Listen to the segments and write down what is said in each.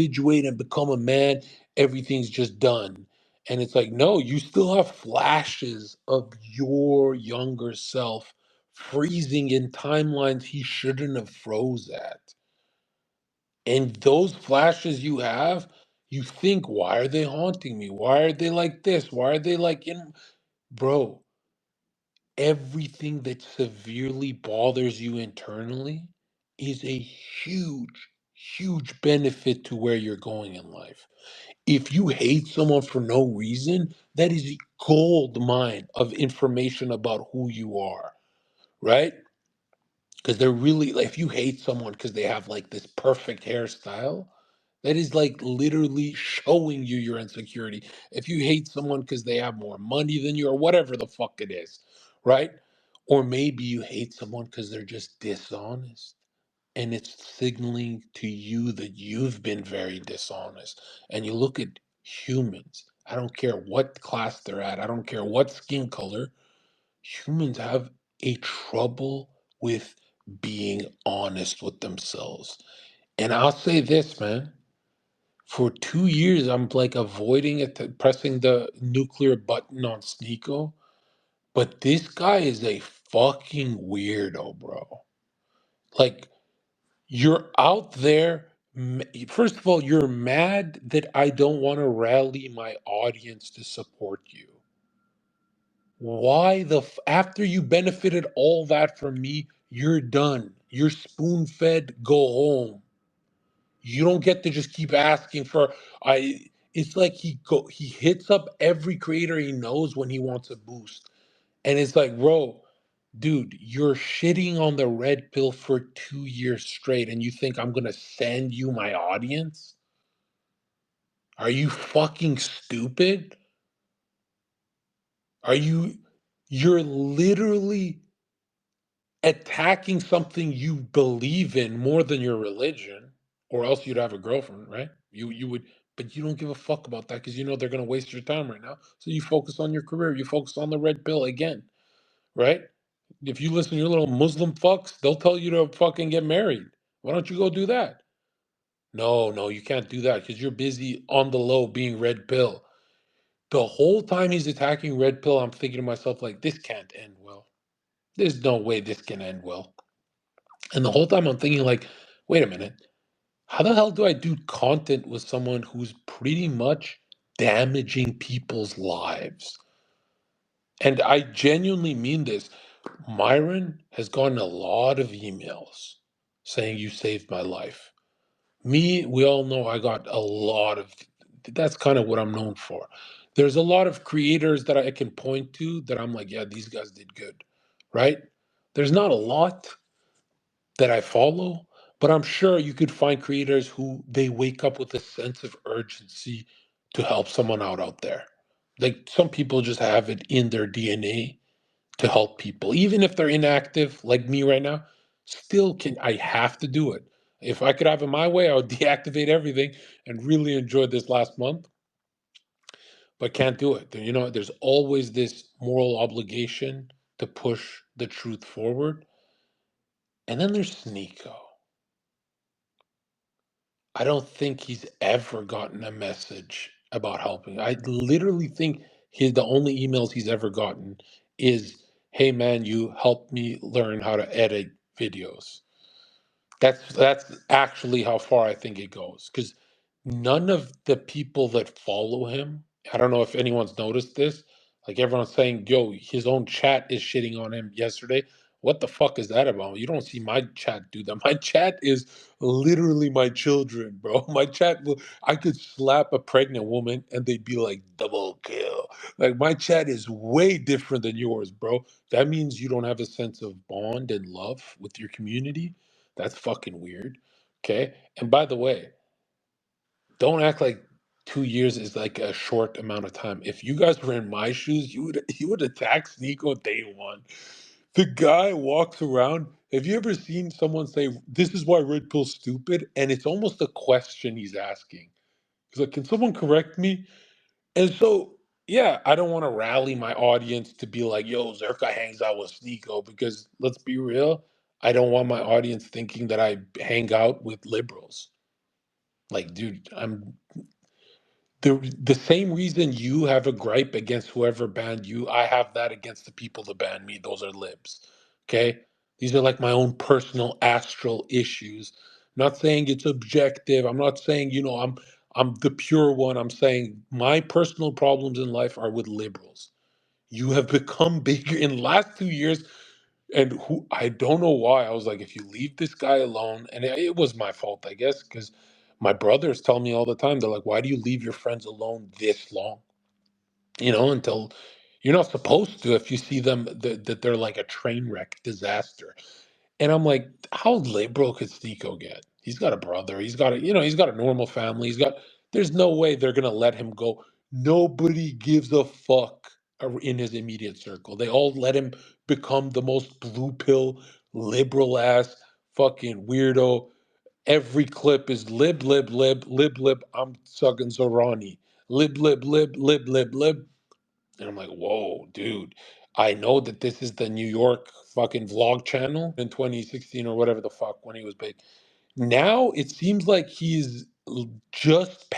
individuate and become a man, everything's just done. And it's like, no, you still have flashes of your younger self freezing in timelines he shouldn't have froze at. And those flashes you have, you think, why are they haunting me? Why are they like this? Why are they like in bro? Everything that severely bothers you internally is a huge, huge benefit to where you're going in life. If you hate someone for no reason, that is a gold mine of information about who you are, right? Because they're really, like, if you hate someone because they have like this perfect hairstyle, that is like literally showing you your insecurity. If you hate someone because they have more money than you, or whatever the fuck it is, right? Or maybe you hate someone because they're just dishonest. And it's signaling to you that you've been very dishonest. And you look at humans, I don't care what class they're at, I don't care what skin color, humans have a trouble with being honest with themselves. And I'll say this, man. For 2 years, I'm like avoiding it, pressing the nuclear button on Sneako. But this guy is a fucking weirdo, bro. Like, you're out there. First of all, you're mad that I don't want to rally my audience to support you. Why after you benefited all that from me, you're done. You're spoon fed, go home. You don't get to just keep asking for I it's like he hits up every creator he knows when he wants a boost. And it's like, bro, dude, you're shitting on the red pill for 2 years straight and you think I'm gonna send you my audience? Are you fucking stupid? Are you're literally attacking something you believe in more than your religion, or else you'd have a girlfriend, right? You would, but you don't give a fuck about that because you know they're gonna waste your time right now. So you focus on your career. You focus on the red pill again, right? If you listen to your little Muslim fucks, they'll tell you to fucking get married. Why don't you go do that? No, no, you can't do that because you're busy on the low being red pill. The whole time he's attacking red pill, I'm thinking to myself like, this can't end well. There's no way this can end well. And the whole time I'm thinking like, wait a minute, how the hell do I do content with someone who's pretty much damaging people's lives? And I genuinely mean this. Myron has gotten a lot of emails saying you saved my life. Me, we all know I got a lot of that's kind of what I'm known for. There's a lot of creators that I can point to that I'm like, yeah, these guys did good, right? There's not a lot that I follow, but I'm sure you could find creators who they wake up with a sense of urgency to help someone out there. Like some people just have it in their DNA to help people, even if they're inactive, like me right now. Still, can I have to do it? If I could have it my way, I would deactivate everything and really enjoy this last month, but can't do it. You know, there's always this moral obligation to push the truth forward. And then there's Sneako. I don't think he's ever gotten a message about helping. I literally think the only emails he's ever gotten is, "Hey man, you helped me learn how to edit videos." That's actually how far I think it goes. Because none of the people that follow him, I don't know if anyone's noticed this, like everyone's saying, yo, his own chat is shitting on him yesterday. What the fuck is that about? You don't see my chat do that. My chat is literally my children, bro. My chat will, I could slap a pregnant woman and they'd be like, double kill. Like my chat is way different than yours, bro. That means you don't have a sense of bond and love with your community. That's fucking weird. Okay. And by the way, don't act like 2 years is like a short amount of time. If you guys were in my shoes, you would attack Sneako day one. The guy walks around. Have you ever seen someone say, "This is why red pill's stupid"? And it's almost a question he's asking. He's like, "Can someone correct me?" And so, yeah, I don't want to rally my audience to be like, yo, Zherka hangs out with Sneako because let's be real, I don't want my audience thinking that I hang out with liberals. Like, dude, I'm the same reason you have a gripe against whoever banned you, I have that against the people that banned me. Those are libs. Okay? These are like my own personal astral issues. Not saying it's objective. I'm not saying, I'm the pure one. I'm saying my personal problems in life are with liberals. You have become bigger in the last 2 years. And who I don't know why. I was like, if you leave this guy alone, and it was my fault, I guess, because my brothers tell me all the time, they're like, why do you leave your friends alone this long? Until you're not supposed to if you see them that they're like a train wreck disaster. And I'm like, how liberal could Sneako get? He's got a brother. He's got a normal family. There's no way they're gonna let him go. Nobody gives a fuck in his immediate circle. They all let him become the most blue pill, liberal ass fucking weirdo. Every clip is lib, lib, lib, lib, lib. I'm sucking Zorani. Lib, lib, lib, lib, lib, lib. And I'm like, whoa, dude. I know that this is the New York fucking vlog channel in 2016 or whatever the fuck when he was big. Now it seems like he's just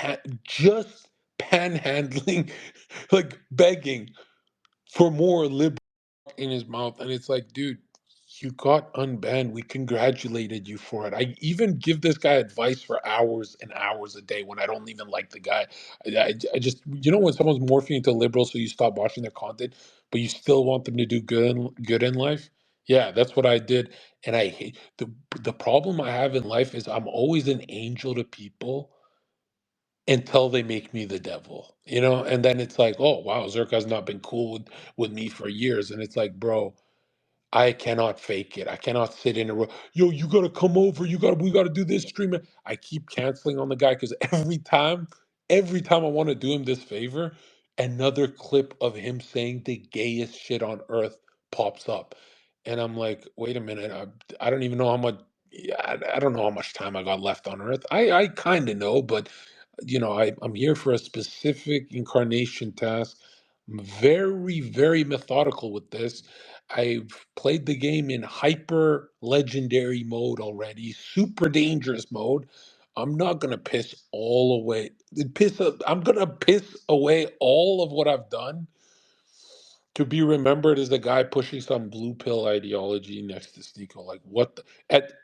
panhandling, like begging for more liberal in his mouth. And it's like, dude, you got unbanned. We congratulated you for it. I even give this guy advice for hours and hours a day when I don't even like the guy. I just, when someone's morphing into liberal, so you stop watching their content, but you still want them to do good in life. Yeah, that's what I did. And I hate the problem I have in life is I'm always an angel to people until they make me the devil. And then it's like, oh wow, Zherka's not been cool with me for years. And it's like, bro, I cannot fake it. I cannot sit in a row. Yo, you gotta come over. We gotta do this stream. I keep canceling on the guy because every time I want to do him this favor, another clip of him saying the gayest shit on earth pops up. And I'm like, wait a minute. I don't even know how much. Yeah, I don't know how much time I got left on earth. I kind of know, but I'm here for a specific incarnation task. I'm very, very methodical with this. I've played the game in hyper legendary mode already, super dangerous mode. I'm not gonna piss all away. I'm gonna piss away all of what I've done to be remembered as the guy pushing some blue pill ideology next to Sneako. Like what?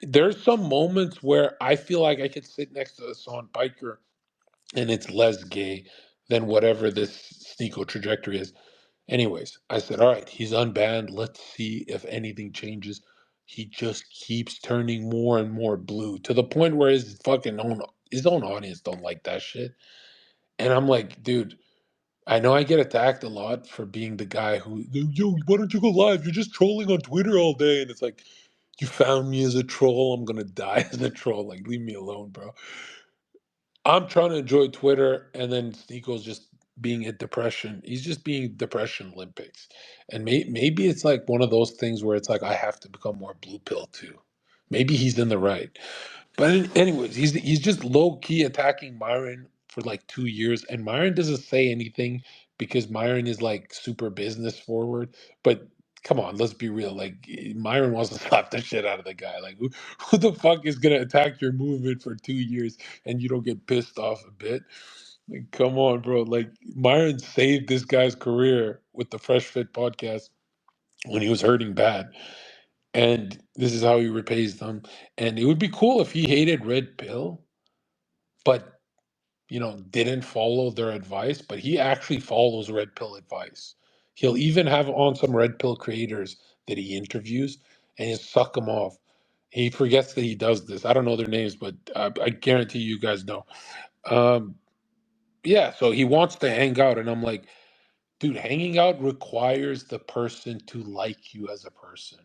There's some moments where I feel like I could sit next to Hassan Piker and it's less gay than whatever this Sneako trajectory is. Anyways, I said, all right, he's unbanned. Let's see if anything changes. He just keeps turning more and more blue to the point where his own audience don't like that shit. And I'm like, dude, I know I get attacked a lot for being the guy who, yo, why don't you go live? You're just trolling on Twitter all day. And it's like, you found me as a troll. I'm gonna die as a troll. Like, leave me alone, bro. I'm trying to enjoy Twitter, and then Sneako's just being a depression. He's just being depression Olympics, and maybe it's like one of those things where it's like I have to become more blue pill too. Maybe he's in the right. But anyways, he's just low key attacking Myron for like 2 years, and Myron doesn't say anything because Myron is like super business forward. But come on, let's be real. Like Myron wants to slap the shit out of the guy. Like who the fuck is gonna attack your movement for 2 years and you don't get pissed off a bit? Like, come on, bro. Like Myron saved this guy's career with the Fresh Fit podcast when he was hurting bad. And this is how he repays them. And it would be cool if he hated Red Pill, but didn't follow their advice. But he actually follows Red Pill advice. He'll even have on some Red Pill creators that he interviews and he'll suck them off. He forgets that he does this. I don't know their names, but I guarantee you guys know. Um, yeah, so he wants to hang out, and I'm like, dude, hanging out requires the person to like you as a person.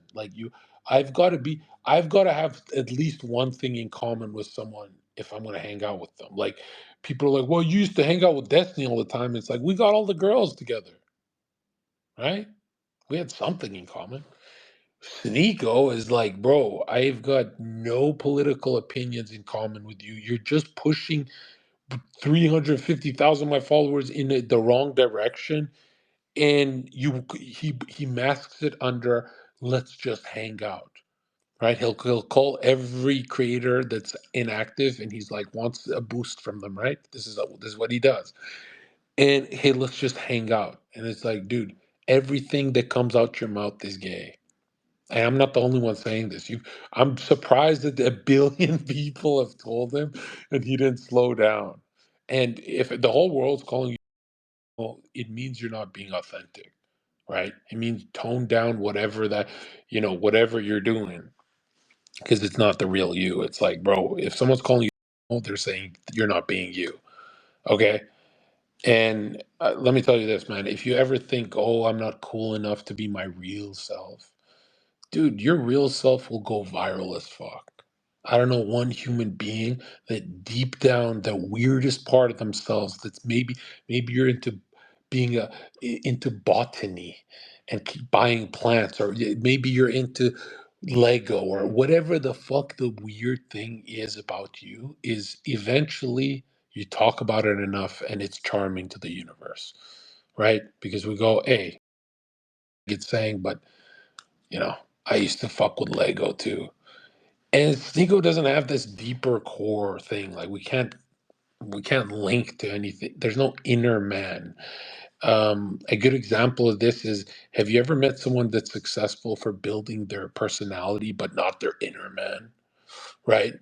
I've got to have at least one thing in common with someone if I'm going to hang out with them. Like, people are like, well, you used to hang out with Destiny all the time. It's like, we got all the girls together, right? We had something in common. Sneako is like, bro, I've got no political opinions in common with you. You're just pushing 350,000 of my followers in the wrong direction, and he masks it under let's just hang out, right? He'll call every creator that's inactive, and he's like wants a boost from them, right? This is what he does. And hey, let's just hang out. And it's like, dude, everything that comes out your mouth is gay. And I'm not the only one saying this. I'm surprised that a billion people have told him, and he didn't slow down. And if the whole world's calling you, well, it means you're not being authentic, right? It means tone down whatever whatever you're doing, because it's not the real you. It's like, bro, if someone's calling you, they're saying you're not being you. Okay. And let me tell you this, man. If you ever think, oh, I'm not cool enough to be my real self, dude, your real self will go viral as fuck. I don't know one human being that deep down the weirdest part of themselves that's maybe you're into being into botany and keep buying plants, or maybe you're into Lego or whatever the fuck the weird thing is about you, is eventually you talk about it enough and it's charming to the universe, right? Because we go, hey, it's saying, but you know, I used to fuck with Lego too. And Sneako doesn't have this deeper core thing. Like we can't link to anything. There's no inner man. A good example of this is, have you ever met someone that's successful for building their personality but not their inner man? Right?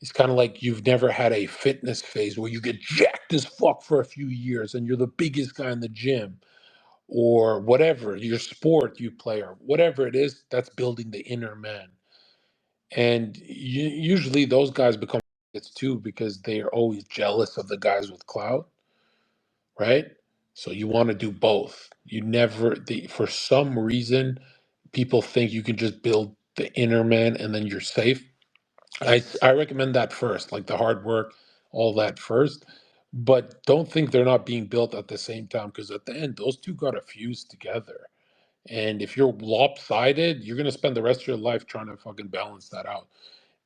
It's kind of like you've never had a fitness phase where you get jacked as fuck for a few years and you're the biggest guy in the gym, or whatever your sport you play, or whatever it is, that's building the inner man. And usually those guys become it's too, because they are always jealous of the guys with clout, right? So you want to do both. You never, for some reason, people think you can just build the inner man and then you're safe. I recommend that first, like the hard work, all that first. But don't think they're not being built at the same time, because at the end, those two got to fuse together. And if you're lopsided, you're going to spend the rest of your life trying to fucking balance that out.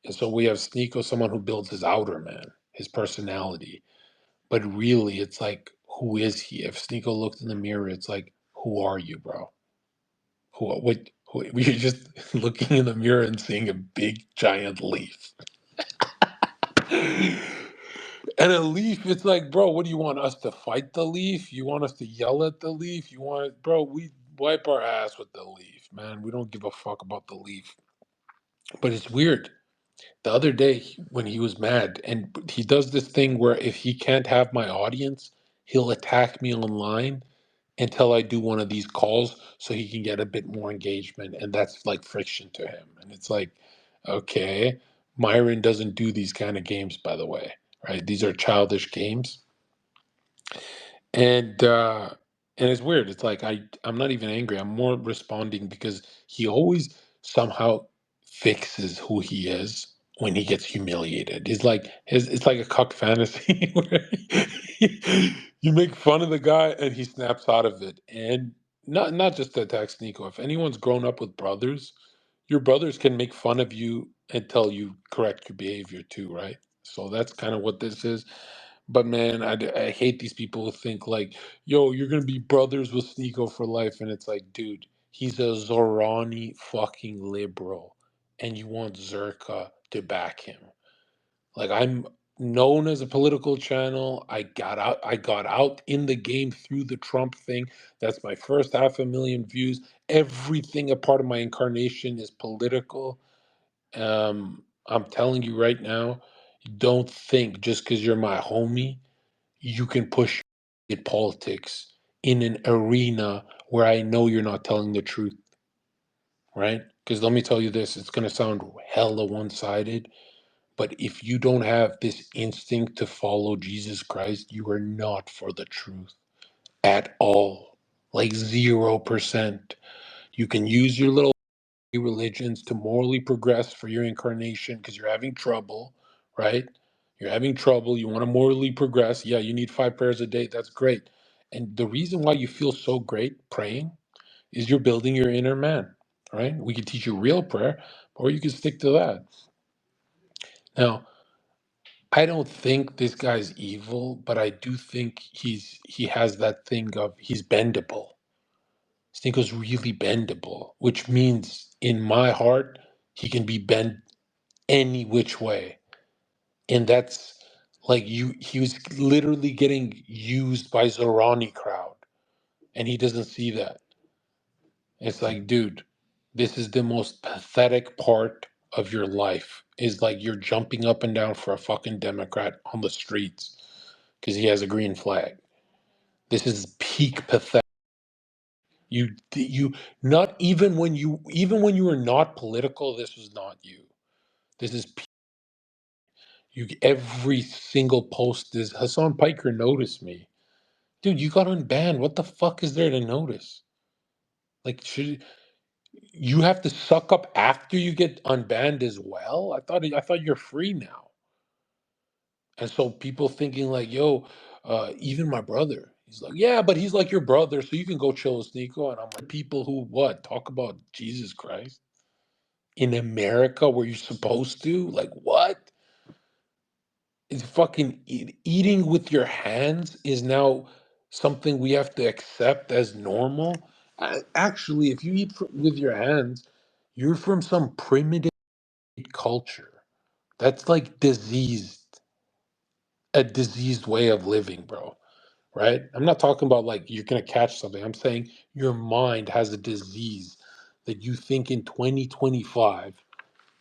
And so we have Sneako, someone who builds his outer man, his personality. But really, it's like, who is he? If Sneako looked in the mirror, it's like, who are you, bro? You're just looking in the mirror and seeing a big giant leaf. And a leaf, it's like, bro, what do you want us to fight the leaf? You want us to yell at the leaf? Bro, we wipe our ass with the leaf, man. We don't give a fuck about the leaf. But it's weird. The other day when he was mad, and he does this thing where if he can't have my audience, he'll attack me online until I do one of these calls so he can get a bit more engagement, and that's like friction to him. And it's like, okay, Myron doesn't do these kind of games, by the way, right? These are childish games. And it's weird. It's like I'm not even angry. I'm more responding because he always somehow fixes who he is when he gets humiliated. It's like a cuck fantasy where you make fun of the guy and he snaps out of it. And not just to attack Sneako. If anyone's grown up with brothers, your brothers can make fun of you until you correct your behavior too, right? So that's kind of what this is. But man, I hate these people who think like, yo, you're gonna be brothers with Sneako for life, and it's like, dude, he's a Zorani fucking liberal, and you want Zherka to back him. Like, I'm known as a political channel. I got out in the game through the Trump thing. That's my first 500,000 views. Everything a part of my incarnation is political. I'm telling you right now, don't think just because you're my homie you can push it politics in an arena where I know you're not telling the truth, right? Because let me tell you this, it's going to sound hella one sided, but if you don't have this instinct to follow Jesus Christ, you are not for the truth at all. Like 0%. You can use your little religions to morally progress for your incarnation because you're having trouble, right? You're having trouble. You want to morally progress. Yeah, you need 5 prayers a day. That's great. And the reason why you feel so great praying is you're building your inner man, right? We can teach you real prayer, or you can stick to that. Now, I don't think this guy's evil, but I do think he has that thing of he's bendable. Sneako's really bendable, which means in my heart, He can be bent any which way. And that's like he was literally getting used by Zorani crowd. And he doesn't see that. It's like, dude, this is the most pathetic part of your life. Is like you're jumping up and down for a fucking Democrat on the streets because he has a green flag. This is peak pathetic. You not even when you were not political, this was not you. This is you. Every single post is Hassan Piker noticed me, dude. You got unbanned. What the fuck is there to notice? Like, should you have to suck up after you get unbanned as well? I thought you're free now. And so people thinking like, yo, even my brother, he's like, yeah, but he's like your brother, so you can go chill with Sneako. And I'm like, people who what talk about Jesus Christ in America where you're supposed to? Like, what? It's fucking eating with your hands is now something we have to accept as normal. Actually, if you eat with your hands, you're from some primitive culture. That's like a diseased way of living, bro. Right? I'm not talking about like you're gonna catch something. I'm saying your mind has a disease that you think in 2025,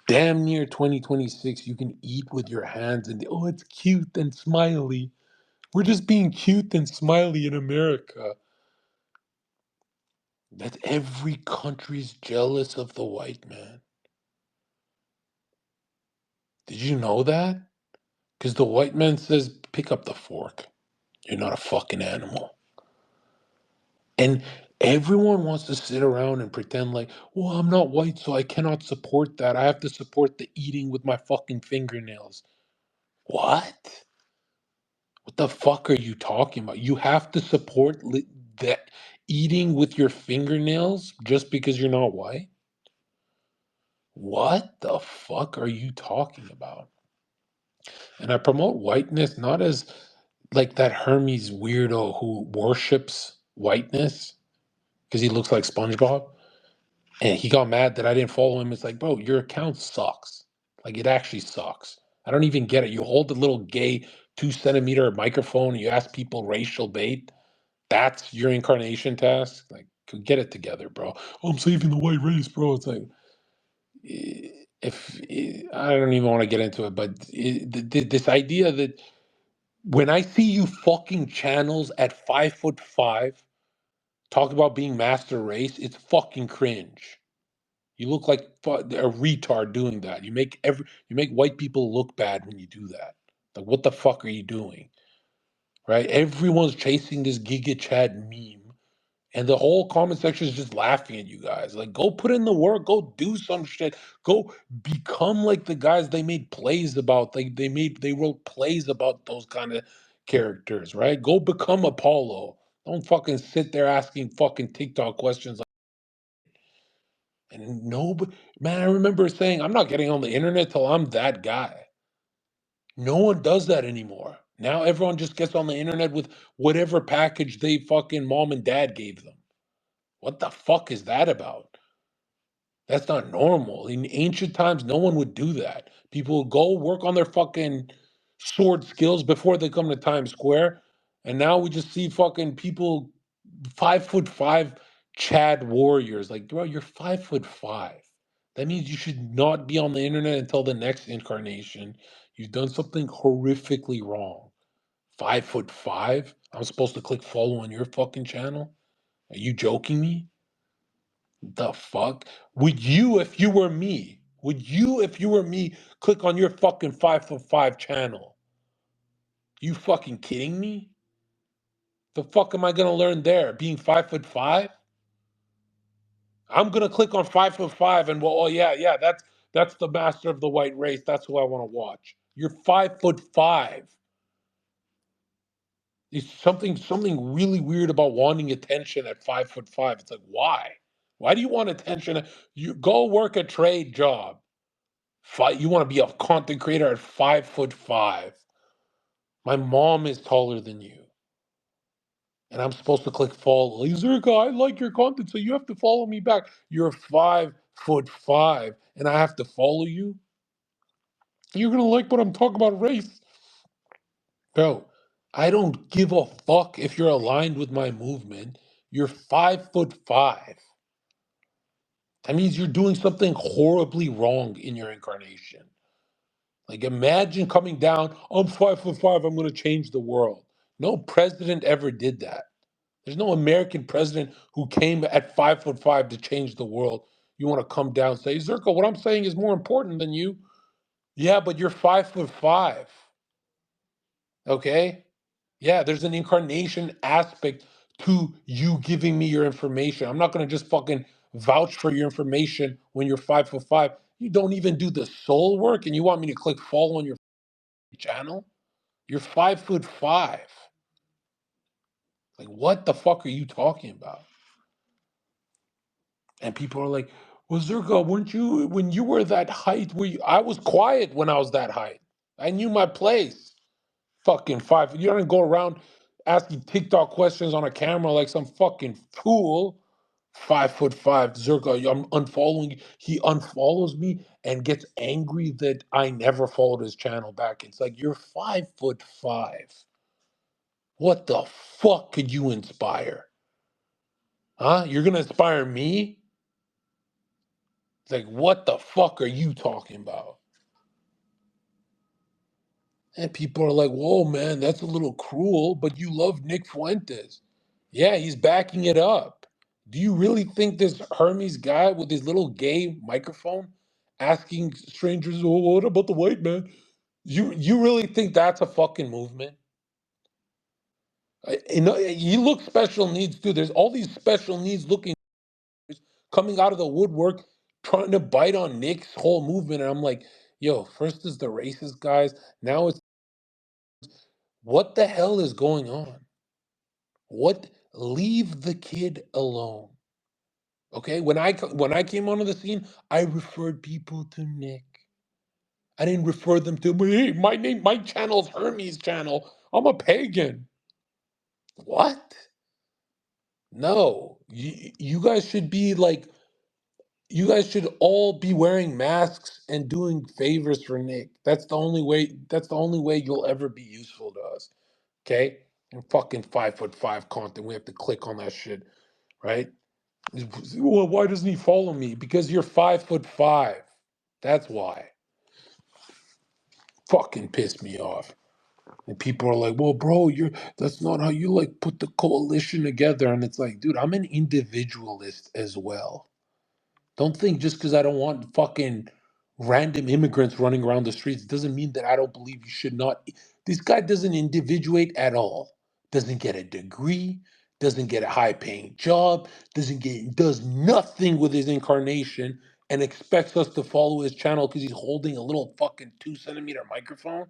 damn near 2026, you can eat with your hands and oh, it's cute and smiley. We're just being cute and smiley in America. That every country's jealous of the white man. Did you know that? Because the white man says, pick up the fork. You're not a fucking animal. And everyone wants to sit around and pretend like, well, I'm not white, so I cannot support that. I have to support the eating with my fucking fingernails. What? What the fuck are you talking about? You have to support that eating with your fingernails just because you're not white? What the fuck are you talking about? And I promote whiteness not as like that Hermes weirdo who worships whiteness because he looks like SpongeBob. And he got mad that I didn't follow him. It's like, bro, your account sucks. Like, it actually sucks. I don't even get it. You hold the little gay 2 centimeter microphone and you ask people racial bait. That's your incarnation task. Like, get it together, bro. Oh, I'm saving the white race, bro. It's like, if I don't even want to get into it, but this idea that when I see you fucking channels at 5'5" talk about being master race, it's fucking cringe. You look like a retard doing that. You make white people look bad when you do that. Like, what the fuck are you doing? Right? Everyone's chasing this Giga Chad meme, and the whole comment section is just laughing at you guys. Like, go put in the work, go do some shit, go become like the guys they made plays about. Like they wrote plays about those kind of characters, right? Go become Apollo. Don't fucking sit there asking fucking TikTok questions. And nobody, man, I remember saying, I'm not getting on the internet till I'm that guy. No one does that anymore. Now everyone just gets on the internet with whatever package they fucking mom and dad gave them. What the fuck is that about? That's not normal. In ancient times, no one would do that. People would go work on their fucking sword skills before they come to Times Square. And now we just see fucking people 5'5" Chad warriors. Like, bro, you're 5'5". That means you should not be on the internet until the next incarnation. You've done something horrifically wrong. 5'5"? I'm supposed to click follow on your fucking channel? Are you joking me? The fuck? Would you, if you were me, click on your fucking 5'5" channel? You fucking kidding me? The fuck am I gonna learn there? Being 5'5"? I'm gonna click on 5'5" and well, oh yeah, that's the master of the white race. That's who I want to watch. You're 5'5". There's something really weird about wanting attention at 5'5". It's like, why? Why do you want attention? You go work a trade job. You want to be a content creator at 5'5". My mom is taller than you, and I'm supposed to click follow. Zherka, I like your content, so you have to follow me back. You're 5'5" and I have to follow you, you're gonna like what I'm talking about race. Bro, I don't give a fuck if you're aligned with my movement. You're 5'5". That means you're doing something horribly wrong in your incarnation. Like imagine coming down, I'm 5'5", I'm gonna change the world. No president ever did that. There's no American president who came at 5'5" to change the world. You want to come down and say, Zherka, what I'm saying is more important than you. Yeah, but you're 5'5". Okay? Yeah, there's an incarnation aspect to you giving me your information. I'm not gonna just fucking vouch for your information when you're 5'5". You don't even do the soul work and you want me to click follow on your channel? You're 5'5". Like what the fuck are you talking about? And people are like, well, Zerko, weren't you when you were that height? I was quiet when I was that height. I knew my place. Fucking five. You don't go around asking TikTok questions on a camera like some fucking fool. 5'5", Zerko. I'm unfollowing you. He unfollows me and gets angry that I never followed his channel back. It's like you're 5'5". What the fuck could you inspire? Huh? You're gonna inspire me? It's like, what the fuck are you talking about? And people are like, whoa, man, that's a little cruel, but you love Nick Fuentes. Yeah, he's backing it up. Do you really think this Hermes guy with his little gay microphone asking strangers, oh, what about the white man? You really think that's a fucking movement? You know, you look special needs too. There's all these special needs looking coming out of the woodwork trying to bite on Nick's whole movement. And I'm like, yo, first is the racist guys. Now it's what the hell is going on? What leave the kid alone. Okay? When I came onto the scene, I referred people to Nick. I didn't refer them to me. Hey, my channel's Hermes channel. I'm a pagan. What? No. You guys should be like you guys should all be wearing masks and doing favors for Nick. That's the only way you'll ever be useful to us. Okay? And fucking 5'5" content. We have to click on that shit, right? Well, why doesn't he follow me? Because you're 5'5". That's why. Fucking pissed me off. And people are like, well, bro, that's not how you like put the coalition together. And it's like, dude, I'm an individualist as well. Don't think just because I don't want fucking random immigrants running around the streets doesn't mean that I don't believe you should not. This guy doesn't individuate at all. Doesn't get a degree, doesn't get a high paying job, does nothing with his incarnation and expects us to follow his channel because he's holding a little fucking 2 centimeter microphone.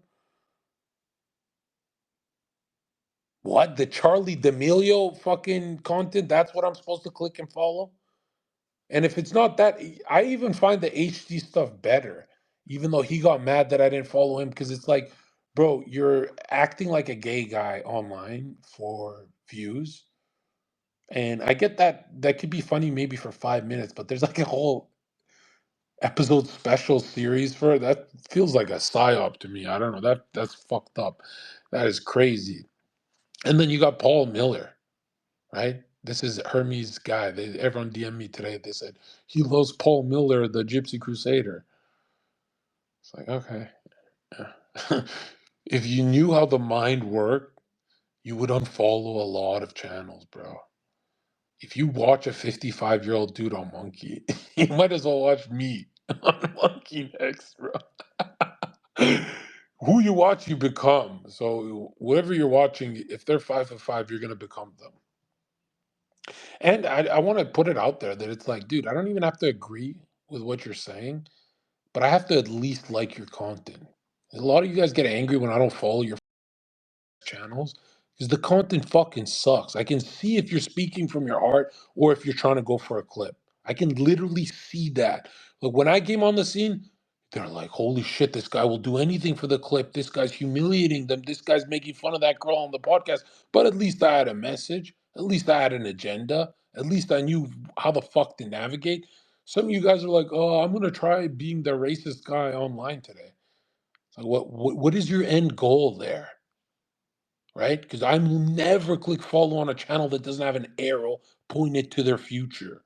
What? The Charlie D'Amelio fucking content? That's what I'm supposed to click and follow? And if it's not that, I even find the HD stuff better, even though he got mad that I didn't follow him because it's like, bro, you're acting like a gay guy online for views. And I get that could be funny maybe for 5 minutes, but there's like a whole episode special series for it. That feels like a psyop to me. I don't know. That's fucked up. That is crazy. And then you got Paul Miller, right? This is Hermes guy. Everyone DM'd me today. They said he loves Paul Miller, the Gypsy Crusader. It's like, okay. Yeah. If you knew how the mind worked, you would unfollow a lot of channels, bro. If you watch a 55-year-old dude on Monkey, you might as well watch me on Monkey next, bro. Who you watch, you become. So whatever you're watching, if they're 5'5", you're gonna become them. And I want to put it out there that it's like, dude, I don't even have to agree with what you're saying, but I have to at least like your content. A lot of you guys get angry when I don't follow your channels because the content fucking sucks. I can see if you're speaking from your heart or if you're trying to go for a clip. I can literally see that. Like when I came on the scene, they're like, holy shit, this guy will do anything for the clip. This guy's humiliating them. This guy's making fun of that girl on the podcast. But at least I had a message. At least I had an agenda. At least I knew how the fuck to navigate. Some of you guys are like, "Oh, I'm gonna try being the racist guy online today." It's like, what is your end goal there, right? Because I will never click follow on a channel that doesn't have an arrow pointed to their future.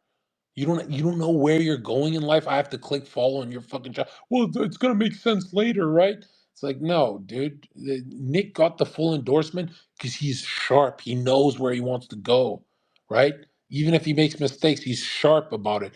You don't know where you're going in life. I have to click follow on your fucking channel. Well, it's gonna make sense later, right? It's like, no, dude. Nick got the full endorsement because he's sharp. He knows where he wants to go, right? Even if he makes mistakes, he's sharp about it.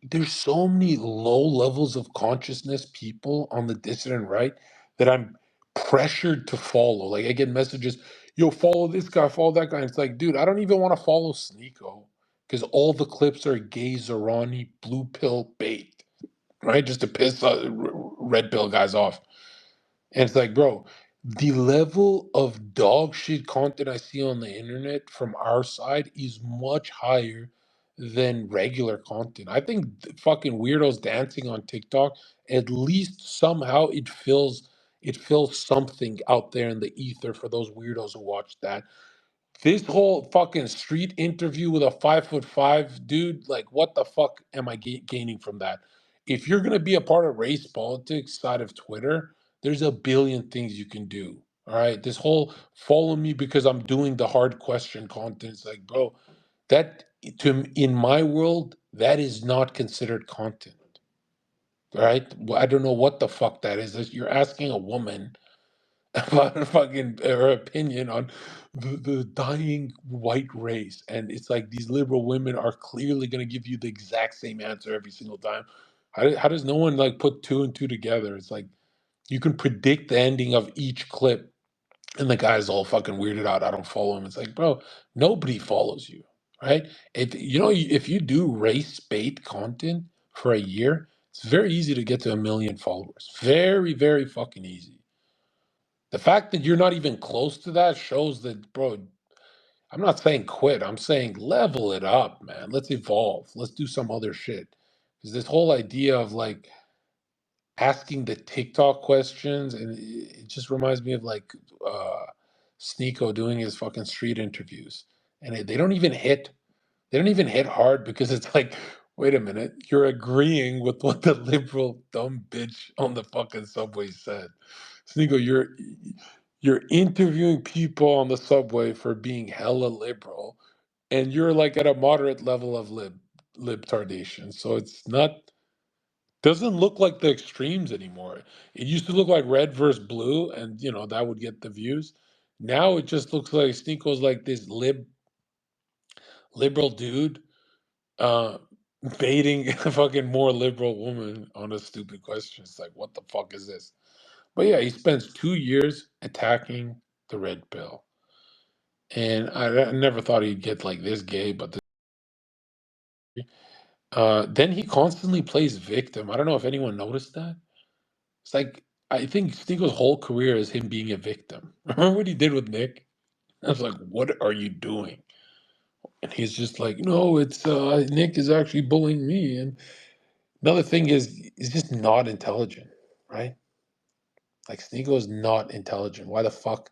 There's so many low levels of consciousness people on the dissident right that I'm pressured to follow. Like I get messages, yo, follow this guy, follow that guy. And it's like, dude, I don't even want to follow Sneako because all the clips are gay Zerani blue pill bait, right? Just to piss red pill guys off. And it's like, bro, the level of dog shit content I see on the internet from our side is much higher than regular content. I think fucking weirdos dancing on TikTok, at least somehow it fills something out there in the ether for those weirdos who watch that. This whole fucking street interview with a 5'5" dude, like, what the fuck am I gaining from that? If you're gonna be a part of race politics side of Twitter, there's a billion things you can do. All right. This whole follow me because I'm doing the hard question content. It's like, bro, that in my world, that is not considered content. Right? I don't know what the fuck that is. You're asking a woman about fucking her opinion on the dying white race. And it's like these liberal women are clearly going to give you the exact same answer every single time. How does no one like put two and two together? It's like you can predict the ending of each clip, and the guy's all fucking weirded out. I don't follow him. It's like, bro, nobody follows you, right? If you do race bait content for a year, it's very easy to get to 1 million followers. Very, very fucking easy. The fact that you're not even close to that shows that, bro, I'm not saying quit. I'm saying level it up, man. Let's evolve. Let's do some other shit. Because this whole idea of like asking the TikTok questions, and it just reminds me of like uh Sneako doing his fucking street interviews. And they don't even hit hard because it's like, wait a minute, you're agreeing with what the liberal dumb bitch on the fucking subway said. Sneako, you're interviewing people on the subway for being hella liberal, and you're like at a moderate level of libtardation. So it's not doesn't look like the extremes anymore. It used to look like red versus blue, and that would get the views. Now it just looks like Sneako's like this liberal dude uh baiting a fucking more liberal woman on a stupid question. It's like, what the fuck is this? But yeah, he spends 2 years attacking the red pill. And I never thought he'd get like this gay, but then he constantly plays victim. I don't know if anyone noticed that. It's like I think Sneako's whole career is him being a victim. Remember what he did with Nick? I was like, "What are you doing?" And he's just like, "No, it's Nick is actually bullying me." And another thing is, he's just not intelligent, right? Like Sneako is not intelligent. Why the fuck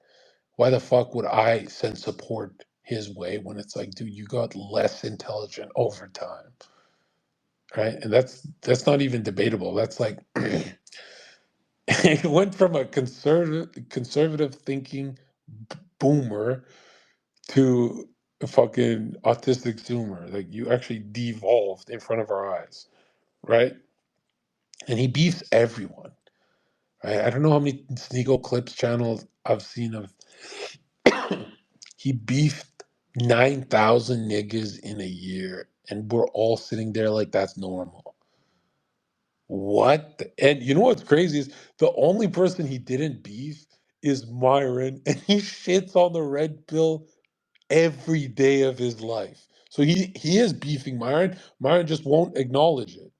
would I send support his way when it's like, dude, you got less intelligent over time, right? And that's not even debatable. That's like it went from a conservative thinking boomer to a fucking autistic zoomer. Like you actually devolved in front of our eyes, right? And he beefs everyone, right? I don't know how many Sneako Clips channels I've seen of he beefed 9,000 niggas in a year, and we're all sitting there like that's normal. What? And you know what's crazy is the only person he didn't beef is Myron, and he shits on the red pill every day of his life. So he is beefing Myron. Myron just won't acknowledge it.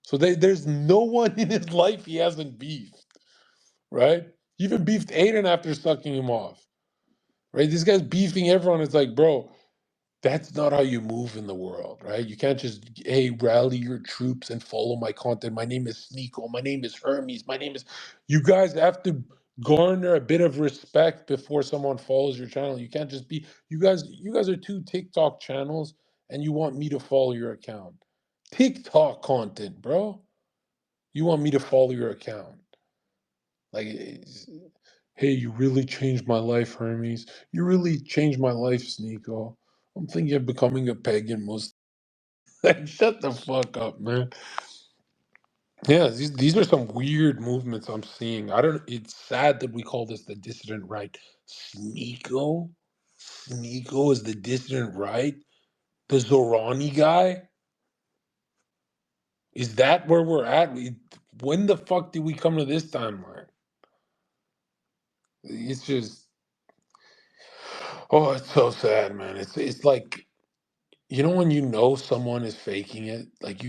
So there's no one in his life he hasn't beefed, right? He even beefed Aiden after sucking him off, right? This guy's beefing everyone. It's like, bro, that's not how you move in the world, right? You can't just, hey, rally your troops and follow my content. My name is Sneako. My name is Hermes. My name is. You guys have to garner a bit of respect before someone follows your channel. You can't just be. You guys are two TikTok channels, and you want me to follow your account. TikTok content, bro. You want me to follow your account? Like, hey, you really changed my life, Hermes. You really changed my life, Sneako. I'm thinking of becoming a pagan Muslim. Like, shut the fuck up, man. Yeah, these are some weird movements I'm seeing. I don't. It's sad that we call this the dissident right. Sneako, Sneako is the dissident right. The Zorani guy. Is that where we're at? When the fuck did we come to this timeline? It's just, oh, it's so sad, man. It's like, when you know someone is faking it, like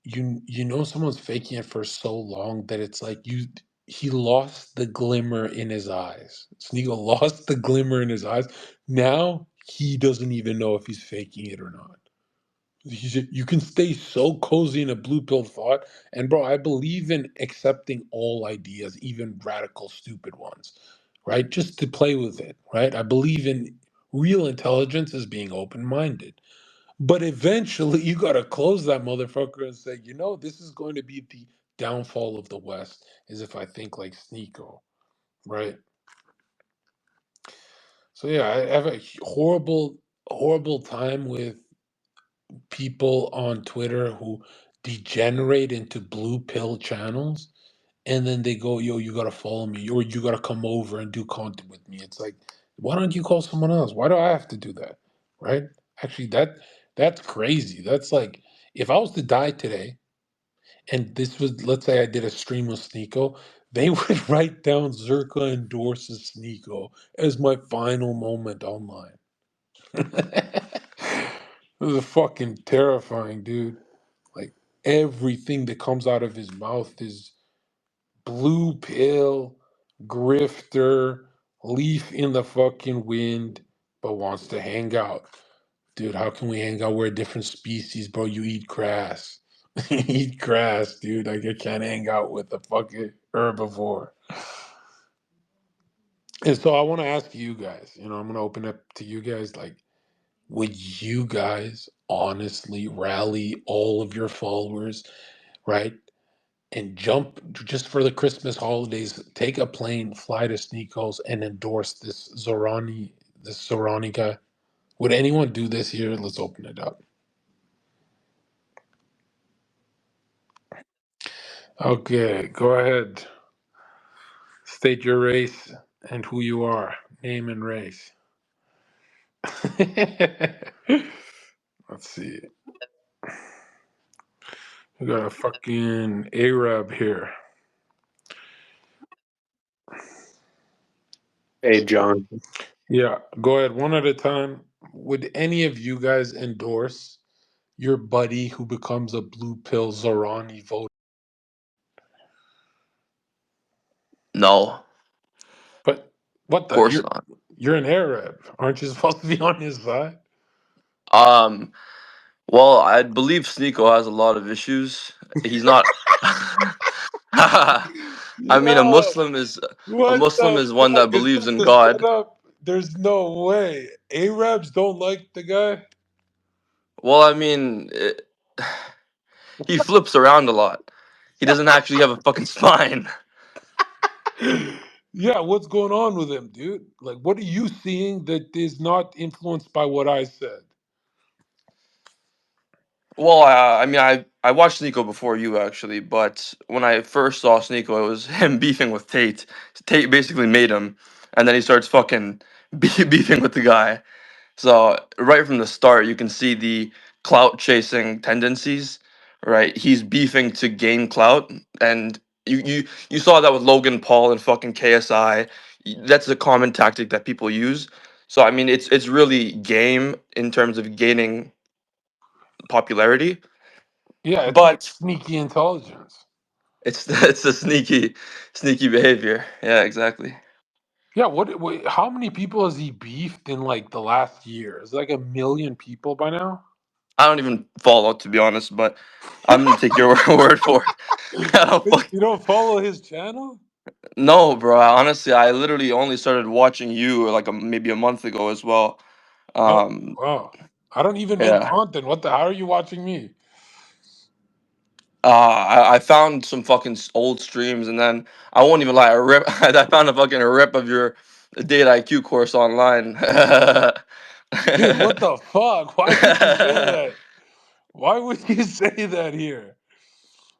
you know someone's faking it for so long that it's like he lost the glimmer in his eyes. Sneagle lost the glimmer in his eyes. Now he doesn't even know if he's faking it or not. You can stay so cozy in a blue pill thought, and bro, I believe in accepting all ideas, even radical, stupid ones, right? Just to play with it, right? I believe in real intelligence as being open minded. But eventually, you got to close that motherfucker and say, this is going to be the downfall of the West, is if I think like Sneako, right? So yeah, I have a horrible, horrible time with people on Twitter who degenerate into blue pill channels, and then they go, yo, you gotta follow me, or you gotta come over and do content with me. It's like, why don't you call someone else? Why do I have to do that? Right? Actually, that's crazy. That's like, if I was to die today, and this was, let's say I did a stream with Sneako, they would write down Zherka endorses Sneako as my final moment online. This is fucking terrifying, dude. Like, everything that comes out of his mouth is blue pill, grifter, leaf in the fucking wind, but wants to hang out. Dude, how can we hang out? We're a different species, bro. You eat grass. You eat grass, dude. Like, I can't hang out with a fucking herbivore. And so I want to ask you guys, I'm going to open up to you guys. Like, would you guys honestly rally all of your followers, right? And jump just for the Christmas holidays, take a plane, fly to Sneakos, and endorse this Zorani guy? Would anyone do this here? Let's open it up. Okay, go ahead. State your race and who you are. Name and race. Let's see. We got a fucking Arab here. Hey, John. Yeah, go ahead, one at a time. Would any of you guys endorse your buddy who becomes a blue pill Zorani voter? No, But what of the? course You're not. you're an Arab, aren't you supposed to be on his side? Um, well, I believe Sneako has a lot of issues. He's not. I mean, Yo, a what Muslim the is one fuck that is believes this? in The God. setup? There's no way. Arabs don't like the guy. Well, I mean, he flips around a lot. He doesn't actually have a fucking spine. Yeah, what's going on with him, dude? Like, what are you seeing that is not influenced by what I said? Well, I mean, I watched Sneako before you actually, but when I first saw Sneako, it was him beefing with Tate. Tate basically made him, and then he starts fucking beefing with the guy. So right from the start, you can see the clout chasing tendencies. Right, he's beefing to gain clout, and you saw that with Logan Paul and fucking KSI. That's a common tactic that people use. So I mean, it's really game in terms of gaining popularity, Yeah, it's like but sneaky intelligence. it's it's a sneaky behavior. Yeah, exactly. Yeah, how many people has he beefed in like the last year? Is it like 1 million people by now? I don't even follow, to be honest, but I'm gonna take your word for it. I don't fuck. You don't follow his channel? No, bro. Honestly, I literally only started watching you like maybe a month ago as well. Oh, Um, wow. I don't even make yeah. content. What the? How are you watching me? I found some fucking old streams, and then I won't even lie. I found a fucking rip of your data IQ course online. Dude, what the fuck? Why would you say that? Why would you say that here?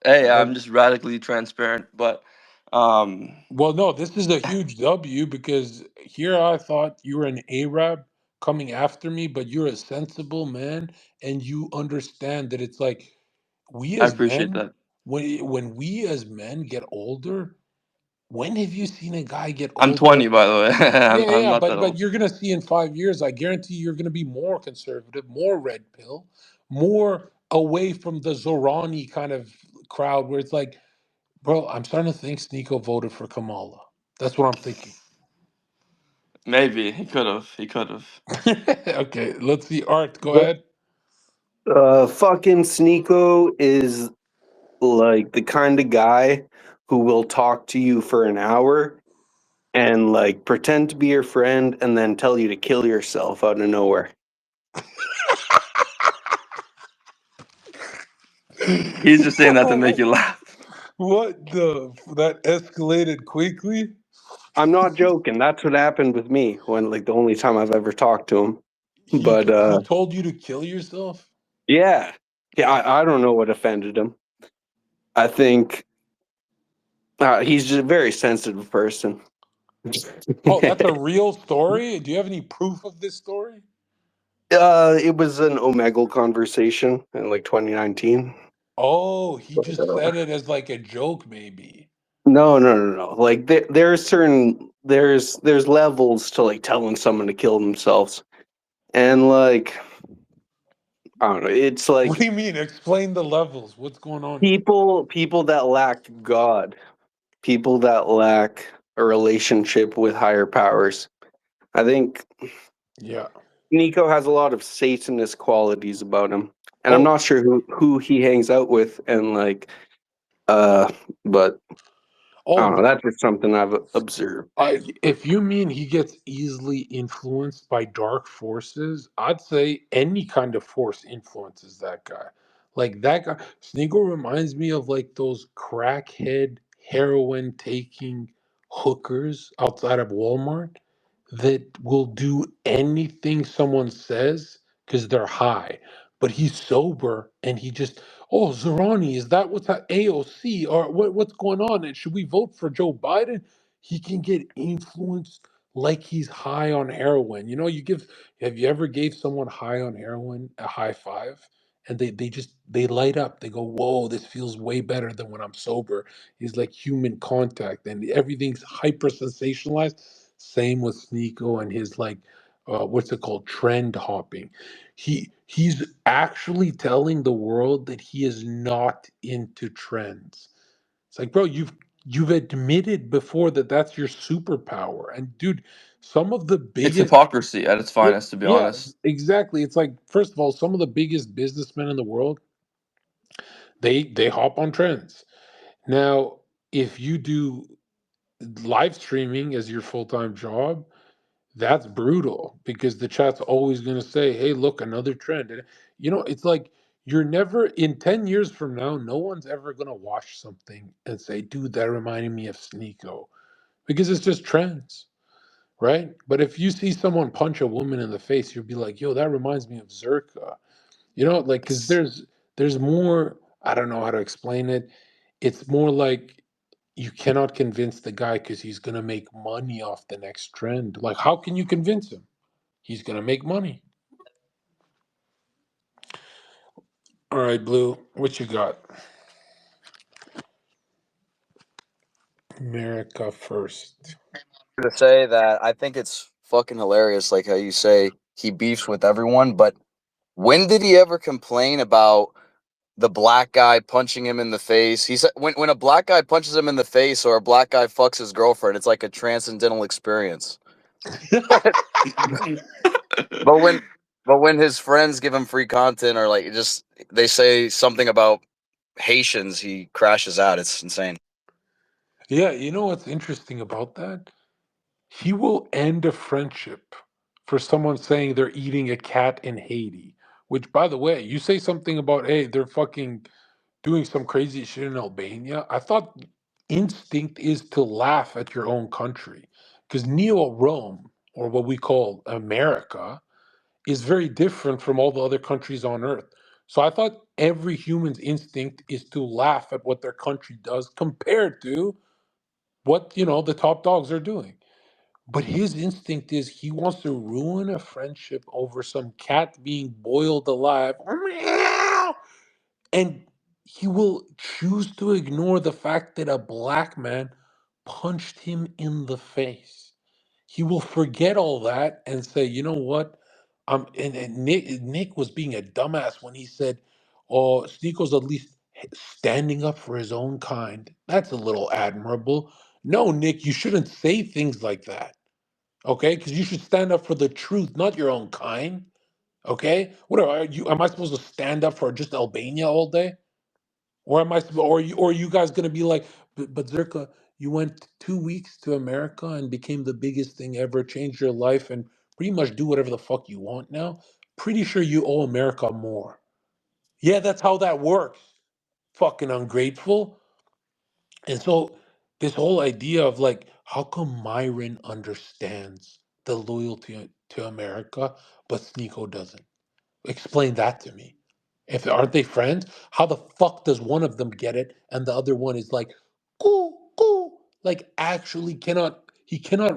Hey, Uh, I'm just radically transparent, but um, well, no, this is a huge W because here I thought you were an Arab coming after me, but you're a sensible man and you understand that it's like we I as appreciate men, that. when we as men get older, when have you seen a guy get I'm older? 20, by the way. Yeah, I'm yeah, not that but old. you're gonna see in 5 years, I guarantee you're gonna be more conservative, more red pill, more away from the Zorani kind of crowd where it's like, bro, I'm starting to think Sneako voted for Kamala. That's what I'm thinking. Maybe he could have. He could have. Okay, let's see. Art, go But ahead. fucking Sneako is like the kind of guy who will talk to you for an hour and like pretend to be your friend and then tell you to kill yourself out of nowhere. He's just saying that to make you laugh. What the? That escalated quickly. I'm not joking. That's what happened with me when like the only time I've ever talked to him. But He told you to kill yourself. yeah. Yeah, I don't know what offended him. I think he's just a very sensitive person. Oh, that's a real story. Do you have any proof of this story? It was an Omegle conversation in like 2019. Oh, he But, just said it as like a joke, maybe. no, no, no, no. Like there's certain there's levels to like telling someone to kill themselves, and like I don't know. It's What do like you mean? Explain the levels. What's going on here? people that lack God, people that lack a relationship with higher powers. I think Yeah. Nico has a lot of Satanist qualities about him, and I'm Oh, not sure who he hangs out with, and like uh, but I don't oh, know. That's just something I've observed. if you mean he gets easily influenced by dark forces, I'd say any kind of force influences that guy. Like that guy, Sneagle reminds me of like those crackhead heroin taking hookers outside of Walmart that will do anything someone says because they're high. But he's sober and he just, oh, Zerani, is that what's at AOC? Or what's going on? And should we vote for Joe Biden? He can get influenced like he's high on heroin. You know, have you ever gave someone high on heroin a high five? And they just they light up. They go, whoa, this feels way better than when I'm sober. He's like human contact and everything's hyper sensationalized. Same with Sneako and his like what's it called? Trend hopping. He's actually telling the world that he is not into trends. It's like, bro, you've admitted before that that's your superpower. And dude, some of the It's biggest hypocrisy at its yeah, finest, to be yeah, honest. exactly. It's like first of all, some of the biggest businessmen in the world, they hop on trends. Now, if you do live streaming as your full-time job, that's brutal because the chat's always going to say, "Hey, look, another trend." And you know, it's like you're never in 10 years from now, no one's ever going to watch something and say, "Dude, that reminded me of Sneako." Because it's just trends, right? But if you see someone punch a woman in the face, you'll be like, "Yo, that reminds me of Zherka." You know, like cuz there's more, I don't know how to explain it. It's more like you cannot convince the guy because he's going to make money off the next trend. Like, how can you convince him? He's going to make money. All right, Blue, what you got? America first. To say that I think it's fucking hilarious, like how you say he beefs with everyone, but when did he ever complain about the black guy punching him in the face? He said when a black guy punches him in the face or a black guy fucks his girlfriend, it's like a transcendental experience. But when his friends give him free content or like just they say something about Haitians, he crashes out. It's insane. Yeah, you know what's interesting about that? He will end a friendship for someone saying they're eating a cat in Haiti. Which, by the way, you say something about, hey, they're fucking doing some crazy shit in Albania, I thought instinct is to laugh at your own country. Because Neo Rome, or what we call America, is very different from all the other countries on earth. So I thought every human's instinct is to laugh at what their country does compared to what, the top dogs are doing. But his instinct is he wants to ruin a friendship over some cat being boiled alive. And he will choose to ignore the fact that a black man punched him in the face. He will forget all that and say, you know what? And Nick was being a dumbass when he said, oh, Sneako's at least standing up for his own kind. That's a little admirable. No, Nick, you shouldn't say things like that. Okay? Because you should stand up for the truth, not your own kind. Okay? What are you? Am I supposed to stand up for just Albania all day? Or am I? Or are you guys gonna be like, but Zerka, you went 2 weeks to America and became the biggest thing ever, changed your life, and pretty much do whatever the fuck you want now. Pretty sure you owe America more. Yeah, that's how that works. Fucking ungrateful. And so this whole idea of like, how come Myron understands the loyalty to America, but Sneeko doesn't? Explain that to me. If aren't they friends, how the fuck does one of them get it and the other one is like, cool, cool, like actually cannot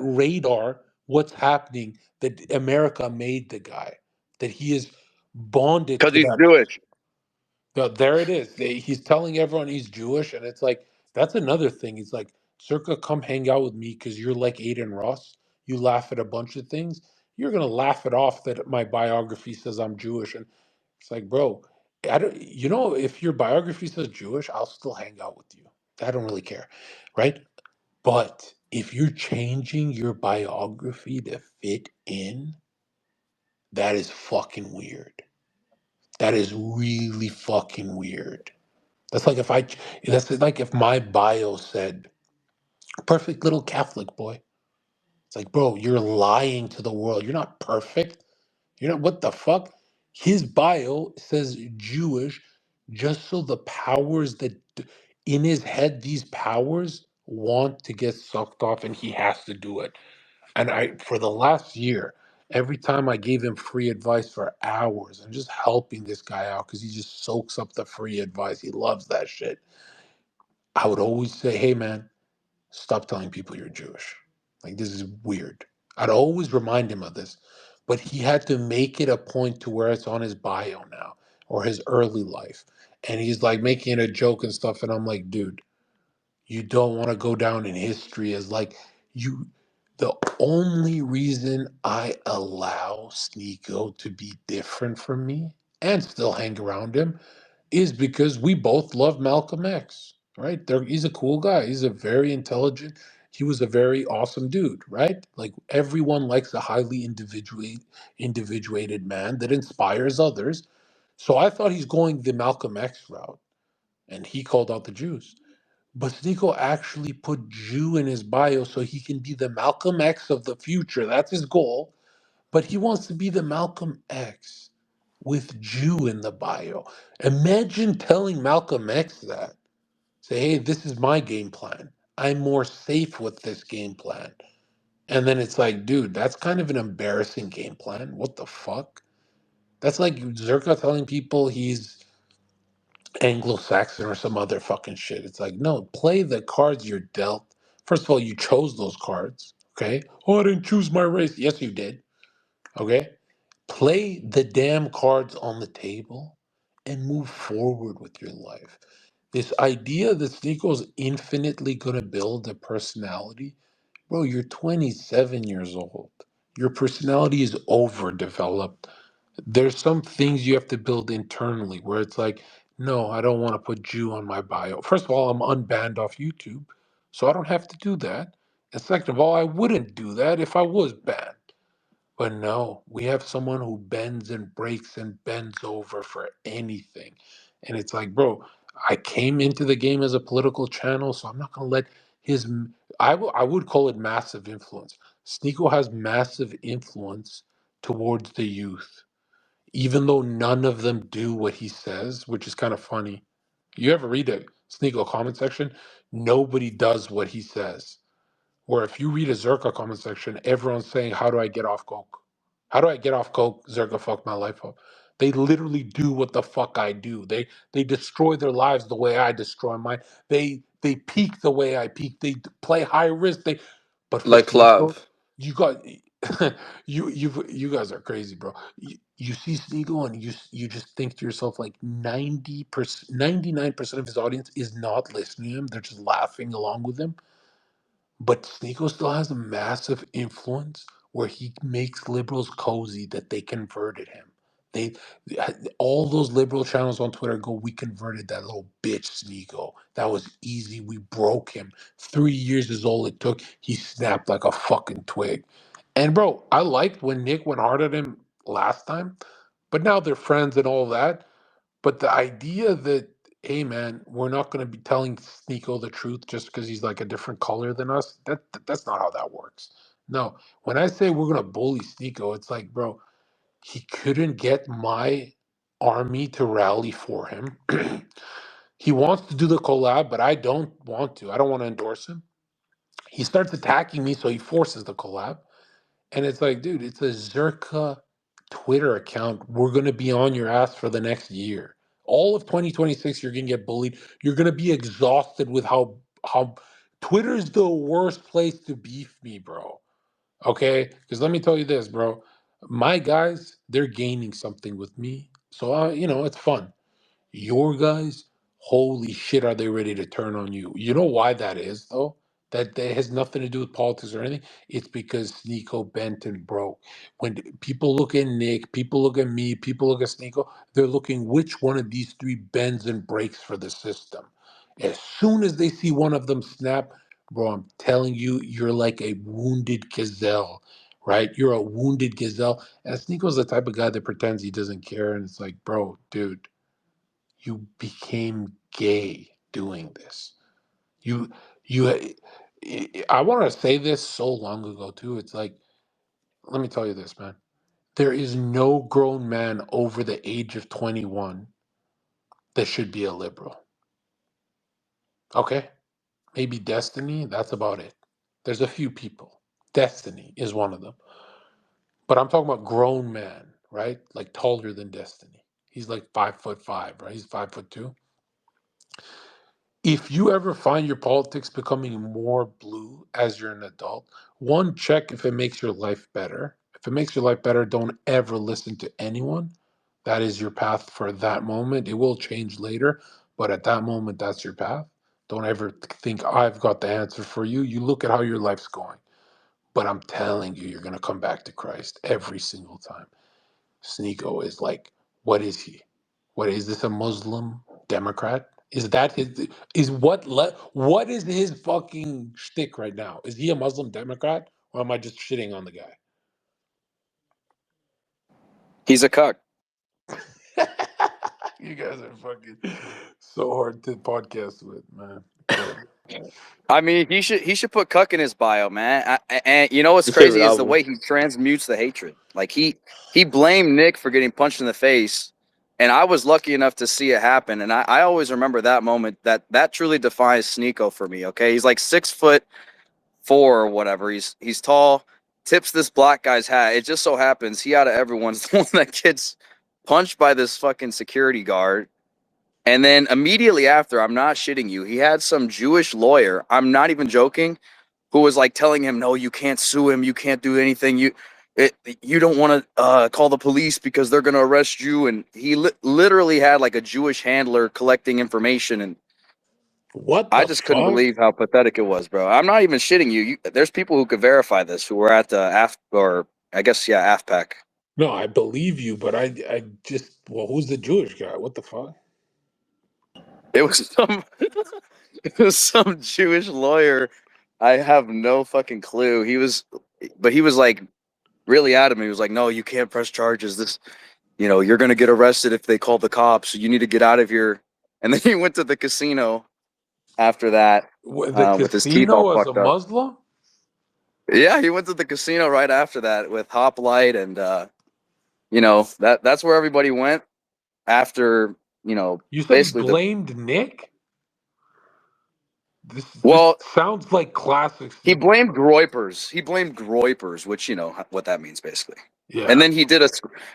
radar what's happening that America made the guy, that he is bonded Because to he's that. Jewish. But there it is. He's telling everyone he's Jewish, and it's like that's another thing. He's like, Circa, come hang out with me because you're like Aiden Ross. You laugh at a bunch of things. You're gonna laugh it off that my biography says I'm Jewish, and it's like, bro, I don't. If your biography says Jewish, I'll still hang out with you. I don't really care, right? But if you're changing your biography to fit in, that is fucking weird. That is really fucking weird. That's like if my bio said perfect little Catholic boy. It's like, bro, you're lying to the world. You're not perfect. You're not what the fuck? His bio says Jewish just so the powers that in his head, these powers want to get sucked off and he has to do it. And for the last year, every time I gave him free advice for hours and just helping this guy out because he just soaks up the free advice. He loves that shit. I would always say, hey man, stop telling people you're Jewish. Like this is weird. I'd always remind him of this. But he had to make it a point to where it's on his bio now or his early life. And he's like making it a joke and stuff. And I'm like, dude, you don't want to go down in history as like you. The only reason I allow Sneako to be different from me and still hang around him is because we both love Malcolm X, right? He's a cool guy. He's a very intelligent. He was a very awesome dude, right? Like everyone likes a highly individuated man that inspires others. So I thought he's going the Malcolm X route, and he called out the Jews. But Sneeko actually put Jew in his bio so he can be the Malcolm X of the future. That's his goal. But he wants to be the Malcolm X with Jew in the bio. Imagine telling Malcolm X that. Say, hey, this is my game plan. I'm more safe with this game plan. And then it's like, dude, that's kind of an embarrassing game plan. What the fuck? That's like Zerka telling people he's Anglo-Saxon or some other fucking shit. It's like, no, play the cards you're dealt. First of all, you chose those cards. Okay. Oh, I didn't choose my race. Yes, you did. Okay. Play the damn cards on the table and move forward with your life. This idea that Sneako's infinitely going to build a personality, bro, you're 27 years old. Your personality is overdeveloped. There's some things you have to build internally where it's like, no, I don't want to put Jew on my bio. First of all, I'm unbanned off YouTube, so I don't have to do that. And second of all, I wouldn't do that if I was banned. But no, we have someone who bends and breaks and bends over for anything. And it's like, bro, I came into the game as a political channel, so I'm not going to let his. I would call it massive influence. Sneako has massive influence towards the youth, even though none of them do what he says, which is kind of funny. You ever read a Sneako comment section? Nobody does what he says. Or if you read a Zherka comment section, everyone's saying, "How do I get off coke? How do I get off coke? Zherka fucked my life up." They literally do what the fuck I do. They destroy their lives the way I destroy mine. They peak the way I peak. They play high risk. But for Like Sneako, Clav. you got you guys are crazy, bro. You see Sneako and you just think to yourself like 90%, 99% of his audience is not listening to him. They're just laughing along with him, but Sneako still has a massive influence where he makes liberals cozy that they converted him. They all those liberal channels on Twitter go, "We converted that little bitch Sneako. That was easy. We broke him. 3 years is all it took. He snapped like a fucking twig." And bro, I liked when Nick went hard at him last time, but now they're friends and all that. But the idea that, hey man, we're not going to be telling Sneako the truth just because he's like a different color than us, that's not how that works. No, when I say we're going to bully Sneako, it's like, bro, he couldn't get my army to rally for him. He wants to do the collab, but I don't want to. I don't want to endorse him. He starts attacking me, so he forces the collab. And it's like, dude, it's a Zherka Twitter account. We're going to be on your ass for the next year. All of 2026, you're going to get bullied. You're going to be exhausted with how Twitter's the worst place to beef me, bro. Okay? Because let me tell you this, bro. My guys, they're gaining something with me. So, it's fun. Your guys, holy shit, are they ready to turn on you? You know why that is, though? That has nothing to do with politics or anything. It's because Sneako bent and broke. When people look at Nick, people look at me, people look at Sneako, they're looking which one of these three bends and breaks for the system. As soon as they see one of them snap, bro, I'm telling you, you're like a wounded gazelle, right? You're a wounded gazelle. And Sneako's the type of guy that pretends he doesn't care. And it's like, bro, dude, you became gay doing this. You you I want to say this so long ago too. It's like, let me tell you this, man. There is no grown man over the age of 21 that should be a liberal. Okay? Maybe Destiny, that's about it. There's a few people. Destiny is one of them. But I'm talking about grown man, right? Like taller than Destiny. He's like 5'5", right? He's 5'2". If you ever find your politics becoming more blue as you're an adult, one, check if it makes your life better. If it makes your life better, don't ever listen to anyone. That is your path for that moment. It will change later, but at that moment, that's your path. Don't ever think I've got the answer for you. You look at how your life's going. But I'm telling you, you're going to come back to Christ every single time. Sneako is like, what is he? What is this, a Muslim Democrat? Is that his what is his fucking shtick right now? Is he a Muslim Democrat or am I just shitting on the guy? He's a cuck. You guys are fucking so hard to podcast with, man. But I mean, he should put cuck in his bio, man. And you know what's Your favorite crazy is the album. way he transmutes the hatred. Like he blamed Nick for getting punched in the face, and I was lucky enough to see it happen. And I always remember that moment. That truly defines Sneako for me. Okay, he's like 6'4" or whatever. He's tall. Tips this black guy's hat. It just so happens he out of everyone's the one that gets punched by this fucking security guard. And then immediately after, I'm not shitting you, he had some Jewish lawyer, I'm not even joking, who was like telling him, "No, you can't sue him. You can't do anything. You don't want to call the police because they're going to arrest you." And he literally had like a Jewish handler collecting information. And what I the just couldn't fuck? believe how pathetic it was, bro. I'm not even shitting you. There's people who could verify this who were at the or I guess, yeah, AFPAC. No, I believe you, but I just, well, who's the Jewish guy? What the fuck? It was some it was some Jewish lawyer. I have no fucking clue. But he was like really adamant. He was like, "No, you can't press charges. You're gonna get arrested if they call the cops. You need to get out of here." And then he went to the casino after that, The with his teeth all casino as a fucked up. Muslim? Yeah, he went to the casino right after that with Hoplite, and that's where everybody went after You said he basically blamed Nick? This well, sounds like classic he Sneako. blamed Groypers. He blamed Groypers, which what that means basically. And Yeah. then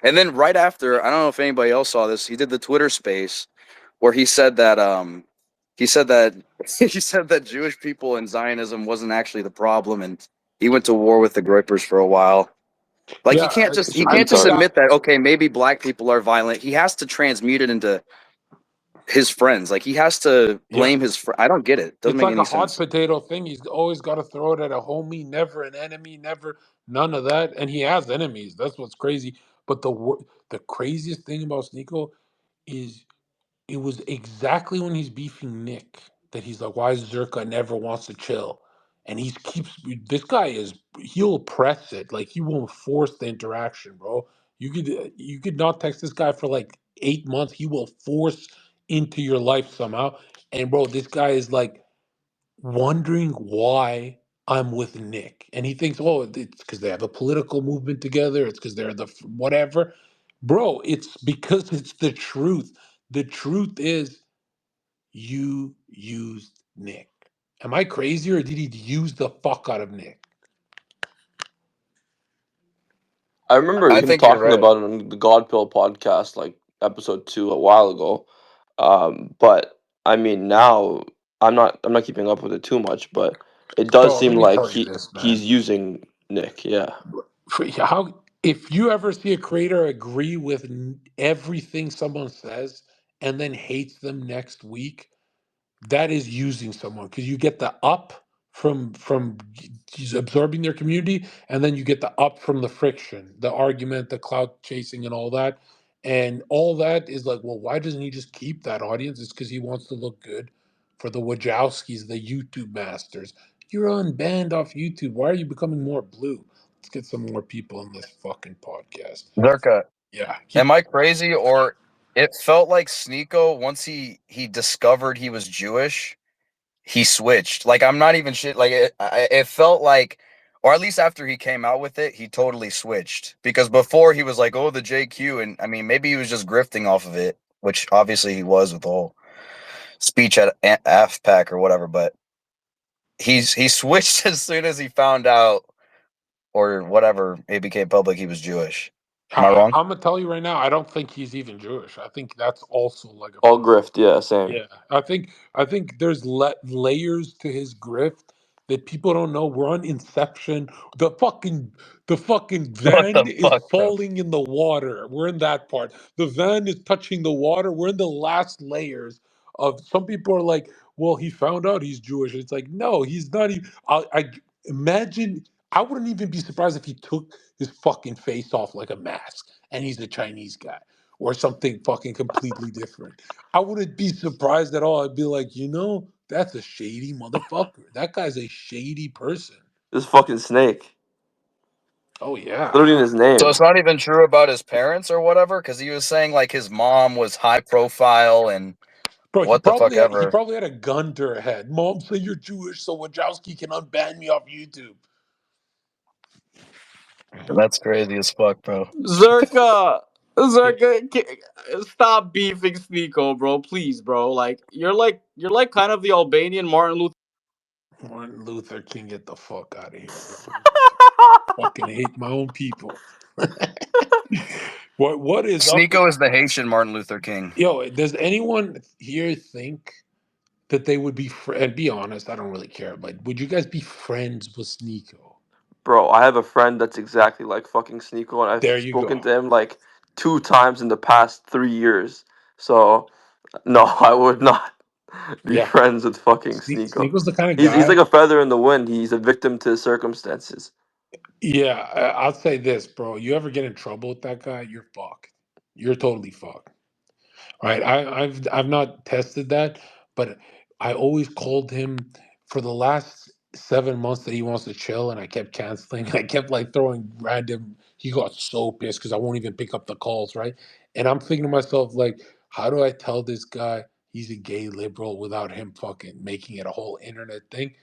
and then right after, I don't know if anybody else saw this, he did the Twitter space where he said that he said that he said that Jewish people and Zionism wasn't actually the problem, and he went to war with the Groypers for a while. Like Yeah, It's he a can't just retard. admit that okay, maybe black people are violent. He has to transmute it into his friends. Like he has to yeah. blame I don't get it. Doesn't It's make like a any hot sense. potato thing. He's always got to throw it at a homie, never an enemy, never none of that. And he has enemies. That's what's crazy. But the craziest thing about Sneako is it was exactly when he's beefing Nick that he's like, "Why Zherka never wants to chill?" And he keeps this guy is he'll press it like he won't force the interaction, bro. You could not text this guy for like 8 months. He will force into your life somehow. And bro, this guy is like wondering why I'm with Nick. And he thinks, oh, it's because they have a political movement together. It's because they're whatever. Bro, it's because it's the truth. The truth is you used Nick. Am I crazy or did he use the fuck out of Nick? I remember I him think you're talking right. about it on the God Pill podcast, like episode 2 a while ago. But I mean, now I'm not keeping up with it too much, but it does Bro, seem let me like tell you this, he's man. using Nick. Yeah, How if you ever see a creator agree with everything someone says and then hates them next week, that is using someone because you get the up from absorbing their community, and then you get the up from the friction, the argument, the clout chasing, and all that. And all that is like, well, why doesn't he just keep that audience? It's because he wants to look good for the Wachowskis, the YouTube masters. You're unbanned off YouTube. Why are you becoming more blue? Let's get some more people in this fucking podcast. Zerka, Yeah, keep. am I crazy or it felt like Sneako once he discovered he was Jewish, he switched. Like I'm not even shit. Like it felt like, or at least after he came out with it, he totally switched. Because before he was like, oh, the JQ, and I mean maybe he was just grifting off of it, which obviously he was with the whole speech at AFPAC or whatever. But he switched as soon as he found out or whatever it became public he was Jewish. Am I wrong? I'm gonna tell you right now, I don't think he's even Jewish. I think that's also like a all front. grift. Yeah, same. Yeah, I think there's layers to his grift that people don't know. We're on Inception. The fucking What van the is fuck, bro? falling in the water. We're in that part. The van is touching the water. We're in the last layers of. Some people are like, "Well, he found out he's Jewish." It's like, no, he's not even. I imagine. I wouldn't even be surprised if he took his fucking face off like a mask and he's a Chinese guy or something fucking completely different. I wouldn't be surprised at all. I'd be like, that's a shady motherfucker. That guy's a shady person. This fucking snake. Oh yeah. Literally in his So name, it's not even true about his parents or whatever, because he was saying like his mom was high profile and Bro, he what the fuck probably had he ever. probably had a gun to her head. Mom, say you're Jewish so Wachowski can unban me off YouTube. That's crazy as fuck, bro. Zherka, stop beefing Sneako, bro. Please, bro. Like you're like kind of the Albanian Martin Luther. Martin Luther King, get the fuck out of here, bro. Fucking hate my own people. What is up with Sneako is the Haitian Martin Luther King. yo, does anyone here think that they would be and be honest, I don't really care, but would you guys be friends with Sneako? bro. I have a friend that's exactly like fucking Sneako, and I've There you spoken go. to him like 2 times in the past 3 years. So no, I would not be Yeah. friends with fucking Sneako. Sneako's the kind of He's guy. like a feather in the wind. He's a victim to his circumstances. Yeah, I'll say this, bro. You ever get in trouble with that guy, you're fucked. You're totally fucked. Right? I've not tested that, but I always called him for the last 7 months that he wants to chill, and I kept canceling. I kept like throwing random. He got so pissed because I won't even pick up the calls, right? And I'm thinking to myself, like, how do I tell this guy he's a gay liberal without him fucking making it a whole internet thing?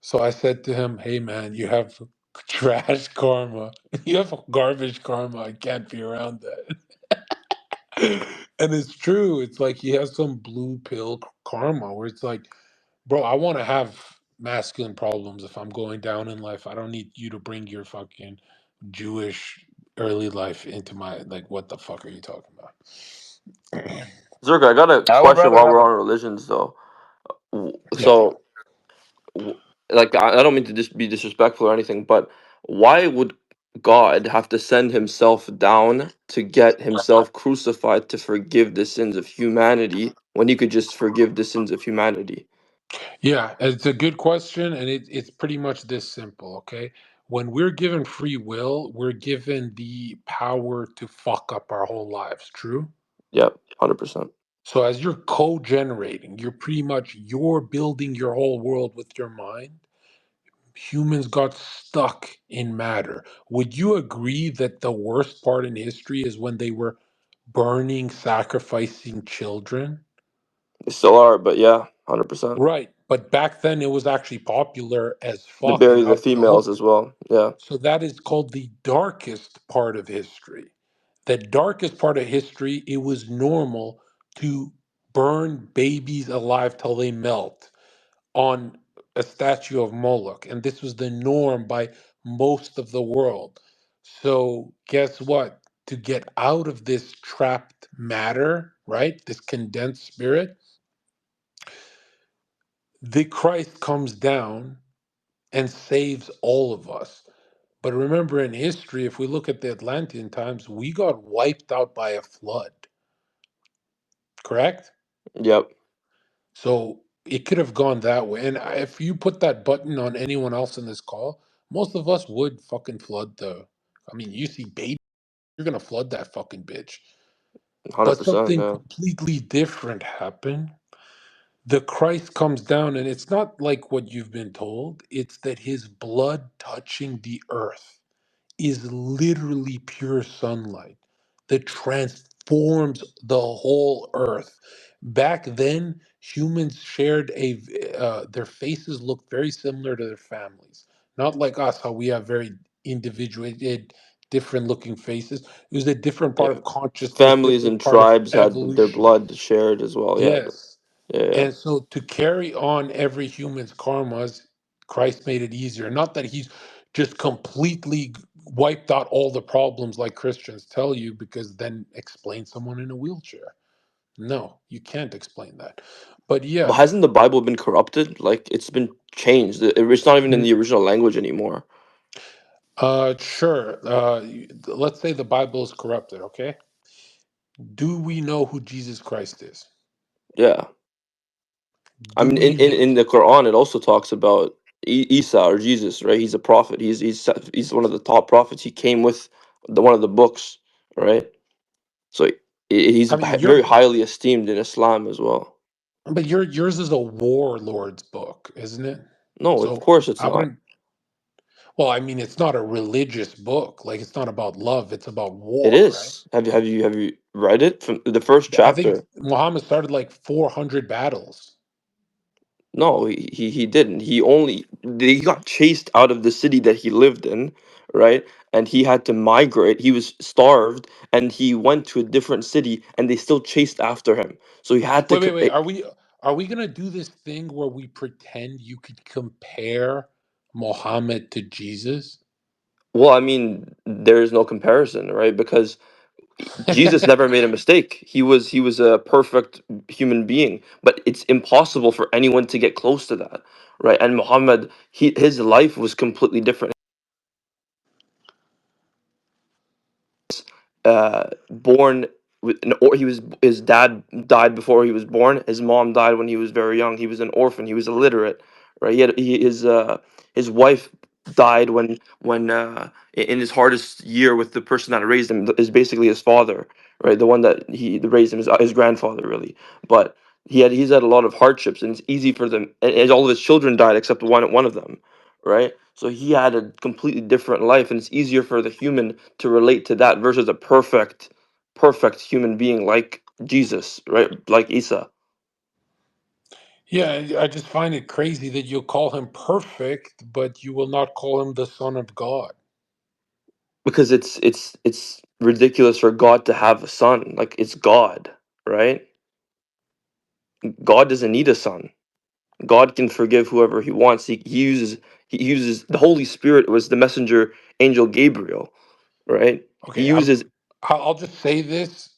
So I said to him, "Hey man, you have trash karma. You have garbage karma. I can't be around that." And it's true. It's like he has some blue pill karma where it's like, bro, I want to have masculine problems if I'm going down in life. I don't need you to bring your fucking Jewish early life into my, like, what the fuck are you talking about? Zerka, I got a I would question rather while have we're a on religions, though. Yeah. So, like, I don't mean to be disrespectful or anything, but why would God have to send himself down to get himself crucified to forgive the sins of humanity when he could just forgive the sins of humanity? Yeah, it's a good question, and it's pretty much this simple, okay? When we're given free will, we're given the power to fuck up our whole lives, true? Yep, 100%. So as you're co-generating, you're building your whole world with your mind. Humans got stuck in matter. Would you agree that the worst part in history is when they were burning, sacrificing children? They still are, but yeah, 100%. Right. But back then it was actually popular as They fuck and bury the not females looked. as well. Yeah. So that is called the darkest part of history. The darkest part of history, it was normal to burn babies alive till they melt on a statue of Moloch. And this was the norm by most of the world. So guess what? To get out of this trapped matter, right? This condensed spirit, the Christ comes down and saves all of us. But remember, in history, if we look at the Atlantean times, we got wiped out by a flood, correct? Yep. So it could have gone that way. And if you put that button on anyone else in this call, most of us would fucking flood the. I mean, you see baby, you're gonna flood that fucking bitch. But 100%. something Yeah. completely different happened. The Christ comes down, and it's not like what you've been told. It's that his blood touching the earth is literally pure sunlight that transforms the whole earth. Back then, humans shared their faces looked very similar to their families, not like us, how we have very individuated, different looking faces. It was a different part Yeah. of consciousness, Families different and part of tribes had their evolution. blood shared as well. Yeah. Yes. Yeah. Yeah. And so to carry on every human's karmas, Christ made it easier. Not that he's just completely wiped out all the problems like Christians tell you, because then explain someone in a wheelchair. No, you can't explain that. But But yeah, hasn't the Bible been corrupted? Like it's been changed. It's not even in mm, the original language anymore. sure. Let's say the Bible is corrupted, okay? Do we know who Jesus Christ is? Yeah. I Do mean, we in the Quran, it also talks about Isa or Jesus, right? He's a prophet. He's one of the top prophets. He came with one of the books, right? So he's I mean, very highly esteemed in Islam as well. but yours is a warlord's book, isn't it? No, of So course it's I not. wouldn't. Well, I mean, it's not a religious book. Like, it's not about love. It's about It war, right? is. Have you read it from the first I think chapter? Muhammad started like 400 battles. No, he didn't. He got chased out of the city that he lived in, right? And he had to migrate. He was starved, and he went to a different city, and they still chased after him. So he had to. Wait, wait, wait. Are we gonna do this thing where we pretend you could compare Muhammad to Jesus? Well, I mean, there is no comparison, right? Because Jesus never made a mistake. He was a perfect human being, but it's impossible for anyone to get close to that, right? And Muhammad, his life was completely different. Born with or he was his dad died before he was born. His mom died when he was very young. He was an orphan. He was illiterate, right? His wife died in his hardest year with the person that raised him is basically his father, right? The one that he raised him is his grandfather, really. But he's had a lot of hardships, and it's easy for them. And all of his children died except one of them, right? So he had a completely different life, and it's easier for the human to relate to that versus a perfect human being like Jesus, right? Like Isa. Yeah, I just find it crazy that you'll call him perfect, but you will not call him the Son of God. Because it's ridiculous for God to have a son. Like it's God. right? God doesn't need a son. God can forgive whoever he wants. He uses the Holy Spirit was the messenger angel Gabriel, right? He Okay, uses I'll just say this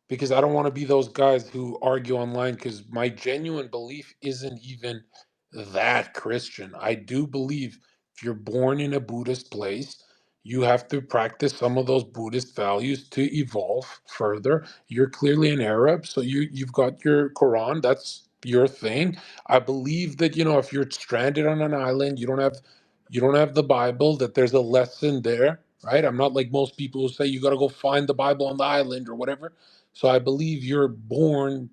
because I don't want to be those guys who argue online because my genuine belief isn't even that Christian. I do believe if you're born in a Buddhist place, you have to practice some of those Buddhist values to evolve further. You're clearly an Arab, so you've got your Quran, that's your thing. I believe that, if you're stranded on an island, you don't have the Bible, that there's a lesson there, right? I'm not like most people who say you got to go find the Bible on the island or whatever. So I believe you are born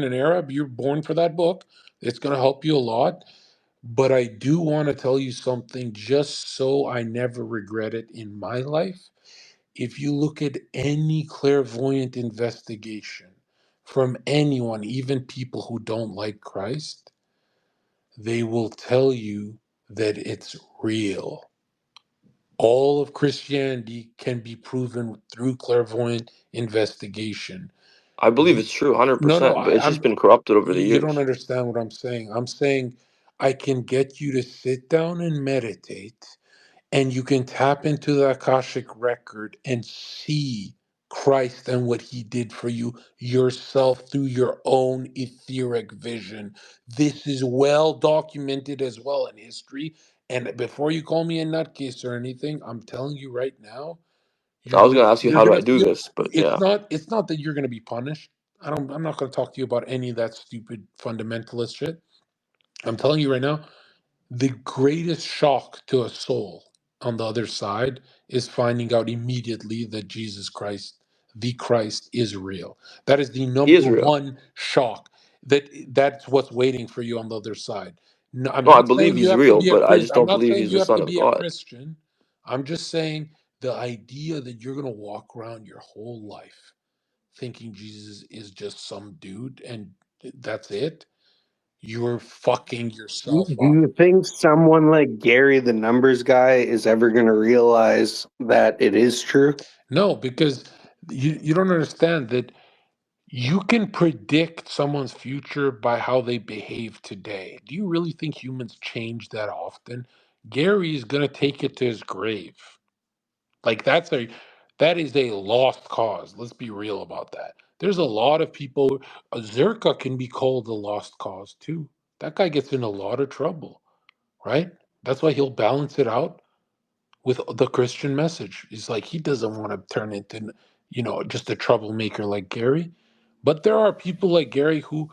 an Arab, you're born for that book. It's going to help you a lot. But I do want to tell you something just so I never regret it in my life. If you look at any clairvoyant investigation from anyone, even people who don't like Christ, they will tell you that it's real. All of Christianity can be proven through clairvoyant investigation. I believe You, it's true no, no, 100%, but it's I'm. just been corrupted over the You don't years. understand what I'm saying. I'm saying I can get you to sit down and meditate, and you can tap into the Akashic record and see Christ and what he did for you yourself through your own etheric vision. This is well documented as well in history. And before you call me a nutcase or anything, I'm telling you right now, I was gonna ask you how do I do you're, this, but it's yeah. not that you're gonna be punished. I'm not gonna talk to you about any of that stupid fundamentalist shit. I'm telling you right now, the greatest shock to a soul on the other side is finding out immediately that Jesus Christ, the Christ, is real. That is the He number is real. one shock. That's what's waiting for you on the other side. No, I'm No, I not believe saying you he's have to real, be a but I Christian. just I'm don't not believe saying he's you the have son to of be a God. Christian. I'm just saying the idea that you're gonna walk around your whole life thinking Jesus is just some dude and that's it, you're fucking Do yourself up. you think someone like Gary, the numbers guy, is ever going to realize that it is true? No, because you don't understand that you can predict someone's future by how they behave today. Do you really think humans change that often? Gary is gonna take it to his grave. Like that is a lost cause. Let's be real about that. There's a lot of people. Zherka can be called a lost cause too. That guy gets in a lot of trouble, right? That's why he'll balance it out with the Christian message. He's like he doesn't want to turn into just a troublemaker like Gary. But there are people like Gary who,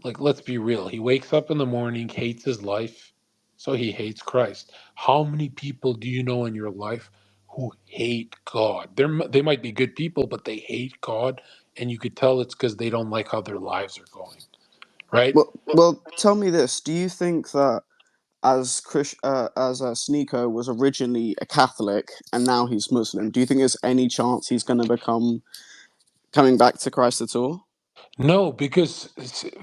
like, let's be real. He wakes up in the morning, hates his life, so he hates Christ. How many people do you know in your life who hate God? They might be good people, but they hate God, and you could tell it's because they don't like how their lives are going, right? Well, tell me this: do you think that Sneako was originally a Catholic and now he's Muslim, do you think there's any chance he's going to become coming back to Christ at all? No, because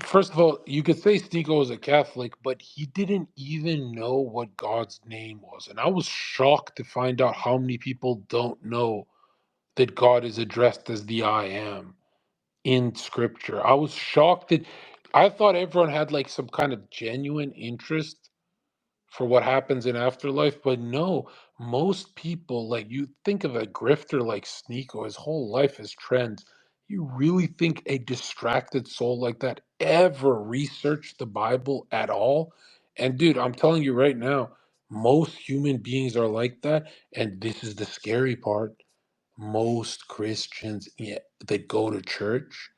first of all, you could say Sneako was a Catholic, but he didn't even know what God's name was. And I was shocked to find out how many people don't know that God is addressed as the I am in scripture. I was shocked that I thought everyone had like some kind of genuine interest for what happens in afterlife, but no, most people, like, you think of a grifter like Sneako, his whole life is trends. You really think a distracted soul like that ever researched the Bible at all? And dude, I'm telling you right now, most human beings are like that, and this is the scary part. Most Christians, yeah, that go to church,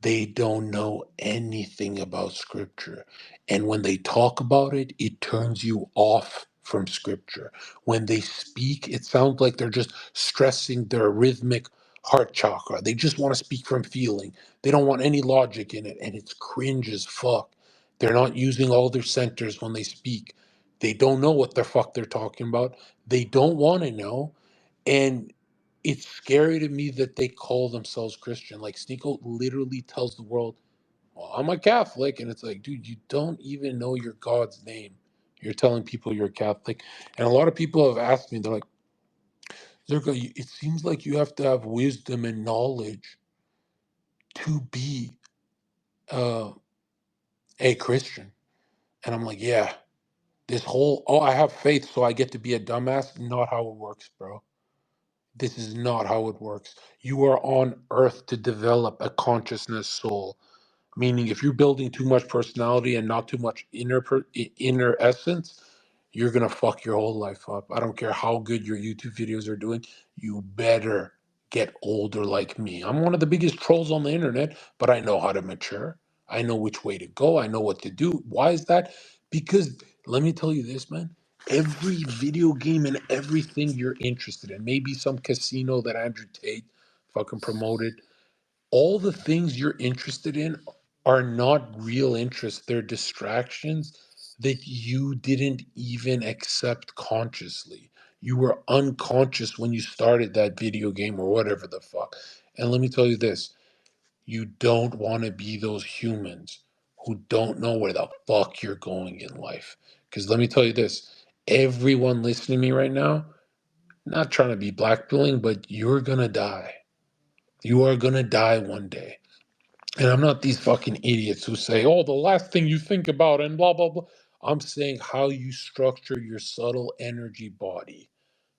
they don't know anything about scripture. And when they talk about it, it turns you off from scripture. When they speak, it sounds like they're just stressing their rhythmic heart chakra. They just want to speak from feeling. They don't want any logic in it. And it's cringe as fuck. They're not using all their centers when they speak. They don't know what the fuck they're talking about. They don't want to know. And it's scary to me that they call themselves Christian. Like Sneako literally tells the world, "Well, I'm a Catholic," and it's like, dude, you don't even know your God's name. You're telling people you're Catholic, and a lot of people have asked me, they're like, "Zerka, it seems like you have to have wisdom and knowledge to be uh, a Christian. And I'm like, yeah, this whole, oh, I have faith, so I get to be a dumbass. Not how it works, bro. This is not how it works. You are on earth to develop a consciousness soul. Meaning, if you're building too much personality and not too much inner essence, you're gonna fuck your whole life up. I don't care how good your YouTube videos are doing. You better get older like me. I'm one of the biggest trolls on the internet, but I know how to mature. I know which way to go. I know what to do. Why is that? Because let me tell you this, man. Every video game and everything you're interested in, maybe some casino that Andrew Tate fucking promoted, all the things you're interested in are not real interests. They're distractions that you didn't even accept consciously. You were unconscious when you started that video game or whatever the fuck. And let me tell you this, you don't want to be those humans who don't know where the fuck you're going in life. Because let me tell you this, everyone listening to me right now, not trying to be blackpilling, but you're gonna die. You are gonna die one day. And I'm not these fucking idiots who say, oh, the last thing you think about and blah, blah, blah. I'm saying how you structure your subtle energy body,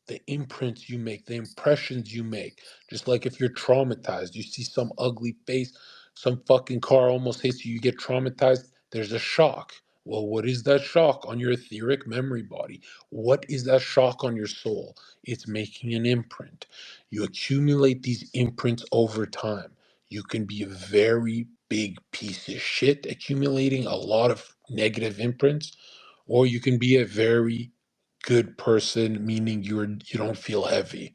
the imprints you make, the impressions you make. Just like if you're traumatized, you see some ugly face, some fucking car almost hits you, you get traumatized, there's a shock. Well, what is that shock on your etheric memory body? What is that shock on your soul? It's making an imprint. You accumulate these imprints over time. You can be a very big piece of shit accumulating a lot of negative imprints, or you can be a very good person, meaning you don't feel heavy.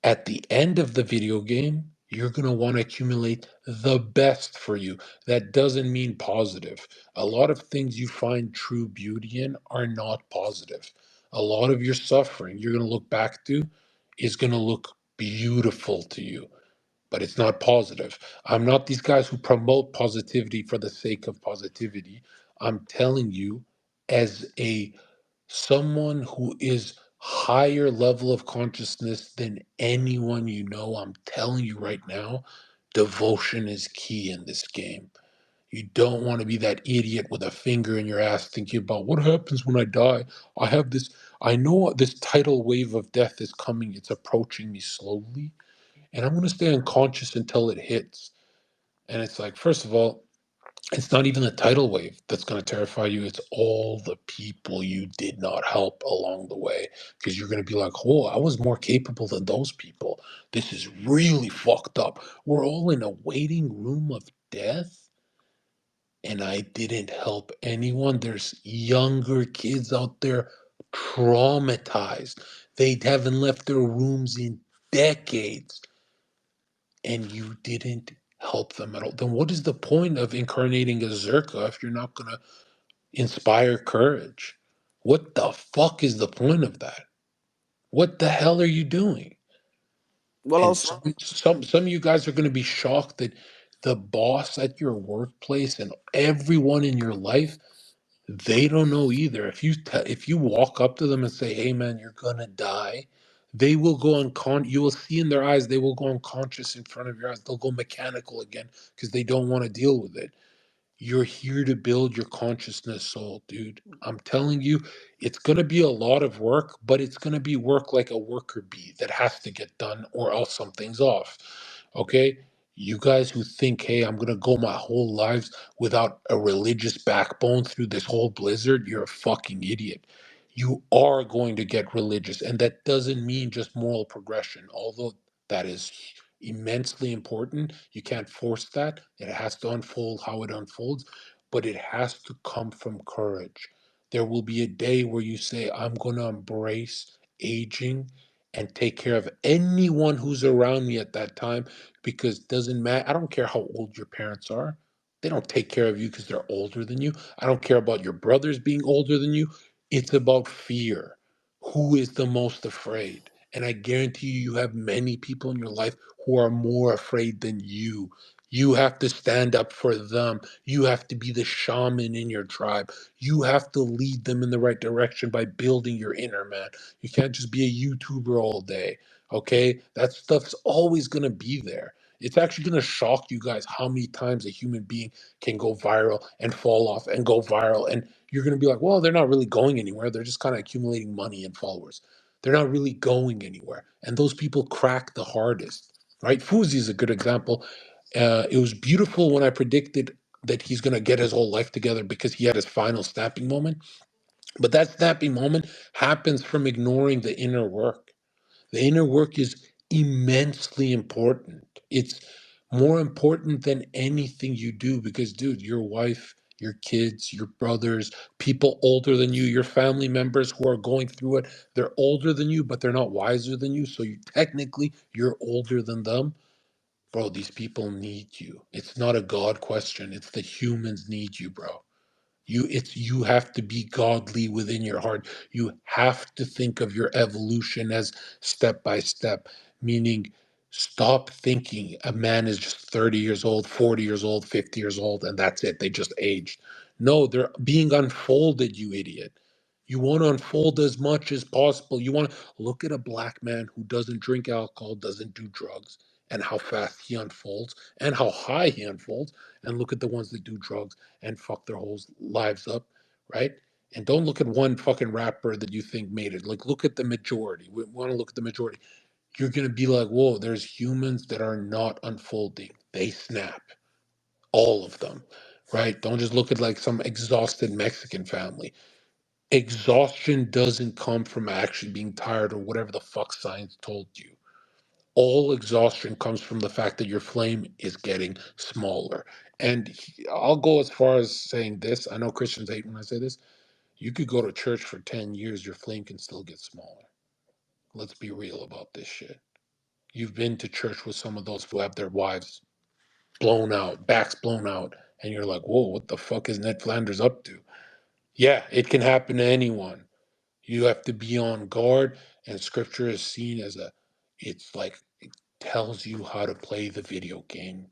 At the end of the video game, you're going to want to accumulate the best for you. That doesn't mean positive. A lot of things you find true beauty in are not positive. A lot of your suffering you're going to look back to is going to look beautiful to you, but it's not positive. I'm not these guys who promote positivity for the sake of positivity. I'm telling you, as a someone who is higher level of consciousness than anyone you know, I'm telling you right now, devotion is key in this game. You don't want to be that idiot with a finger in your ass thinking about what happens when I die. I have this, I know this tidal wave of death is coming, it's approaching me slowly, and I'm going to stay unconscious until it hits. And it's like, first of all, it's not even the tidal wave that's going to terrify you. It's all the people you did not help along the way. Because you're going to be like, oh, I was more capable than those people. This is really fucked up. We're all in a waiting room of death, and I didn't help anyone. There's younger kids out there traumatized. They haven't left their rooms in decades, and you didn't help them at all. Then what is the point of incarnating as Zherka if you're not going to inspire courage? What the fuck is the point of that? What the hell are you doing? Well, I And was some of you guys are going to be shocked that the boss at your workplace and everyone in your life, they don't know either. If you walk up to them and say, "Hey man, you're going to die," they will go you will see in their eyes, they will go unconscious in front of your eyes. They'll go mechanical again because they don't want to deal with it. You're here to build your consciousness soul, dude. I'm telling you, it's going to be a lot of work, but it's going to be work like a worker bee that has to get done or else something's off. Okay? You guys who think, hey, I'm going to go my whole lives without a religious backbone through this whole blizzard, you're a fucking idiot. You are going to get religious, and that doesn't mean just moral progression, although that is immensely important. You can't force that. It has to unfold how it unfolds, but it has to come from courage. There will be a day where you say, I'm going to embrace aging and take care of anyone who's around me at that time, because it doesn't matter. I don't care how old your parents are. They don't take care of you because they're older than you. I don't care about your brothers being older than you. It's about fear. Who is the most afraid? And I guarantee you, you have many people in your life who are more afraid than you. You have to stand up for them. You have to be the shaman in your tribe. You have to lead them in the right direction by building your inner man. You can't just be a YouTuber all day. Okay? That stuff's always going to be there. It's actually going to shock you guys how many times a human being can go viral and fall off and go viral. And you're going to be like, well, they're not really going anywhere. They're just kind of accumulating money and followers. They're not really going anywhere. And those people crack the hardest, right? Fuzi is a good example. It was beautiful when I predicted that he's going to get his whole life together because he had his final snapping moment. But that snapping moment happens from ignoring the inner work. The inner work is immensely important. It's more important than anything you do because, dude, your wife, your kids, your brothers, people older than you, your family members who are going through it, they're older than you, but they're not wiser than you. So you technically you're older than them. Bro, these people need you. It's not a God question. It's the humans need you, bro. You have to be godly within your heart. You have to think of your evolution as step by step, meaning stop thinking a man is just 30 years old, 40 years old, 50 years old, and that's it. They just aged. No, they're being unfolded, you idiot. You want to unfold as much as possible. You want to look at a black man who doesn't drink alcohol, doesn't do drugs, and how fast he unfolds and how high he unfolds, and look at the ones that do drugs and fuck their whole lives up, right? And don't look at one fucking rapper that you think made it. Like, look at the majority. We want to look at the majority. You're going to be like, whoa, there's humans that are not unfolding. They snap. All of them, right? Don't just look at like some exhausted Mexican family. Exhaustion doesn't come from actually being tired or whatever the fuck science told you. All exhaustion comes from the fact that your flame is getting smaller. And I'll go as far as saying this. I know Christians hate when I say this. You could go to church for 10 years, your flame can still get smaller. Let's be real about this shit. You've been to church with some of those who have their wives blown out, backs blown out, and you're like, whoa, what the fuck is Ned Flanders up to? Yeah, it can happen to anyone. You have to be on guard, and scripture is seen as it's like tells you how to play the video game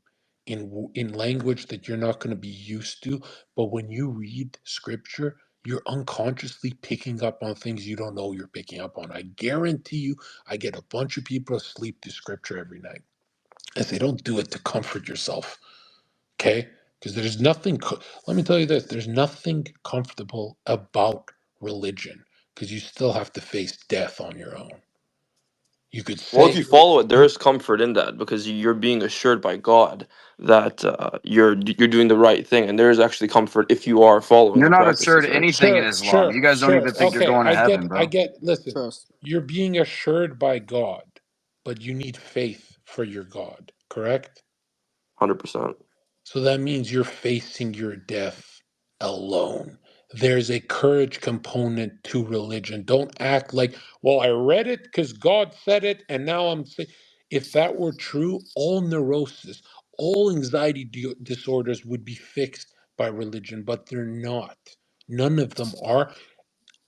in language that you're not going to be used to. But when you read scripture, you're unconsciously picking up on things you don't know you're picking up on. I guarantee you, I get a bunch of people asleep to scripture every night. I say, don't do it to comfort yourself, okay? Because there's nothing, let me tell you this, there's nothing comfortable about religion because you still have to face death on your own. You could Well, if say, you follow it, there you, is comfort in that because you're being assured by God that you're doing the right thing, and there is actually comfort if you are following You're the not assured practices, of right? anything in sure, Islam. You sure, guys don't sure. even think you're Okay, going to heaven, I bro. get, listen, Trust. you're being assured by God, but you need faith for your God, correct? 100%. So that means you're facing your death alone. There's a courage component to religion. Don't act like, well, I read it because God said it, and now I'm saying, if that were true, all neurosis, all anxiety disorders would be fixed by religion, but they're not. None of them are.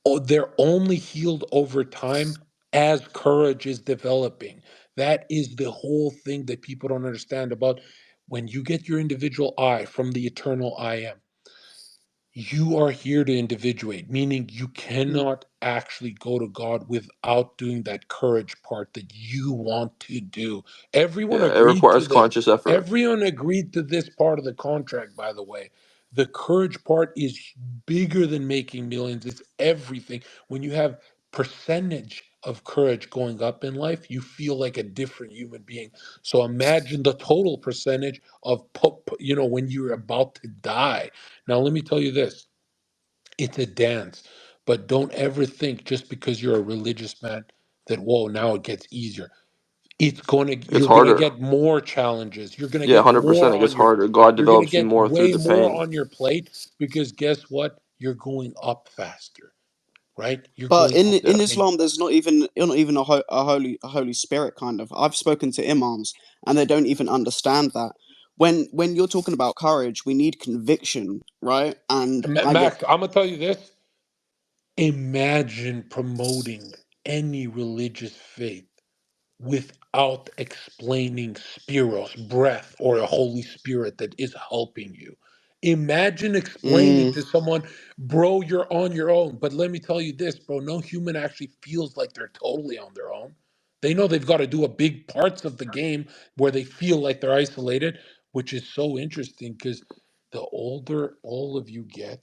Oh, they're only healed over time as courage is developing. That is the whole thing that people don't understand about when you get your individual I from the eternal I am. You are here to individuate, meaning you Mm. cannot actually go to God without doing that courage part that you want to do. Everyone Yeah, it agreed to requires the conscious effort. everyone agreed to this part of the contract, by the way. The courage part is bigger than making millions. It's everything. When you have percentage of courage going up in life, you feel like a different human being. So imagine the total percentage of when you're about to die. Now, let me tell you this, it's a dance, but don't ever think just because you're a religious man that, whoa, now it gets easier. It's You're gonna harder. get more challenges. You're gonna Yeah, get more 100%. It gets on your, harder. God you're gonna develops you get more through way the more pain. on your plate because guess what? You're going up faster, right? You're But going in up Yeah. in the main. Islam, there's not even a holy spirit kind of. I've spoken to imams, and they don't even understand that. When you're talking about courage, we need conviction, right? And I get Max, I'm gonna tell you this. Imagine promoting any religious faith without explaining spiros, breath, or a Holy Spirit that is helping you. Imagine explaining mm, to someone, bro, you're on your own. But let me tell you this, bro, no human actually feels like they're totally on their own. They know they've got to do a big parts of the game where they feel like they're isolated, which is so interesting because the older all of you get,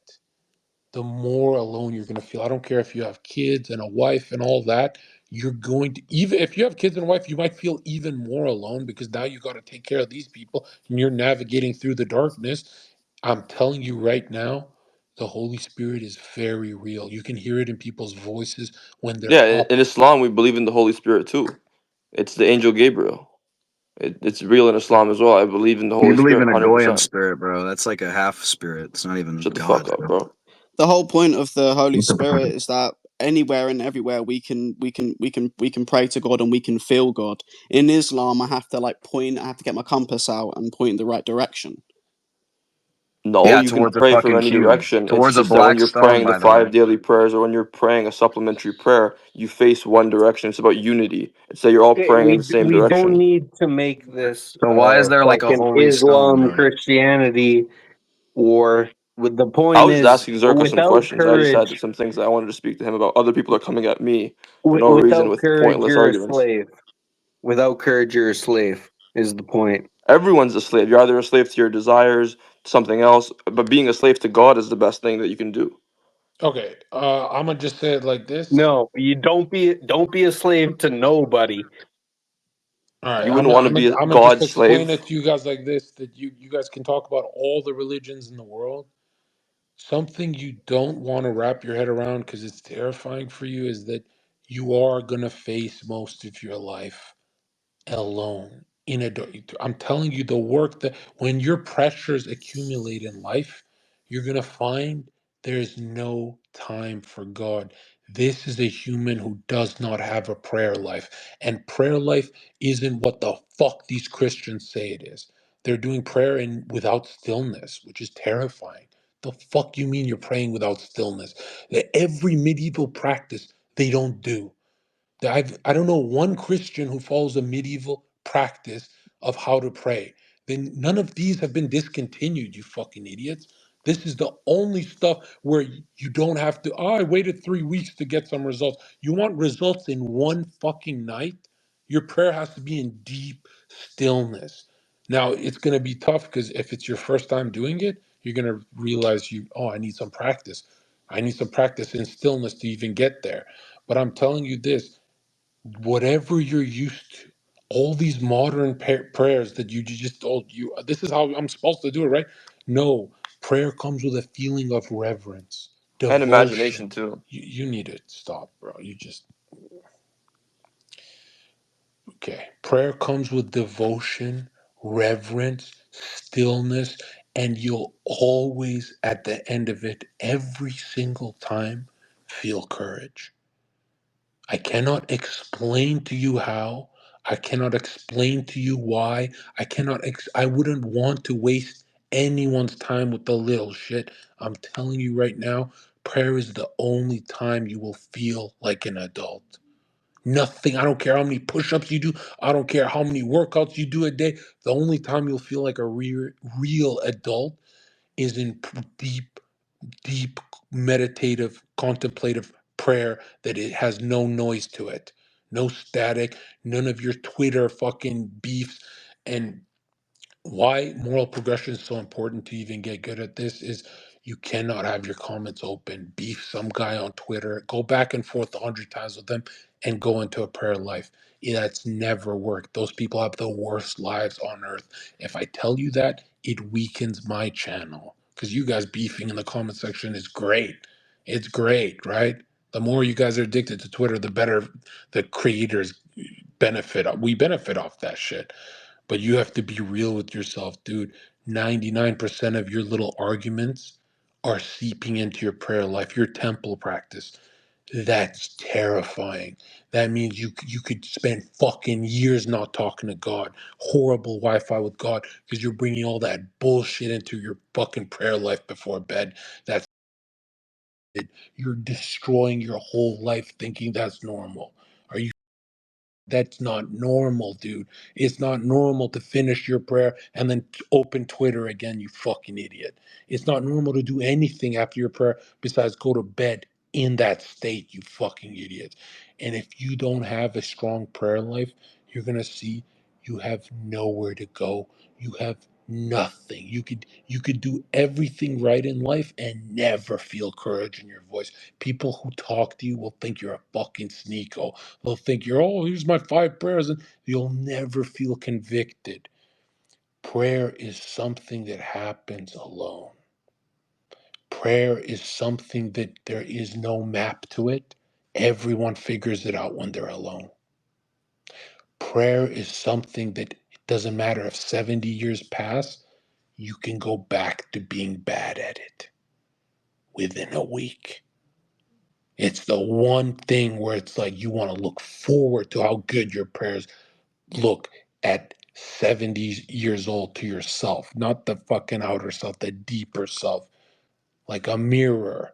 the more alone you're going to feel. I don't care if you have kids and a wife and all that. You're going to, even if you have kids and a wife, you might feel even more alone because now you got to take care of these people and you're navigating through the darkness. I'm telling you right now, the Holy Spirit is very real. You can hear it in people's voices when they're Yeah, up. in Islam we believe in the Holy Spirit too. It's the angel Gabriel. It's real in Islam as well. I believe in the You Holy believe Spirit in a goyim 100%. spirit, bro. That's like a half spirit. It's not even Shut the God, fuck up, bro. bro. The whole point of the Holy Spirit is that anywhere and everywhere we can pray to God and we can feel God. In Islam, I have to I have to get my compass out and point in the right direction. No, Yeah, you can towards a pray from fucking any cube. direction. It's Towards a just that when black you're stone, praying the by the way. 5 daily prayers or when you're praying a supplementary prayer, you face one direction. It's about unity. It's that you're all praying in the same We don't direction. need to make this So why is there like a fucking holy stone, Islam bro? Christianity war. With the I point was just is, asking Zherka some without questions. I just had courage, some things that I wanted to speak to him about. Other people are coming at me for no reason without with courage, pointless you're a arguments. slave. Without courage, you're a slave. Is the point? Everyone's a slave. You're either a slave to your desires, something else, but being a slave to God is the best thing that you can do. Okay, I'm gonna just say it like this. No, you don't be a slave to nobody. All right, You wouldn't want to be I'm gonna just God's explain slave. it to you guys like this: that you guys can talk about all the religions in the world. Something you don't want to wrap your head around because it's terrifying for you is that you are gonna face most of your life alone in a I'm telling you the work that when your pressures accumulate in life, you're going to find there's no time for God. This is a human who does not have a prayer life, and prayer life isn't what the fuck these Christians say it is. They're doing prayer in without stillness, which is terrifying. The fuck you mean you're praying without stillness? That every medieval practice they don't do. I don't know one Christian who follows a medieval practice of how to pray. Then none of these have been discontinued, you fucking idiots. This is the only stuff where you don't have to, oh, I waited 3 weeks to get some results. You want results in one fucking night? Your prayer has to be in deep stillness. Now, it's going to be tough because if it's your first time doing it, you're going to realize I need some practice. I need some practice in stillness to even get there. But I'm telling you this, whatever you're used to, all these modern prayers that you just told you, this is how I'm supposed to do it, right? No, prayer comes with a feeling of reverence, And devotion. imagination too. You need to stop, bro. You just, okay. Prayer comes with devotion, reverence, stillness, and you'll always, at the end of it, every single time, feel courage. I cannot explain to you how. I cannot explain to you why. I wouldn't want to waste anyone's time with the little shit. I'm telling you right now, prayer is the only time you will feel like an adult. Nothing. I don't care how many push-ups you do. I don't care how many workouts you do a day. The only time you'll feel like a real adult is in deep meditative contemplative prayer that it has no noise to it, no static, none of your Twitter fucking beefs. And why moral progression is so important to even get good at this is you cannot have your comments open, beef some guy on Twitter, go back and forth 100 times with them, and go into a prayer life. That's never worked. Those people have the worst lives on earth. If I tell you that, it weakens my channel because you guys beefing in the comment section is great. It's great, right? The more you guys are addicted to Twitter, the better the creators benefit. We benefit off that shit. But you have to be real with yourself, dude. 99% of your little arguments are seeping into your prayer life, your temple practice. That's terrifying. That means you could spend fucking years not talking to God, horrible Wi-Fi with God, because you're bringing all that bullshit into your fucking prayer life before bed. That's it. You're destroying your whole life thinking that's normal. Are you? That's not normal, dude. It's not normal to finish your prayer and then open Twitter again, you fucking idiot. It's not normal to do anything after your prayer besides go to bed in that state, you fucking idiot. And if you don't have a strong prayer life, you're going to see you have nowhere to go. You have nothing. You could do everything right in life and never feel courage in your voice. People who talk to you will think you're a fucking Sneako. They'll think you're, oh, here's my 5 prayers, and you'll never feel convicted. Prayer is something that happens alone. Prayer is something that there is no map to it. Everyone figures it out when they're alone. Prayer is something that it doesn't matter if 70 years pass, you can go back to being bad at it within a week. It's the one thing where it's like you want to look forward to how good your prayers look at 70 years old to yourself, not the fucking outer self, the deeper self, like a mirror.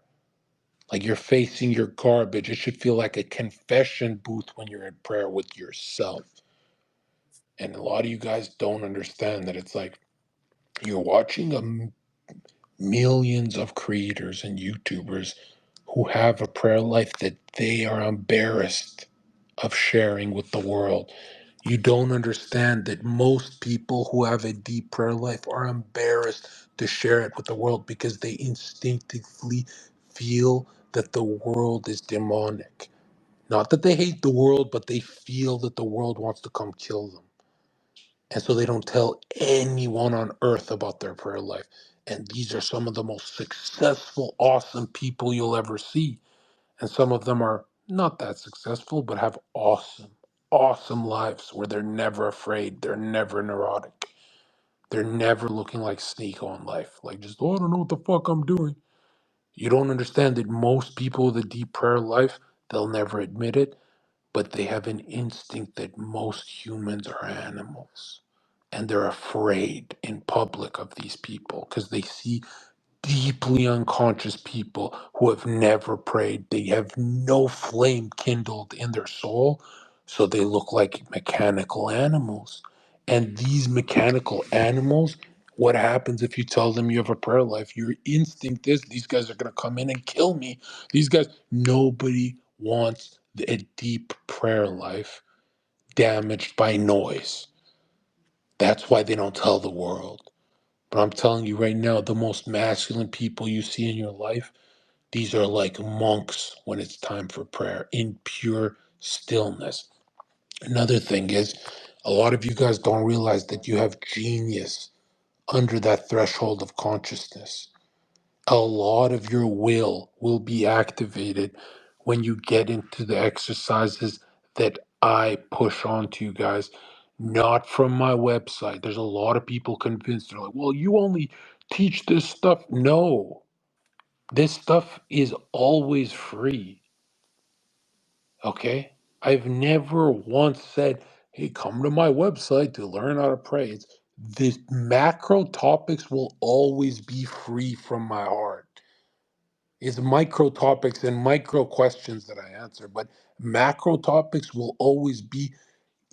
Like you're facing your garbage. It should feel like a confession booth when you're in prayer with yourself. And a lot of you guys don't understand that it's like you're watching millions of creators and YouTubers who have a prayer life that they are embarrassed of sharing with the world. You don't understand that most people who have a deep prayer life are embarrassed to share it with the world because they instinctively feel that the world is demonic. Not that they hate the world, but they feel that the world wants to come kill them. And so they don't tell anyone on earth about their prayer life. And these are some of the most successful, awesome people you'll ever see. And some of them are not that successful, but have awesome, awesome lives where they're never afraid. They're never neurotic. They're never looking like Sneako in life. Like, just, oh, I don't know what the fuck I'm doing. You don't understand that most people with a deep prayer life, they'll never admit it, but they have an instinct that most humans are animals. And they're afraid in public of these people because they see deeply unconscious people who have never prayed. They have no flame kindled in their soul, so they look like mechanical animals. And these mechanical animals, what happens if you tell them you have a prayer life? Your instinct is these guys are going to come in and kill me. These guys, nobody wants a deep prayer life damaged by noise. That's why they don't tell the world. But I'm telling you right now, the most masculine people you see in your life, these are like monks when it's time for prayer in pure stillness. Another thing is, a lot of you guys don't realize that you have genius under that threshold of consciousness. A lot of your will be activated when you get into the exercises that I push on to you guys, not from my website. There's a lot of people convinced they're like, well, you only teach this stuff. No, this stuff is always free. Okay? I've never once said, hey, come to my website to learn how to pray. The macro topics will always be free from my heart. It's micro topics and micro questions that I answer, but macro topics will always be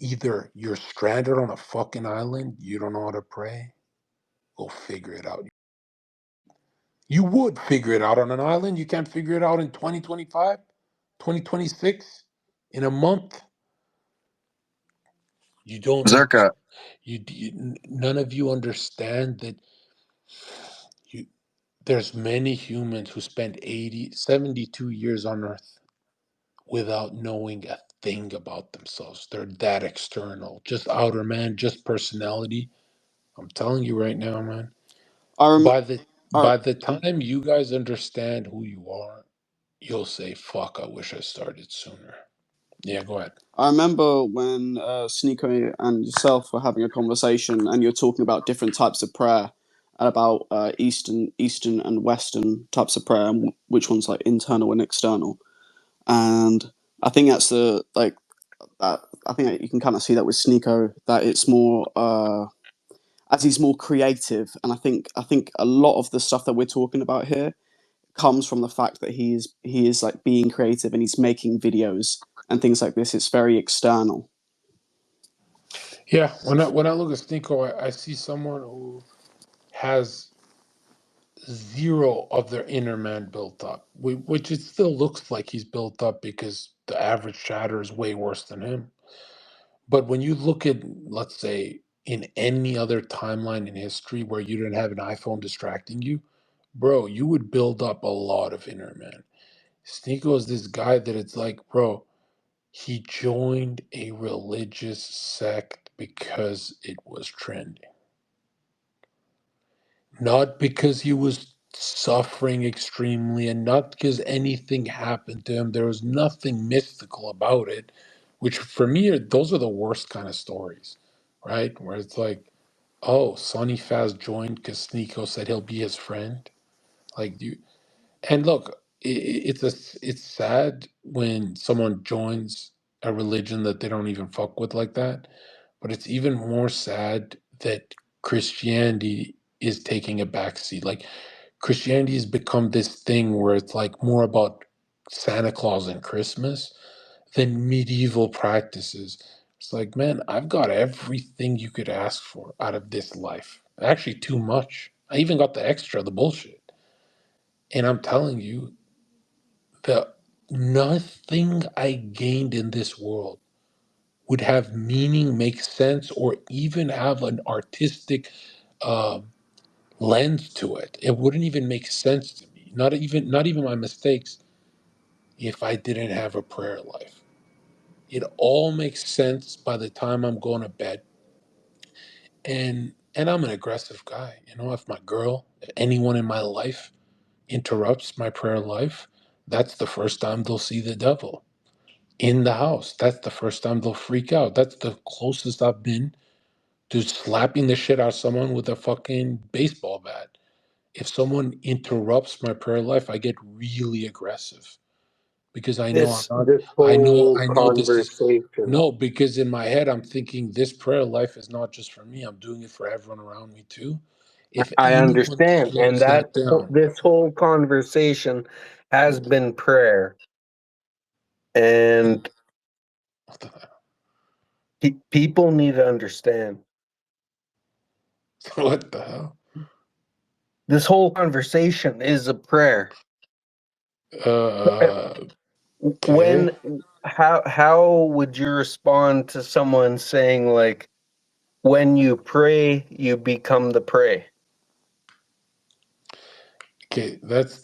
either you're stranded on a fucking island, you don't know how to pray, go figure it out. You would figure it out on an island. You can't figure it out in 2025, 2026, in a month. You don't Zherka, none of you understand that you there's many humans who spend 72 years on earth without knowing a thing about themselves. They're that external, just outer man, just personality. I'm telling you right now, man. I rem- By the I, by the time you guys understand who you are, you'll say, "Fuck! I wish I started sooner." Yeah, go ahead. I remember when Sneako and yourself were having a conversation, and you're talking about different types of prayer, and about Eastern and Western types of prayer, and which one's like internal and external. And I think that's the like that. I think that you can kind of see that with Sneako, that it's more as he's more creative, and I think a lot of the stuff that we're talking about here comes from the fact that he is like being creative and he's making videos and things like this. It's very external. Yeah, when I look at Sneako, I see someone who has zero of their inner man built up, which it still looks like he's built up because the average chatter is way worse than him. But when you look at, let's say, in any other timeline in history where you didn't have an iPhone distracting you, bro, you would build up a lot of inner man. Sneako is this guy that it's like, bro, he joined a religious sect because it was trending. Not because he was suffering extremely and not because anything happened to him. There was nothing mystical about it, which for me, those are the worst kind of stories, right? Where it's like, oh, Sonny Faz joined because Sneako said he'll be his friend. Like, you, and look, it's sad when someone joins a religion that they don't even fuck with like that. But it's even more sad that Christianity is taking a backseat. Like Christianity has become this thing where it's like more about Santa Claus and Christmas than medieval practices. It's like, man, I've got everything you could ask for out of this life. Actually, too much. I even got the extra, the bullshit. And I'm telling you, that nothing I gained in this world would have meaning, make sense, or even have an artistic uh, lens to it. It wouldn't even make sense to me. Not even my mistakes if I didn't have a prayer life. It all makes sense by the time I'm going to bed. And I'm an aggressive guy. You know, if my girl, if anyone in my life interrupts my prayer life, that's the first time they'll see the devil in the house. That's the first time they'll freak out. That's the closest I've been to slapping the shit out of someone with a fucking baseball bat. If someone interrupts my prayer life, I get really aggressive because I know I'm not. This I know. whole I know this is conversation. no, because in my head I'm thinking this prayer life is not just for me. I'm doing it for everyone around me too. If I anyone understand, and slows that down, this whole conversation has been prayer, and what the hell? people need to understand. What the hell? This whole conversation is a prayer. Uh, okay. When how would you respond to someone saying like, when you pray, you become the prey? Okay, that's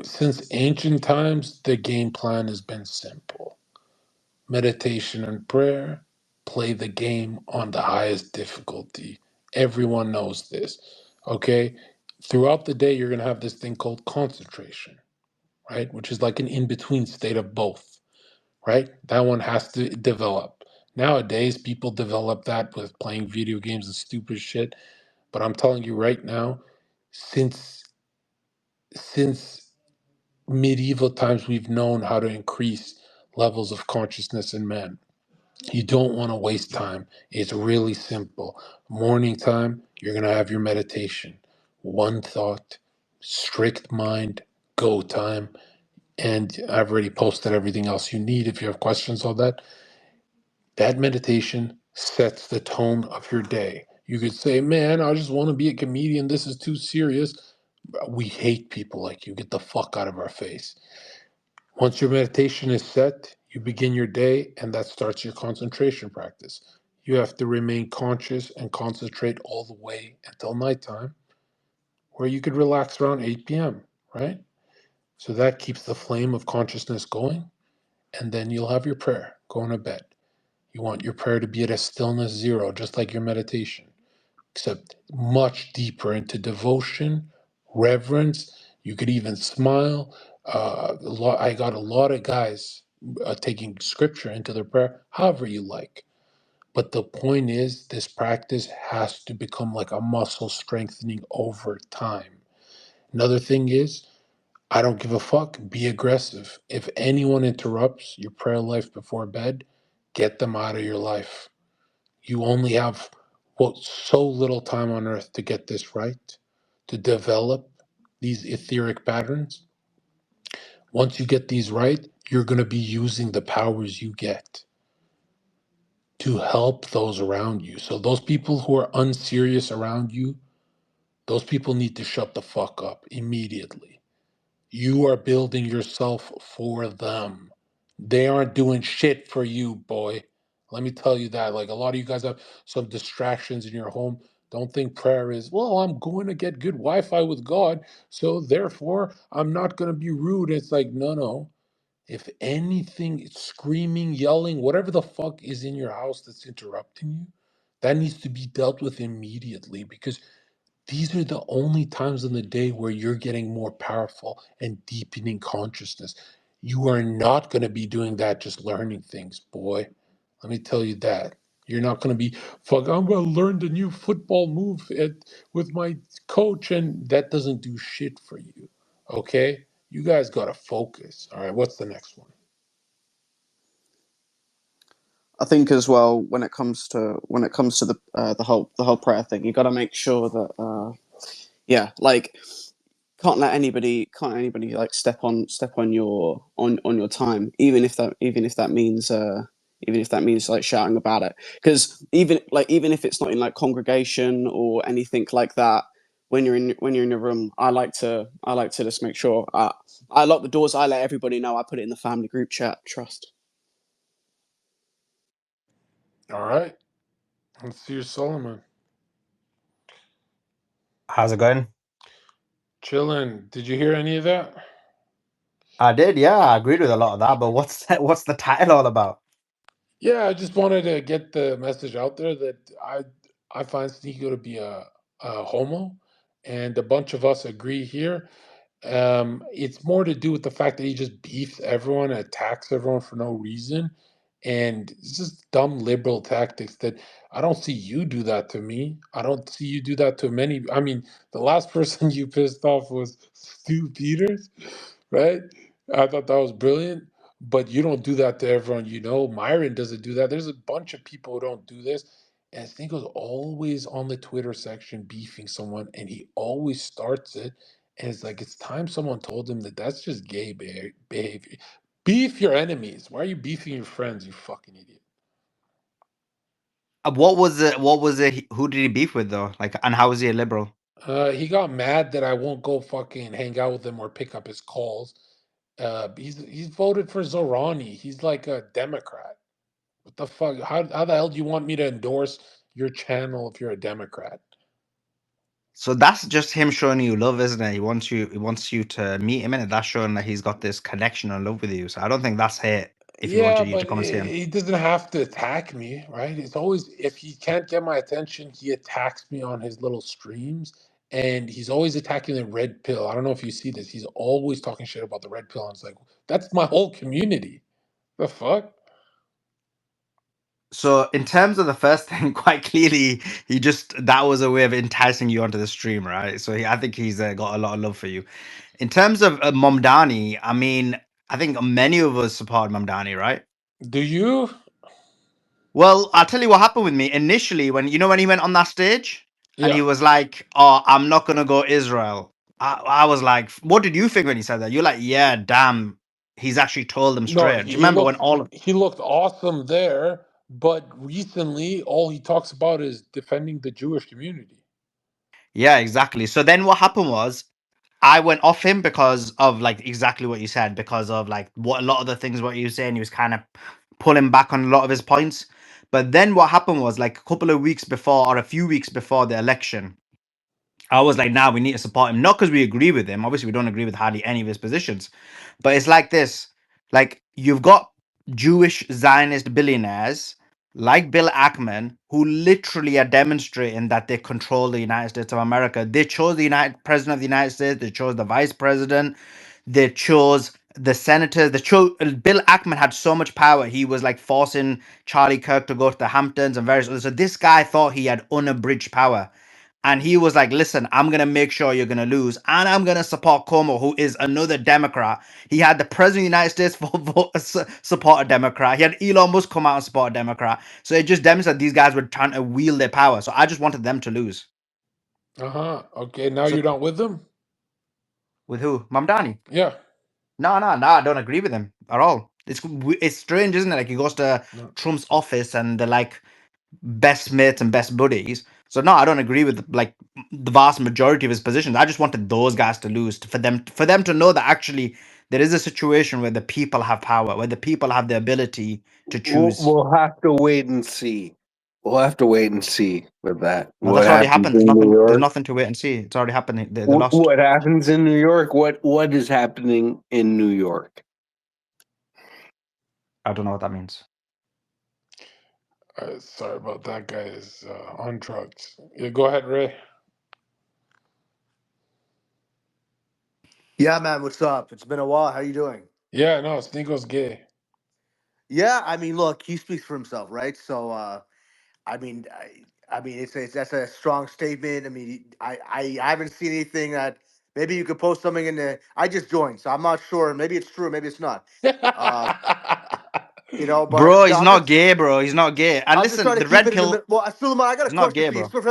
since ancient times, the game plan has been simple. Meditation and prayer, play the game on the highest difficulty. Everyone knows this. Okay? Throughout the day, you're going to have this thing called concentration, right? Which is like an in-between state of both, right? That one has to develop. Nowadays, people develop that with playing video games and stupid shit. But I'm telling you right now, since since medieval times, we've known how to increase levels of consciousness in man. You don't want to waste time. It's really simple. Morning time, you're going to have your meditation. One thought, strict mind, go time. And I've already posted everything else you need. If you have questions on that, that meditation sets the tone of your day. You could say, man, I just want to be a comedian. This is too serious. We hate people like you. Get the fuck out of our face. Once your meditation is set, you begin your day, and that starts your concentration practice. You have to remain conscious and concentrate all the way until nighttime, where you could relax around 8 p.m., right? So that keeps the flame of consciousness going, and then you'll have your prayer going to bed. You want your prayer to be at a stillness zero, just like your meditation, except much deeper into devotion, reverence. You could even smile. I got a lot of guys taking scripture into their prayer, however you like. But the point is, this practice has to become like a muscle strengthening over time. Another thing is, I don't give a fuck. Be aggressive. If anyone interrupts your prayer life before bed, get them out of your life. You only have so little time on earth to get this right, to develop these etheric patterns. Once you get these right, you're going to be using the powers you get to help those around you. So those people who are unserious around you, Those people need to shut the fuck up immediately. You are building yourself for them. They aren't doing shit for you, boy. Let me tell you that. Like a lot of you guys have some distractions in your home. Don't think prayer is, well, I'm going to get good Wi Fi with God, so therefore I'm not going to be rude. It's like, no, no. If anything, it's screaming, yelling, whatever the fuck is in your house that's interrupting you, that needs to be dealt with immediately because these are the only times in the day where you're getting more powerful and deepening consciousness. You are not going to be doing that just learning things, boy. Let me tell you that. You're not going to be, fuck, I'm going to learn the new football move with my coach, and that doesn't do shit for you. Okay? You guys got to focus. All right, what's the next one? I think as well when it comes to the whole prayer thing, you got to make sure that yeah, like can't anybody like step on your time, even if that means like shouting about it, because even if it's not in like congregation or anything like that, when you're in a room, I like to just make sure I lock the doors, I let everybody know, I put it in the family group chat. Trust. All right. Let's see your Solomon. How's it going? Chillin'. Did you hear any of that? I did, yeah, I agreed with a lot of that, but what's the title all about? Yeah, I just wanted to get the message out there that I find Sneako to be a homo, and a bunch of us agree here. It's more to do with the fact that he just beefs everyone, and attacks everyone for no reason, and it's just dumb liberal tactics that I don't see you do that to me. I don't see you do that to many. I mean, the last person you pissed off was Stu Peters, right? I thought that was brilliant, but you don't do that to everyone you know. Myron doesn't do that. There's a bunch of people who don't do this. And Sneako's always on the Twitter section beefing someone, and he always starts it. And it's like, it's time someone told him that that's just gay behavior. Beef your enemies. Why are you beefing your friends, you fucking idiot? What was it? What was it? Who did he beef with though? Like, and how was he a liberal? He got mad that I won't go fucking hang out with him or pick up his calls. He's voted for Zorani. He's like a Democrat. What the fuck? How the hell do you want me to endorse your channel if you're a Democrat? So that's just him showing you love, isn't it? He wants you to meet him, and that's showing that he's got this connection and love with you. So I don't think that's hate if he Yeah, wanted you to but come and see him. he doesn't have to attack me, right? It's always if he can't get my attention, he attacks me on his little streams, and he's always attacking the red pill. I don't know if you see this. He's always talking shit about the red pill, and it's like that's my whole community. The fuck? So in terms of the first thing, quite clearly, that was a way of enticing you onto the stream, right? So I think he's got a lot of love for you. In terms of Momdani, I mean, I think many of us support Momdani, right? Do you? Well, I'll tell you what happened with me initially when he went on that stage and Yeah. he was like, "Oh, I'm not gonna go Israel." I was like, "What did you think when he said that?" You're like, "Yeah, damn, he's actually told them No, straight." Do you remember when all of he looked awesome there, but recently all he talks about is defending the Jewish community. Yeah, exactly. So then what happened was I went off him because of like exactly what you said, because of like what a lot of the things what you were saying, he was kind of pulling back on a lot of his points. But then what happened was like a couple of weeks before or a few weeks before the election, I was like, now we need to support him. Not because we agree with him. Obviously, we don't agree with hardly any of his positions. But it's like this. Like, you've got Jewish Zionist billionaires like Bill Ackman, who literally are demonstrating that they control the United States of America. They chose the United President of the United States, they chose the Vice President, they chose the senators. Bill Ackman had so much power. He was like forcing Charlie Kirk to go to the Hamptons and various others. So this guy thought he had unabridged power. And he was like, listen, I'm going to make sure you're going to lose. And I'm going to support Cuomo, who is another Democrat. He had the president of the United States support a Democrat. He had Elon Musk come out and support a Democrat. So it just demonstrated these guys were trying to wield their power. So I just wanted them to lose. Uh-huh. Okay, now So you're not with them? with who? Mamdani? Yeah. No, no, no. I don't agree with him at all. It's strange, isn't it? Like he goes to No. Trump's office and they're like best mates and best buddies. So no, I don't agree with like the vast majority of his positions. I just wanted those guys to lose for them to know that actually there is a situation where the people have power, where the people have the ability to choose. We'll have to wait and see. We'll have to wait and see with that. No, What that's already happens happened. There's in New nothing. There's York? nothing to wait and see. It's already happening. They lost. What happens in New York? What is happening in New York? I don't know what that means. Sorry about that, guy is on drugs. Yeah, go ahead, Ray. Yeah, man, what's up? It's been a while. How you doing? Yeah, no, Sneako's gay. Yeah, I mean, look, he speaks for himself, right? So, I mean, it's that's a strong statement. I mean, I haven't seen anything that maybe you could post something in the. I just joined, so I'm not sure. Maybe it's true, maybe it's not. Uh, but Bro, no, he's not gay, bro. He's not gay. And I'm just trying listen, to the keep red it in the pill middle. Well, Suleiman, I got a is not question gay, for you. bro. First,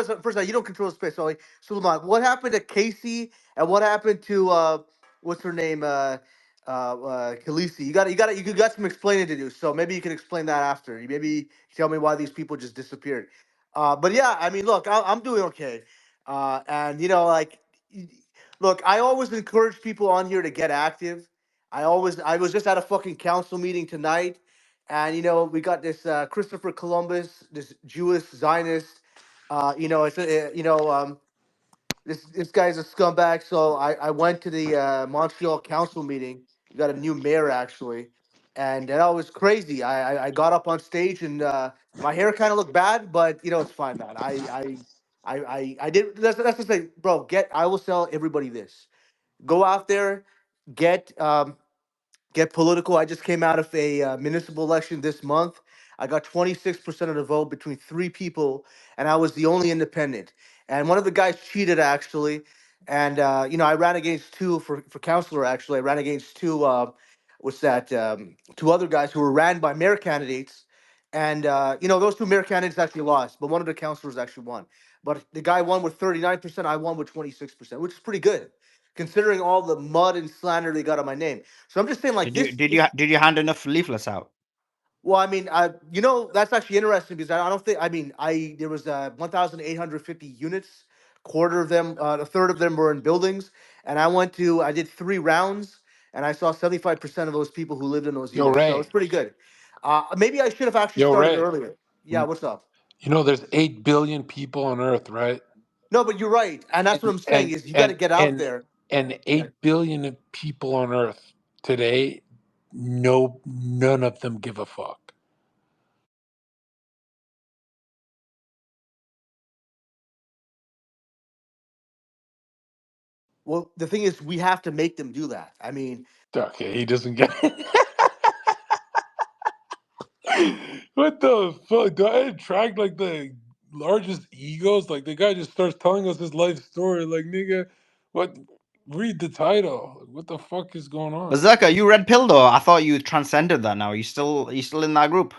you don't control the space, so Suleiman, what happened to Casey and what happened to what's her name, Khaleesi? You got some explaining to do. So maybe you can explain that after. You maybe tell me why these people just disappeared. But yeah, I mean, look, I'm doing okay, and look, I always encourage people on here to get active. I was just at a fucking council meeting tonight, and we got this Christopher Columbus, this Jewish Zionist. It's a, this guy's a scumbag. So I went to the Montreal council meeting. We got a new mayor actually, and that was crazy. I got up on stage and my hair kind of looked bad, but it's fine, man. I did. That's to say, bro. I will tell everybody this. Go out there, get get political. I just came out of a municipal election this month. I got 26% of the vote between three people, and I was the only independent. And one of the guys cheated actually, and I ran against two for counselor. Actually, I ran against two. What's that? Two other guys who were ran by mayor candidates, and those two mayor candidates actually lost, but one of the counselors actually won. But the guy won with 39%. I won with 26%, which is pretty good, considering all the mud and slander they got on my name. So I'm just saying, like Did you this. did you did you hand enough leaflets out? Well, I mean, that's actually interesting because I don't think. I mean, I there was 1,850 units. Quarter of them, a third of them were in buildings, and I did 3 rounds, and I saw 75% of those people who lived in those Yo, units. So it's Ray. pretty good. Maybe I should have actually Yo, started Ray. earlier. Yeah, You what's up? know, there's 8 billion people on Earth, right? No, but you're right, and that's what And I'm saying and is you got to and get out and there. and Yeah. 8 billion people on Earth today. No, none of them give a fuck. Well, the thing is, we have to make them do that. I mean, Okay, he doesn't get. What the fuck? Do I attract like the largest egos? Like the guy just starts telling us his life story. Like nigga, what? Read the title. What the fuck is going But on? Zherka, you red pill though. I thought you transcended that now. Are you still in that group?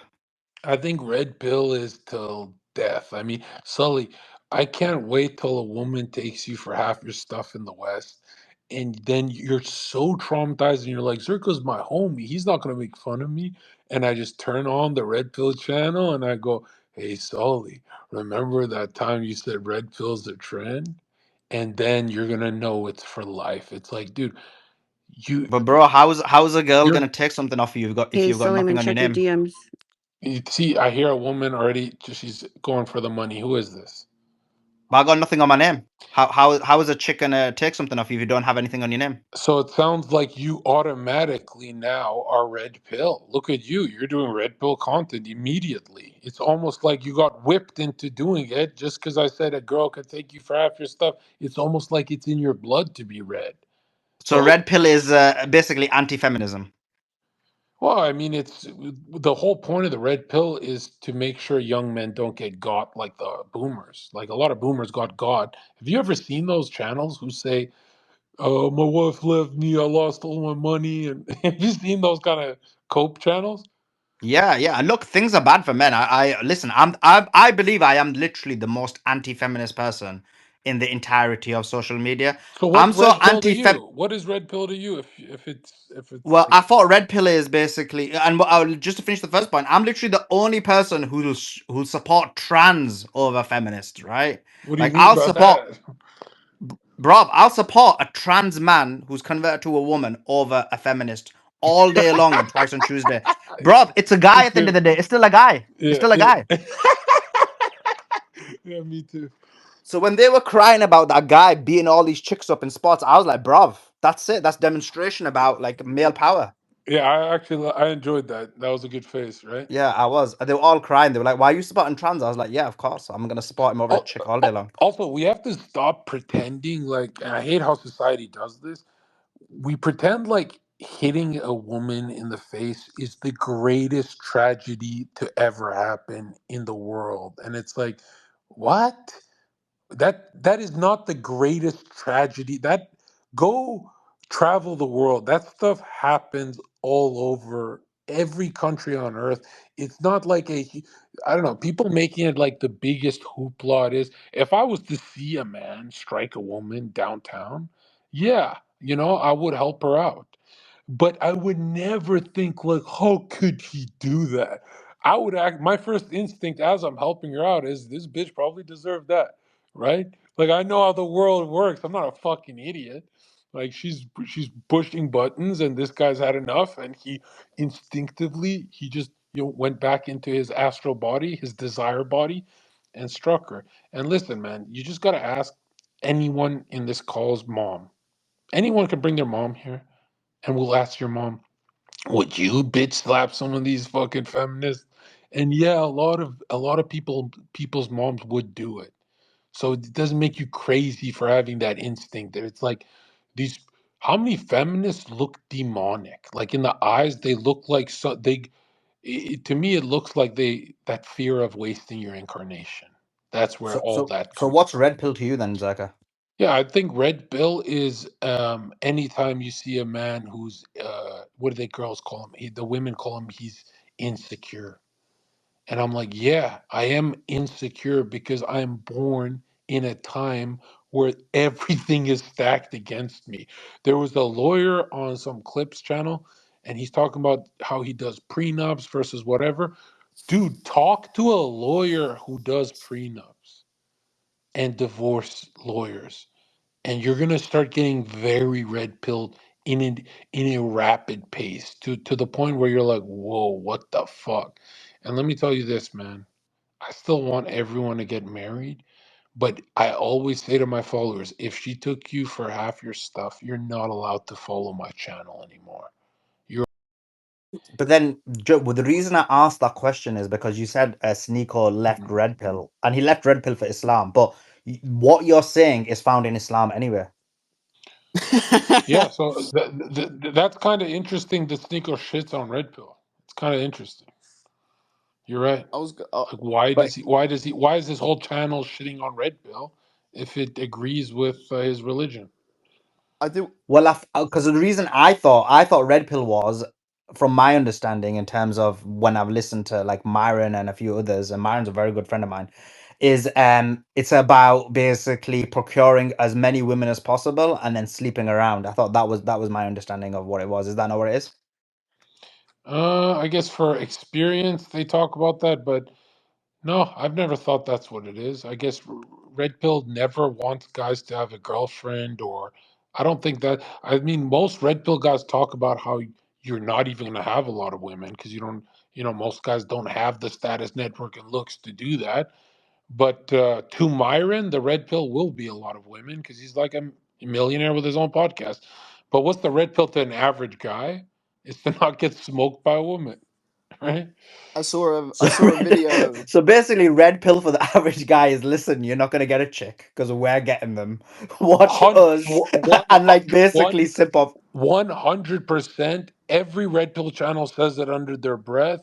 I think red pill is till death. I mean, Sully, I can't wait till a woman takes you for half your stuff in the West, and then you're so traumatized, and you're like, Zerka's my homie. He's not gonna make fun of me. And I just turn on the red pill channel, and I go, Hey, Sully, remember that time you said red pill's a trend? And then you're gonna know it's for life. It's like, dude, you, But bro, how's a girl you're gonna take something off you if Hey, you've got nothing Suleiman, on your check your name? DMs. you see. I hear a woman already. She's going for the money. Who is this? But I got nothing on my name. How is a chick gonna take something off you if you don't have anything on your name? So it sounds like you automatically now are red pill. Look at you. You're doing red pill content immediately. It's almost like you got whipped into doing it just because I said a girl could take you for half your stuff. It's almost like it's in your blood to be red. So So, red pill is basically anti-feminism. well, I mean, it's the whole point of the red pill is to make sure young men don't get got like the boomers. Like a lot of boomers got. Have you ever seen those channels who say, my wife left me. I lost all my money. And have you seen those kind of cope channels? Yeah, yeah. Look, things are bad for men. I listen. I believe I am literally the most anti-feminist person in the entirety of social media. So what's I'm so red pill to anti-fem. you? What is red pill to you if it's Well, like I thought red pill is basically, and just to finish the first point, I'm literally the only person who'll support trans over feminists, right? what do you Like mean by that? I'll support a trans man who's converted to a woman over a feminist all day long and twice on Tuesday. It's a Me guy at the end of too. the day. It's still a guy. It's Yeah, still a yeah. guy. Yeah, me too. So when they were crying about that guy beating all these chicks up in spots, I was like, bruv, that's it. That's demonstration about like male power. Yeah, I enjoyed that. That was a good face, right? Yeah, I was. They were all crying. They were like, why are you supporting trans? I was like, yeah, of course. I'm going to support him over a Al- chick all day long. Also, we have to stop pretending like, and I hate how society does this. We pretend like hitting a woman in the face is the greatest tragedy to ever happen in the world. And it's like, what? That is not the greatest tragedy. That go travel the world. That stuff happens all over every country on earth. It's not like I don't know, people making it like the biggest hoopla it is. If I was to see a man strike a woman downtown, yeah, I would help her out. But I would never think like, how could he do that? I would act. My first instinct as I'm helping her out is this bitch probably deserved that, right? Like I know how the world works. I'm not a fucking idiot. Like she's pushing buttons, and this guy's had enough, and he instinctively he just went back into his astral body, his desire body, and struck her. And listen, man, you just gotta ask anyone in this call's mom. Anyone can bring their mom here, and we'll ask your mom, would you bitch slap some of these fucking feminists? And yeah, a lot of people's moms would do it. So it doesn't make you crazy for having that instinct. That it's like these. How many feminists look demonic? Like in the eyes, they look like to me, it looks like that fear of wasting your incarnation. That's where So, all so, that so comes what's from. red pill to you then, Zaka? Yeah, I think red pill is anytime you see a man who's what do they girls call him? The women call him he's insecure. And I'm like, yeah, I am insecure because I'm born in a time where everything is stacked against me. There was a lawyer on some clips channel and he's talking about how he does prenups versus whatever. Dude, talk to a lawyer who does prenups and divorce lawyers, and you're gonna start getting very red pilled in a rapid pace to the point where you're like, whoa, what the fuck? And let me tell you this, man. I still want everyone to get married, but I always say to my followers, if she took you for half your stuff, you're not allowed to follow my channel anymore. You're But then, Joe, well, the reason I asked that question is because you said Sneako left Mhm. red pill, and he left red pill for Islam. But what you're saying is found in Islam anyway. Yeah, so that's kind of interesting that Sneako shits on red pill. It's kind of interesting. You're right. I was. I, Like, why But does he? Why does he? Why is his whole channel shitting on Red Pill if it agrees with his religion? I do. well, because the reason I thought red pill was, from my understanding, in terms of when I've listened to like Myron and a few others, and Myron's a very good friend of mine, is it's about basically procuring as many women as possible and then sleeping around. I thought that was my understanding of what it was. Is that not what it is? I guess for experience they talk about that, but no, I've never thought that's what it is. I guess Red Pill never wants guys to have a girlfriend, or I don't think that. I mean, most Red Pill guys talk about how you're not even going to have a lot of women because you don't. Most guys don't have the status, network, and looks to do that. But to Myron, the red pill will be a lot of women because he's like a millionaire with his own podcast. But what's the red pill to an average guy? It's to not get smoked by a woman, right? I So, saw a video. so basically, red pill for the average guy is, listen, you're not gonna get a chick because we're getting them. Watch Hun- us, one and like hundred basically one sip off. 100%. Every red pill channel says it under their breath,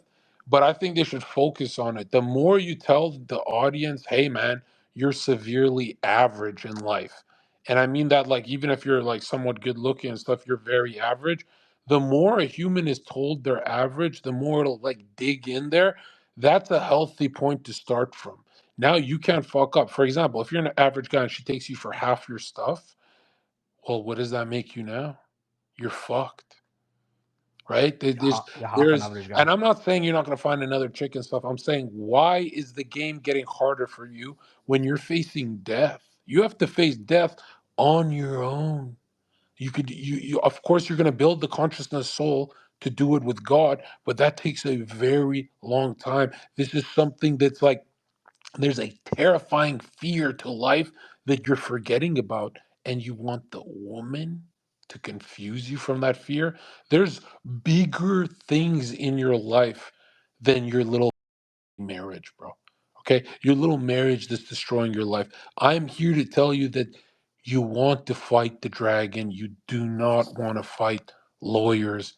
but I think they should focus on it. The more you tell the audience, hey man, you're severely average in life. And I mean that like even if you're like somewhat good looking and stuff, you're very average. The more a human is told they're average, the more it'll like dig in there. That's a healthy point to start from. Now you can't fuck up. For example, if you're an average guy and she takes you for half your stuff, well, what does that make you now? You're fucked, right? You're half an There's, average guy. and I'm not saying you're not going to find another chick and stuff. I'm saying, why is the game getting harder for you when you're facing death? You have to face death on your own. You of course you're going to build the consciousness soul to do it with God, but that takes a very long time. This is something that's like, there's a terrifying fear to life that you're forgetting about, and you want the woman to confuse you from that fear. There's bigger things in your life than your little marriage, bro. Okay? Your little marriage that's destroying your life. I'm here to tell you that you want to fight the dragon. You do not want to fight lawyers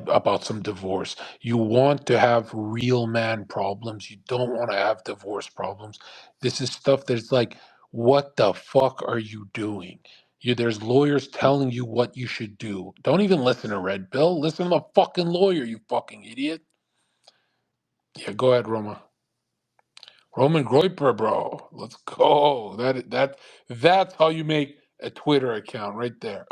about some divorce. You want to have real man problems. You don't want to have divorce problems. This is stuff that's like, what the fuck are you doing? There's lawyers telling you what you should do. Don't even listen to Red Bill. Listen to the fucking lawyer, you fucking idiot. Yeah, go ahead, Roma. Roman Groiper, bro. Let's go. That's how you make a Twitter account right there.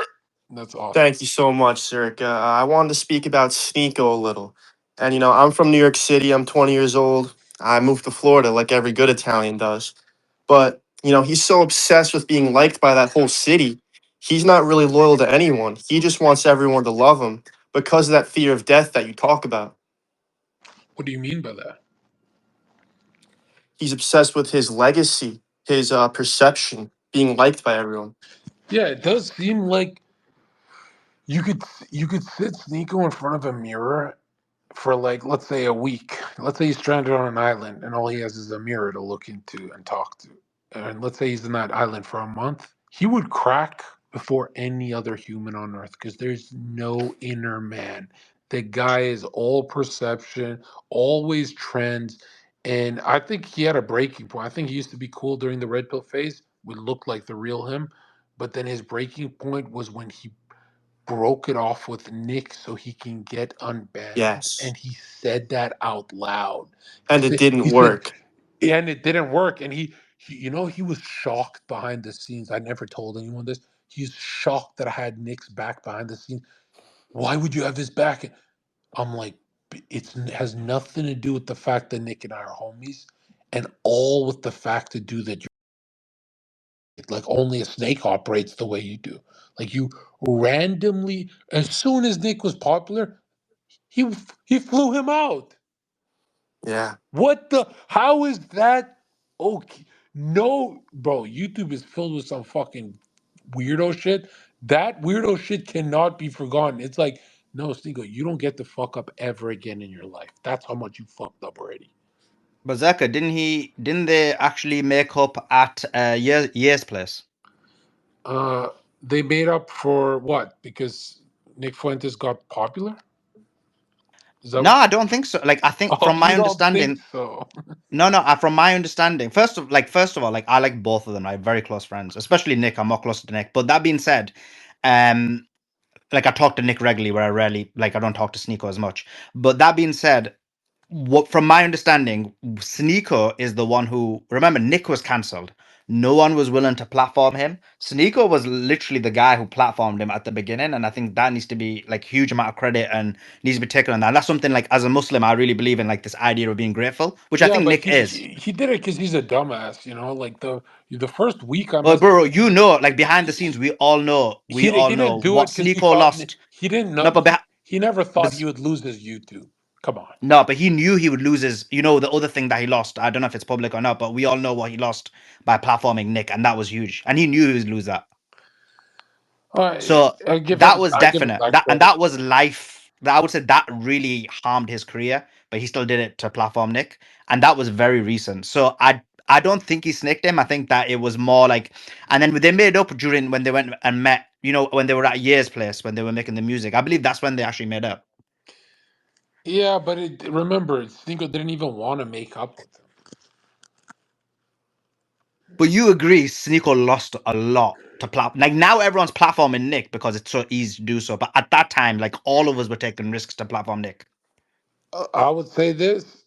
That's awesome. Thank you so much, Zherka. I wanted to speak about Sneako a little. And, I'm from New York City. I'm 20 years old. I moved to Florida like every good Italian does. But, he's so obsessed with being liked by that whole city. He's not really loyal to anyone. He just wants everyone to love him because of that fear of death that you talk about. What do you mean by that? He's obsessed with his legacy, his perception, being liked by everyone. Yeah, it does seem like you could sit Sneako in front of a mirror for, like, let's say a week. Let's say he's stranded on an island and all he has is a mirror to look into and talk to. And let's say he's in that island for a month. He would crack before any other human on earth because there's no inner man. The guy is all perception, always trends. And I think he had a breaking point. I think he used to be cool during the red pill phase, would look like the real him. But then his breaking point was when he broke it off with Nick so he can get unbanned, Yes. and he said that out loud. He And it said didn't he said, work. and it didn't work. And he was shocked behind the scenes. I never told anyone this. He's shocked that I had Nick's back behind the scenes. Why would you have his back? I'm like, it has nothing to do with the fact that Nick and I are homies, and all with the fact to do that like only a snake operates the way you do. Like you randomly, as soon as Nick was popular, he flew him out. Yeah. What the? How is that? Okay, no, bro. YouTube is filled with some fucking weirdo shit. That weirdo shit cannot be forgotten. It's like, no, Sneako, you don't get to fuck up ever again in your life. That's how much you fucked up already. But Zherka, didn't they actually make up at Year's place? Uh, they made up for what? Because Nick Fuentes got popular. Is that No, what? I don't think so. Like, I think Oh, from my you don't think understanding, so? no, no. From my understanding, first of all, like I like both of them. Like very close friends, especially Nick. I'm more close to Nick. But that being said, um, like I talk to Nick regularly, where I rarely, like I don't talk to Sneako as much. But that being said, what from my understanding, Sneako is the one who, remember, Nick was cancelled. No one was willing to platform him. Sneako was literally the guy who platformed him at the beginning, and I think that needs to be like huge amount of credit and needs to be taken on that. And that's something like as a Muslim, I really believe in like this idea of being grateful, which I Yeah, think but Nick he is. he, he did it because he's a dumbass. Like the first week I Well, messaged bro, him, like behind the scenes, we all he know didn't do what it because he Sneako thought lost. he didn't know No, but, he never thought he but would lose his YouTube. Come on. no, but he knew he would lose his, the other thing that he lost. I don't know if it's public or not, but we all know what he lost by platforming Nick, and that was huge. And he knew he would lose that. So that was I give him definite. that That and credit. that was life. I would say that really harmed his career, but he still did it to platform Nick, and that was very recent. So I don't think he snaked him. I think that it was more like, and then they made up during when they went and met. When they were at Year's place when they were making the music. I believe that's when they actually made up. Yeah, but remember, Stinko didn't even want to make up with him. But you agree, Sneako lost a lot to like now everyone's platforming Nick because it's so easy to do so. But at that time, like all of us were taking risks to platform Nick. I would say this: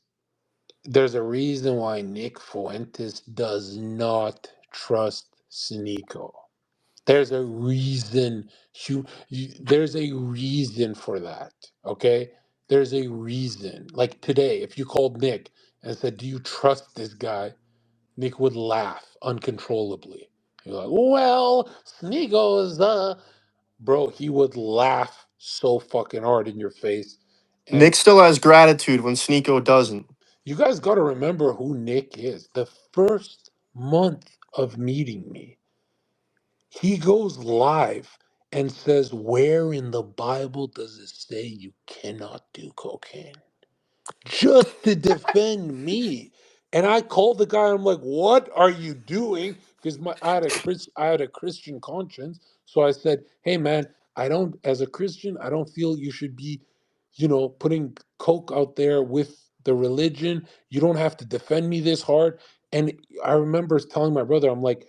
There's a reason why Nick Fuentes does not trust Sneako. There's a reason. There's a reason for that. Okay, there's a reason. Like today, if you called Nick and said, "Do you trust this guy?" Nick would laugh uncontrollably. He'd be like, "Well, Sneako is bro." He would laugh so fucking hard in your face, and Nick still has gratitude when Sneako doesn't. you guys got to remember who Nick is. The first month of meeting me, he goes live and says, "Where in the Bible does it say you cannot do cocaine?" Just to defend me. And I called the guy. I'm like, "What are you doing?" Because I had a Christian conscience. So I said, "Hey, man, I don't, as a Christian, I don't feel you should be, putting coke out there with the religion. You don't have to defend me this hard." And I remember telling my brother, I'm like,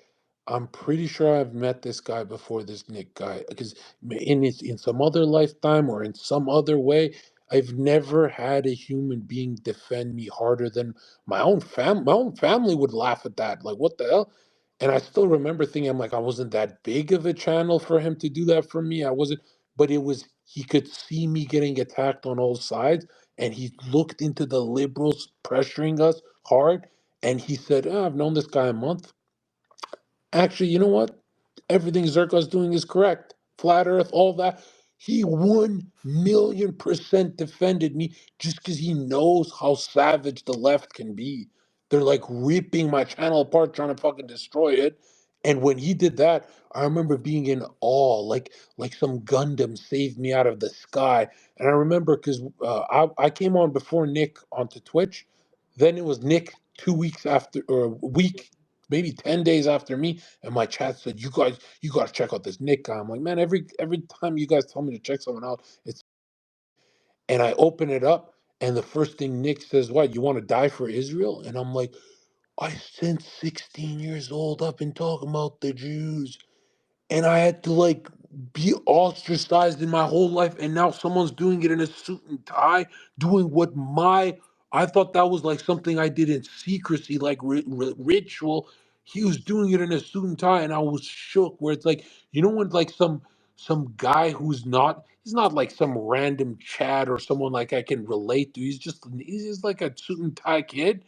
"I'm pretty sure I've met this guy before, this Nick guy, because in some other lifetime or in some other way, I've never had a human being defend me harder than my own fam. My own family would laugh at that. Like, what the hell?" And I still remember thinking, I'm like, I wasn't that big of a channel for him to do that for me. I wasn't, but it was, he could see me getting attacked on all sides. And he looked into the liberals pressuring us hard. And he said, "I've known this guy a month. Actually, you know what? Everything Zerka's doing is correct. Flat Earth, all that." He 1,000,000% defended me just because he knows how savage the left can be. They're like ripping my channel apart, trying to fucking destroy it. And when he did that, I remember being in awe, like some Gundam saved me out of the sky. And I remember because I came on before Nick onto Twitch. Then it was Nick 2 weeks after, or a week, maybe 10 days after me, and my chat said, you got to check out this Nick guy." I'm like, "Man, every time you guys tell me to check someone out, it's..." And I open it up, and the first thing Nick says, "What, you want to die for Israel?" And I'm like, "I since 16 years old, I've been talking about the Jews, and I had to like be ostracized in my whole life, and now someone's doing it in a suit and tie, doing what my I thought that was like something I did in secrecy, like ritual. He was doing it in a suit and tie, and I was shook. Where it's like, when like some guy who's not he's not like some random Chad or someone like I can relate to. He's just like a suit and tie kid,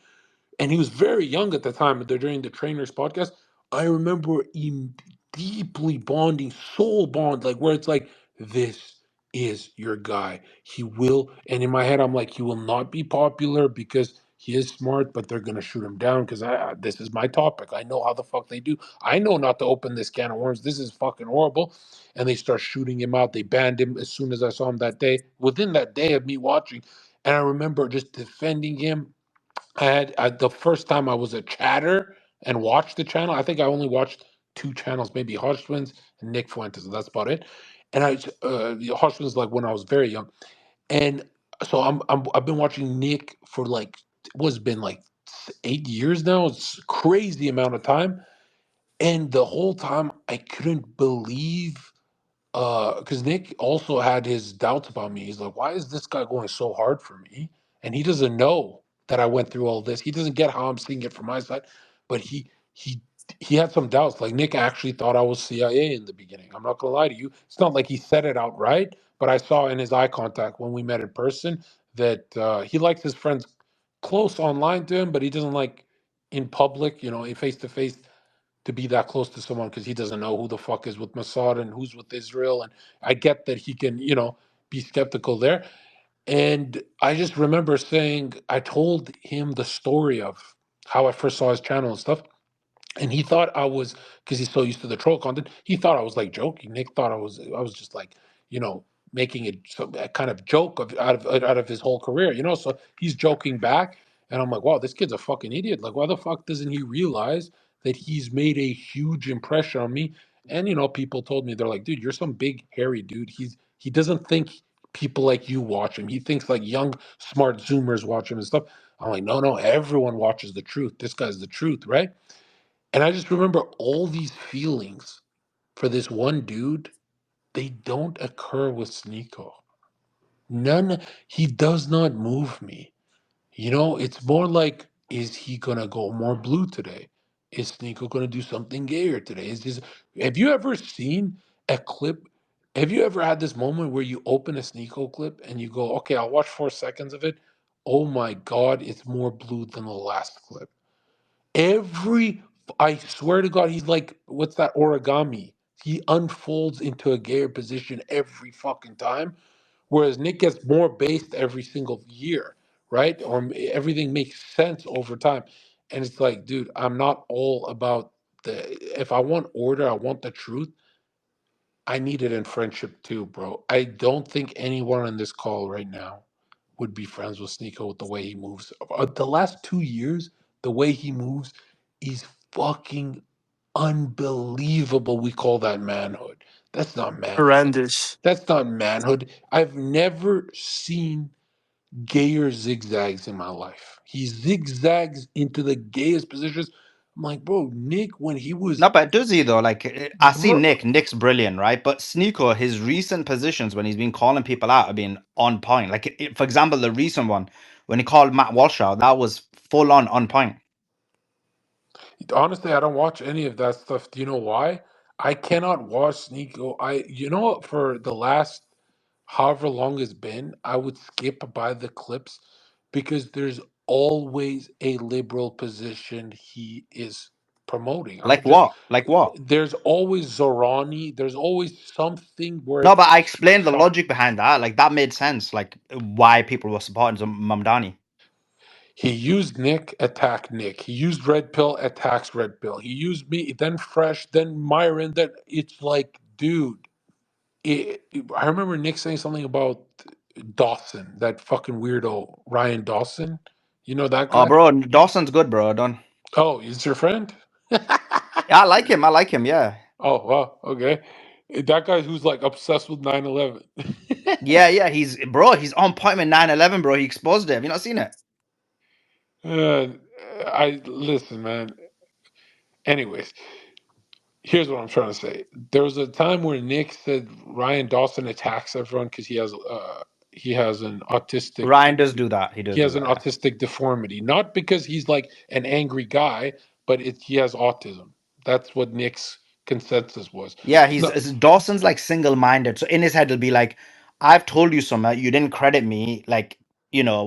and he was very young at the time during the trainers podcast. I remember him deeply bonding, soul bond, like where it's like, this is your guy. He will, and in my head, I'm like, he will not be popular because he is smart, but they're gonna shoot him down because this is my topic. I know how the fuck they do. I know not to open this can of worms. This is fucking horrible. And they start shooting him out. They banned him as soon as I saw him that day. Within that day of me watching, and I remember just defending him. The first time I was a chatter and watched the channel. I think I only watched two channels, maybe Hodge Twins and Nick Fuentes, and that's about it. And Hodge Twins like when I was very young, and so I've been watching Nick for like what's been like 8 years now. It's a crazy amount of time, and the whole time I couldn't believe, because Nick also had his doubts about me. He's like, "Why is this guy going so hard for me?" And he doesn't know that I went through all this. He doesn't get how I'm seeing it from my side, but he had some doubts. Like Nick actually thought I was CIA in the beginning. I'm not gonna lie to you. It's not like he said it outright, but I saw in his eye contact when we met in person that he likes his friends close online to him, but he doesn't like in public, face to face, to be that close to someone because he doesn't know who the fuck is with Mossad and who's with Israel. And I get that he can, be skeptical there. And I just remember saying, I told him the story of how I first saw his channel and stuff. And he thought I was, because he's so used to the troll content, he thought I was like joking. Nick thought I was just like, making it a kind of joke out of his whole career, So he's joking back, and I'm like, wow, this kid's a fucking idiot. Like, why the fuck doesn't he realize that he's made a huge impression on me? And people told me, they're like, dude, you're some big hairy dude. He doesn't think people like you watch him. He thinks like young smart Zoomers watch him and stuff. I'm like, no, everyone watches the truth. This guy's the truth, right? And I just remember all these feelings for this one dude, they don't occur with Sneako. None, he does not move me. You know, it's more like, is he gonna go more blue today? Is Sneako gonna do something gayer today? Is this? Have you ever seen a clip? Have you ever had this moment where you open a Sneako clip and you go, "Okay, I'll watch 4 seconds of it." Oh my God, it's more blue than the last clip. Every, I swear to God, he's like, what's that origami? He unfolds into a gayer position every fucking time, whereas Nick gets more based every single year, right? Or everything makes sense over time. And it's like, dude, I'm not all about the, if I want order, I want the truth. I need it in friendship too, bro. I don't think anyone on this call right now would be friends with Sneako with the way he moves. The last 2 years, the way he moves is fucking unbelievable. We call that manhood. That's not manhood. Horrendous. That's not manhood. I've never seen gayer zigzags in my life. He zigzags into the gayest positions. I'm like, bro, Nick, when he was, No, but does he though? Like I see bro, Nick. Nick's brilliant, right? But Sneako, his recent positions when he's been calling people out have been on point. Like for example, the recent one when he called Matt Walsh out, that was full on point. honestly, I don't watch any of that stuff. Do you know why? I cannot watch Sneako. You know, for the last however long it's been, I would skip by the clips because there's always a liberal position he is promoting. Like what? Like what? There's always Zorani, there's always something where No, it's but I explained the shock. logic behind that. Like that made sense. Like why people were supporting Mamdani. He used Nick, attack Nick. He used Red Pill, attacks Red Pill. He used me, then Fresh, then Myron. Then it's like, dude. I remember Nick saying something about Dawson, that fucking weirdo Ryan Dawson. You know that Oh, guy? bro, Dawson's good, bro. Don't. Oh, he's your friend? Yeah, I like him. I like him. Yeah, Oh, wow. Okay. That guy who's like obsessed with 9/11. yeah, yeah. He's bro. He's on point with 9/11, bro. He exposed it. Have you not seen it? Uh, I listen, man. Anyways, here's what I'm trying to say. There was a time where Nick said Ryan Dawson attacks everyone because he has an autistic Ryan does do that. He he does do has an that. Yeah. autistic deformity. Not because he's like an angry guy, but he has autism. That's what Nick's consensus was. Yeah, No, Dawson's like single-minded. So in his head, he'll be like, "I've told you something. You didn't credit me. Like,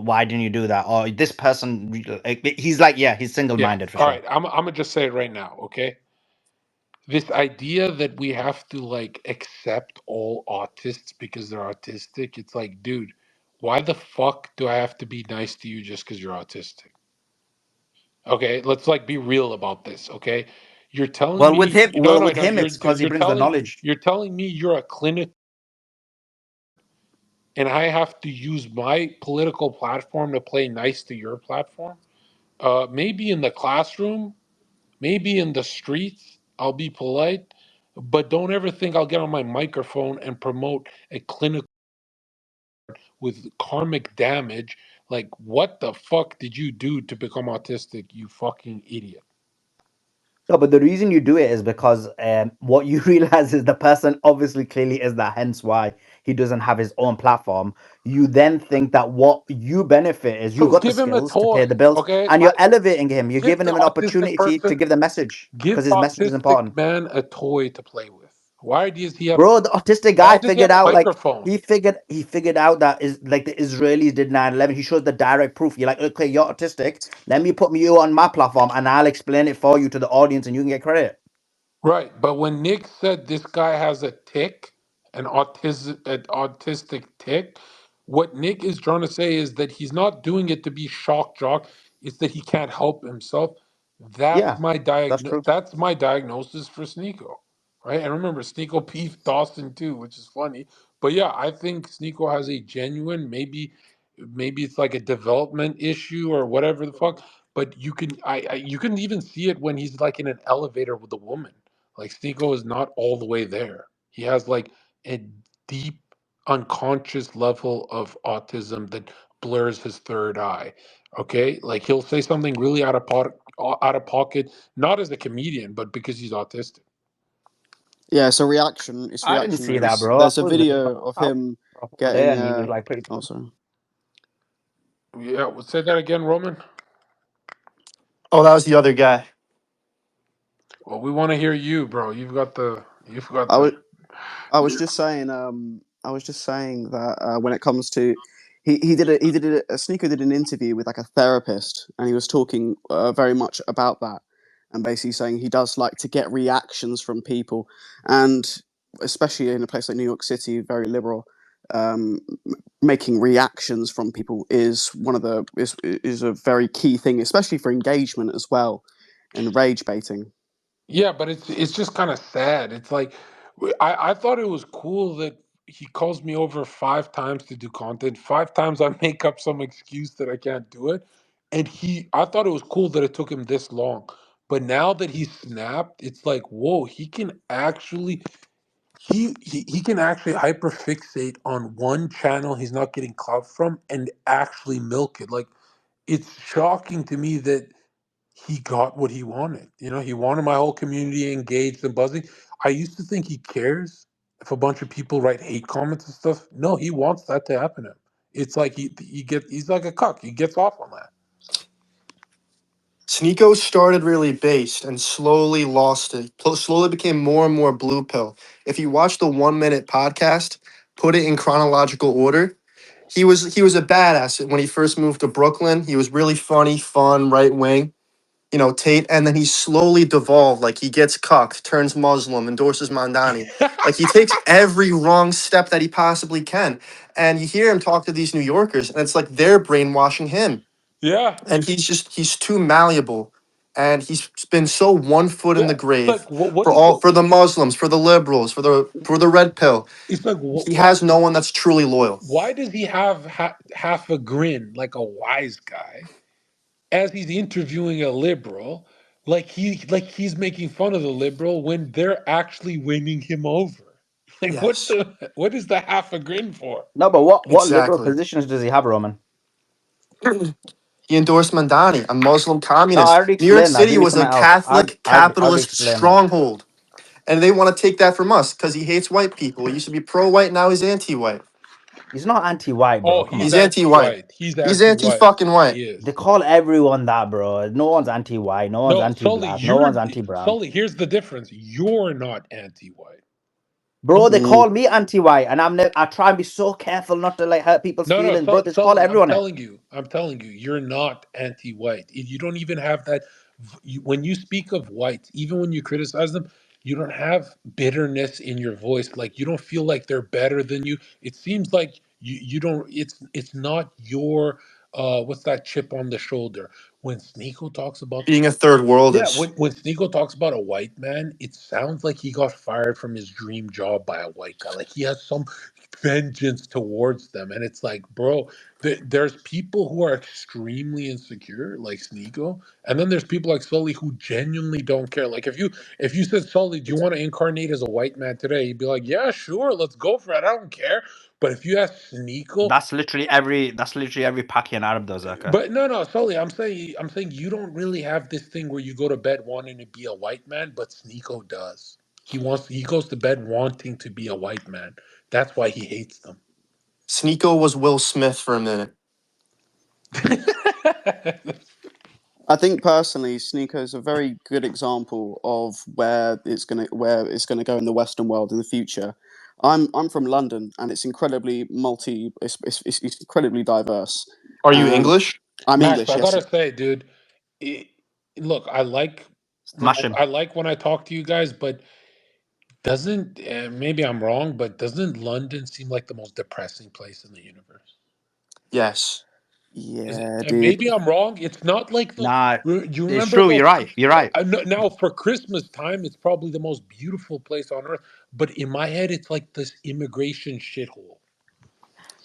why didn't you do that? Or this person." He's like, yeah, he's yeah. single-minded for All sure. right. I'm gonna just say it right now, okay? This idea that we have to like accept all autists because they're autistic, it's like, dude, why the fuck do I have to be nice to you just because you're autistic? Okay, let's like be real about this, okay? You're telling Well, with me, him, no, well, no, with no, him, it's because he brings the knowledge. you're telling me you're a clinic and I have to use my political platform to play nice to your platform? Maybe in the classroom, maybe in the streets, I'll be polite, but don't ever think I'll get on my microphone and promote a clinic with karmic damage. Like, what the fuck did you do to become autistic, you fucking idiot? No, but the reason you do it is because what you realize is the person obviously clearly is that, hence why he doesn't have his own platform. You then think that what you benefit is you So got the give him a skills to pay the toy, bills okay? and you're elevating him. You're Give giving the him an autistic opportunity to person, give the message give because the his message is autistic important. man a toy to play with. Why does he have? Bro, the autistic Why guy does he have figured a out like microphone? he figured out that is like the Israelis did 9/11. He shows the direct proof. You're like, okay, you're autistic. Let me put you on my platform and I'll explain it for you to the audience and you can get credit. Right, but when Nick said this guy has a tick, an autistic tick, what Nick is trying to say is that he's not doing it to be shock jock. It's that he can't help himself. Yeah, that's true. That's my diagnosis for Sneako, right? And remember, Sneako beef Dawson too, which is funny. But yeah, I think Sneako has a genuine, maybe it's like a development issue or whatever the fuck. But you can even see it when he's like in an elevator with a woman. Like Sneako is not all the way there. He has like a deep unconscious level of autism that blurs his third eye. Okay, like he'll say something really out of pocket, not as a comedian, but because he's autistic. Yeah, it's a reaction. It's I didn't see that, reactionaries. bro. There's a video of him There getting. and he was like pretty. Oh, sorry. Yeah, say that again, Roman. Oh, that was the other guy. Well, we want to hear you, bro. You've got I the. was I was just saying that when it comes to Sneako did an interview with like a therapist, and he was talking very much about that, and basically saying he does like to get reactions from people, and especially in a place like New York City, very liberal. Making reactions from people is one of the is a very key thing, especially for engagement as well, and rage baiting. Yeah, but it's just kind of sad. It's like I thought it was cool that he calls me over 5 times to do content. 5 times I make up some excuse that I can't do it, and I thought it was cool that it took him this long. But now that he snapped, it's like, whoa, he can actually hyperfixate on one channel he's not getting clout from and actually milk it. Like, it's shocking to me that he got what he wanted. He wanted my whole community engaged and buzzing. I used to think he cares if a bunch of people write hate comments and stuff. No, he wants that to happen to him. It's like he's like a cuck. He gets off on that. Sneako started really based and slowly lost it. Slowly became more and more blue pill. If you watch the 1 minute podcast, put it in chronological order. He was a badass when he first moved to Brooklyn. He was really funny, fun, right wing. Tate, and then he slowly devolved. Like he gets cucked, turns Muslim, endorses Mandani. Like he takes every wrong step that he possibly can. And you hear him talk to these New Yorkers, and it's like they're brainwashing him. Yeah, And he's too malleable. And he's been so 1 foot in yeah. the It's like grave what for is all the? for the Muslims, for the liberals, for the red pill. It's like He why? has no one that's truly loyal. Why does he have half a grin like a wise guy as he's interviewing a liberal? Like he's making fun of the liberal when they're actually winning him over. Like Yes, what is the half a grin for? No, but what liberal exactly. positions does he have, Roman? He endorsed Mandani, a Muslim No, I communist. already New York explained that. City Give me was a something else. Catholic I already capitalist explained that. stronghold. And they want to take that from us because he hates white people. He used to be pro-white, now he's anti-white. He's not anti-white, bro. Oh, Come he's on. He's anti-white. anti-white. He's He's anti-white. anti-fucking white. He They is. call everyone that, bro. No one's anti-white. No one's No, Sully, anti-black. No one's you're anti-brown. Sully. Here's the difference. You're not anti-white. Bro, they Mm. call me anti-white, and I try and be so careful not to like hurt people's No, no, feelings, bro. They call Sully, everyone it. I'm telling you, you're not anti-white. You don't even have that. When you speak of whites, even when you criticize them, you don't have bitterness in your voice. Like you don't feel like they're better than you. It seems like you don't. It's not your what's that chip on the shoulder when Sneako talks about. Being a third Yeah, worldist. when Sneako talks about a white man, it sounds like he got fired from his dream job by a white guy. Like he has some vengeance towards them, and it's like, bro, there's people who are extremely insecure, like Sneako, and then there's people like Sully who genuinely don't care. Like if you said Sully, do you want to incarnate as a white man today? He'd be like, yeah, sure, let's go for it. I don't care. But if you ask Sneako, That's literally every Paki Arab though, Zherka. but no, Sully, I'm saying you don't really have this thing where you go to bed wanting to be a white man, but Sneeko does. He goes to bed wanting to be a white man. That's why he hates them. Sneako was Will Smith for a minute. I think personally, Sneako is a very good example of where it's gonna go in the Western world in the future. I'm from London, and it's incredibly it's incredibly diverse. Are you And English? I'm Max, English, I yes. gotta say, dude, it, look, Smash him. I like when I talk to you guys, but doesn't maybe I'm wrong, but doesn't London seem like the most depressing place in the universe? Yes. Is it? Yeah, And dude. maybe I'm wrong. It's not like the. Nah, You it's remember true. You're those? right. You're right. Now for Christmas time, it's probably the most beautiful place on earth. But in my head, it's like this immigration shithole.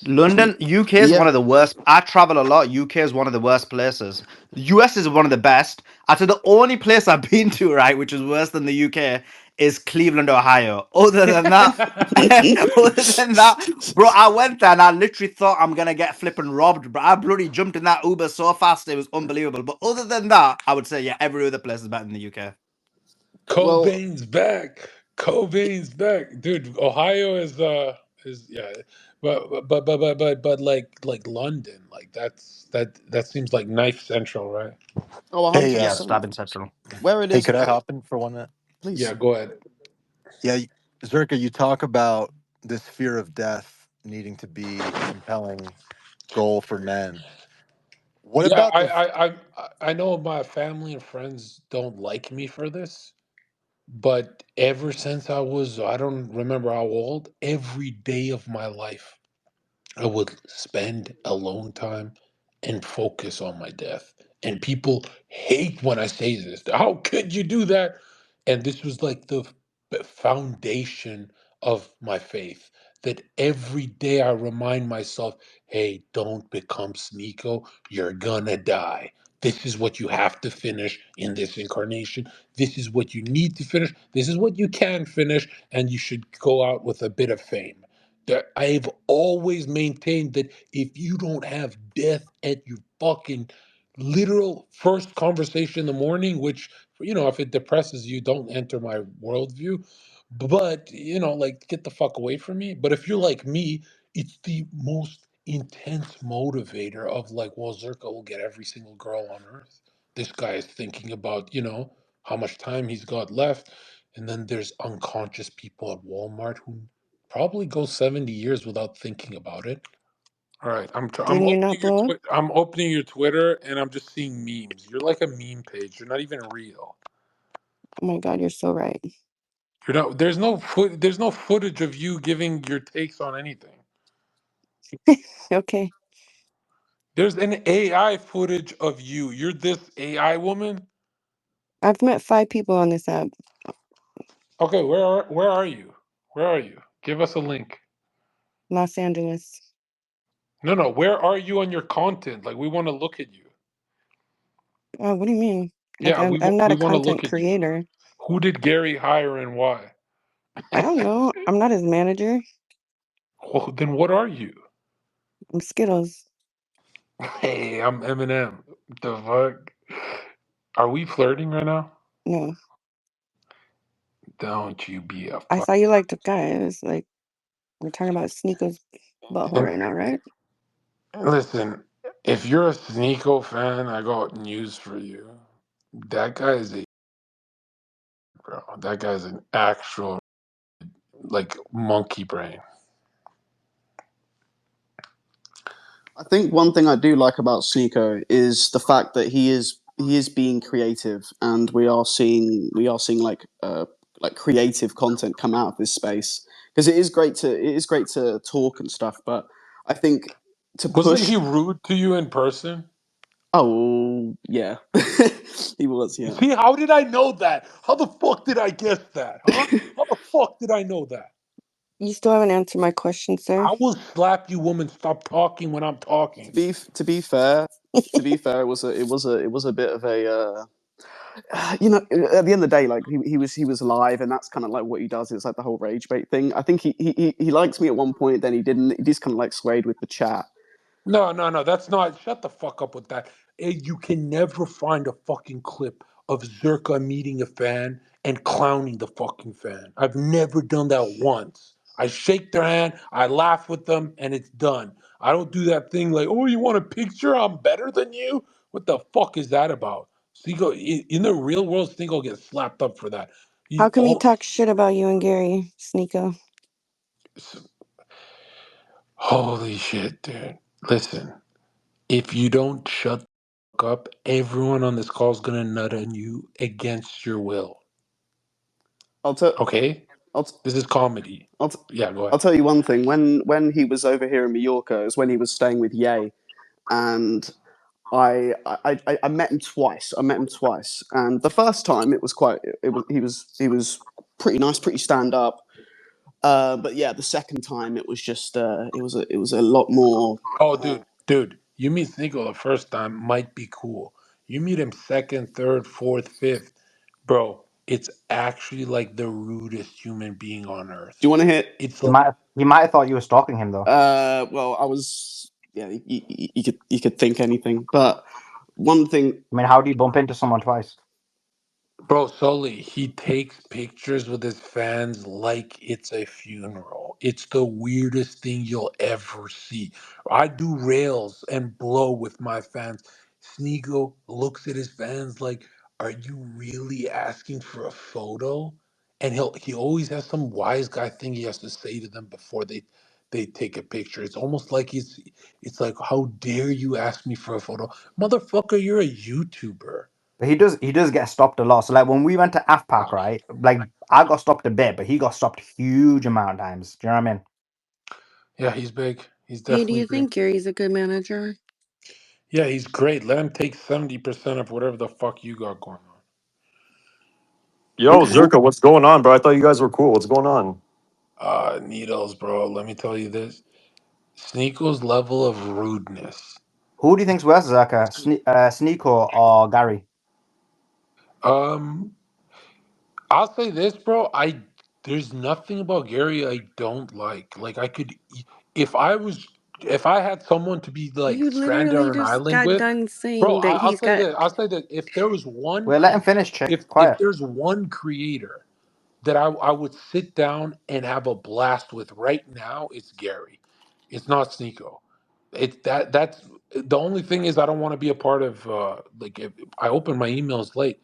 London, UK is one Yeah, of the worst. I travel a lot. UK is one of the worst places. US is one of the best. I'd say the only place I've been to, right, which is worse than the UK, is Cleveland, Ohio. Other than that, other than that, bro, I went there and I literally thought I'm gonna get flipping robbed, bro. I bloody jumped in that Uber so fast, it was unbelievable. But other than that, I would say, yeah, every other place is better than the UK. well, Cobain's back. Cobain's back, dude. Ohio is yeah. but like London, like that seems like knife central, right? Oh, Hey, 100%. Yeah, stabbing central. Where it hey, is, could I hop in for 1 minute? please. Yeah, go ahead. Yeah, Zerka, you talk about this fear of death needing to be a compelling goal for men. What Yeah, about I know my family and friends don't like me for this, but ever since I don't remember how old, every day of my life I would spend alone time and focus on my death. And people hate when I say this. How could you do that? And this was like the foundation of my faith. That every day I remind myself, hey, don't become Sneako. You're gonna die. This is what you have to finish in this incarnation. This is what you need to finish. This is what you can finish. And you should go out with a bit of fame. That I've always maintained that if you don't have death at your fucking literal first conversation in the morning, which, if it depresses you, don't enter my worldview. But, like, get the fuck away from me. But if you're like me, it's the most intense motivator of like, well, Zerka will get every single girl on earth. This guy is thinking about, how much time he's got left. And then there's unconscious people at Walmart who probably go 70 years without thinking about it. All right, I'm Didn't you opening not your blow up? I'm opening your Twitter and I'm just seeing memes. You're like a meme page. You're not even real. Oh my god, you're so right. You're not. There's no footage of you giving your takes on anything. Okay. There's an AI footage of you. You're this AI woman. I've met 5 people on this app. Okay, where are you? Where are you? Give us a link. Los Angeles. No, no. Where are you on your content? Like we want to look at you. Oh, what do you mean? Like Yeah, I'm not we a want to look content at you. creator. Who did Gary hire and why? I don't know. I'm not his manager. Well, then what are you? I'm Skittles. Hey, I'm Eminem. The fuck? Are we flirting right now? No. Don't you be a I fuck. saw you liked a guy. It was like we're talking about Sneako's butthole And right now, right? listen, if you're a Sneako fan, I got news for you. That guy is a bro. That guy's an actual like monkey brain. I think one thing I do like about Sneako is the fact that he is being creative, and we are seeing like creative content come out of this space, because it is great to talk and stuff, but I think to Wasn't push. he rude to you in person? Oh yeah, he was, yeah. See, how did I know that? How the fuck did I guess that? Huh? How the fuck did I know that? You still haven't answered my question, sir. I will slap you, woman. Stop talking when I'm to talking. be to be fair, it was a bit of a at the end of the day, like he was live, and that's kind of like what he does. It's like the whole rage bait thing. I think he liked me at one point, then he didn't. He just kind of like swayed with the chat. No, no, no. That's not. Shut the fuck up with that. You can never find a fucking clip of Zerka meeting a fan and clowning the fucking fan. I've never done that once. I shake their hand, I laugh with them, and it's done. I don't do that thing like, oh, you want a picture? I'm better than you? What the fuck is that about? Sneako, in the real world, Sneako gets slapped up for that. How You come he all, talks shit about you and Gary, Sneako? holy shit, dude. Listen, if you don't shut up, everyone on this call is gonna nut on you against your will. I'll tell Okay? I'll t- This is comedy. I'll, t- Yeah, go I'll ahead. tell you one thing. When he was over here in Mallorca, is when he was staying with Ye, and I met him twice. And the first time it was quite it was he was pretty nice, pretty stand up. But yeah, the second time it was just it was a lot more. Oh, dude, you meet Sneako the first time might be cool. You meet him second, third, fourth, fifth, bro. It's actually like the rudest human being on earth. Do you want to hit? It's He like, might have thought you were stalking him though. Well, I was. Yeah, you could think anything, but one thing. I mean, how do you bump into someone twice? bro, Sully, he takes pictures with his fans like it's a funeral. It's the weirdest thing you'll ever see. I do rails and blow with my fans. Sneako looks at his fans like, "Are you really asking for a photo?" And he always has some wise guy thing he has to say to them before they take a picture. It's almost like it's like, "How dare you ask me for a photo, motherfucker? You're a YouTuber." But he does get stopped a lot. So like when we went to AFPAC, right? Like I got stopped a bit, but he got stopped huge amount of times. Do you know what I mean? Yeah, he's big. He's Hey, do definitely you big. think Gary's a good manager? Yeah, he's great. Let him take 70% of whatever the fuck you got going on. Yo, Okay. Zherka, what's going on, bro? I thought you guys were cool. What's going on? Needles, bro. Let me tell you this. Sneako's level of rudeness. Who do you think's worse, Zerka? Sneako or Gary? Um, I'll say this, bro. There's nothing about Gary I don't like. Like if I was if I had someone to be like You stranded on literally an just island got with, done bro, saying that I'll he's say got. this. I'll say that if there was Wait, let him finish. if Quiet. there's one creator that I would sit down and have a blast with right now, it's Gary. It's not Sneako. That's the only thing is I don't want to be a part of like if I open my emails late.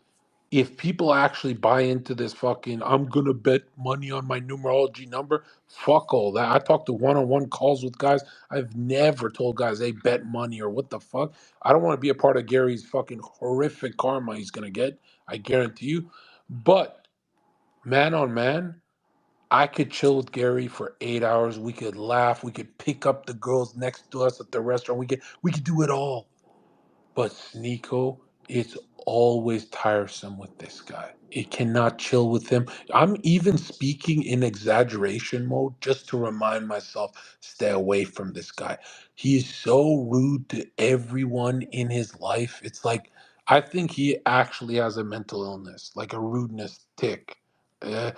If people actually buy into this fucking I'm gonna bet money on my numerology number, fuck all that. I talk to one-on-one calls with guys. I've never told guys they bet money or what the fuck. I don't want to be a part of Gary's fucking horrific karma he's gonna get. I guarantee you. But man on man, I could chill with Gary for 8 hours. We could laugh. We could pick up the girls next to us at the restaurant. We could do it all. But Sneako, it's always tiresome with this guy. It cannot chill with him. I'm even speaking in exaggeration mode just to remind myself, stay away from this guy. He is so rude to everyone in his life. It's like I think he actually has a mental illness, like a rudeness tick. Uh,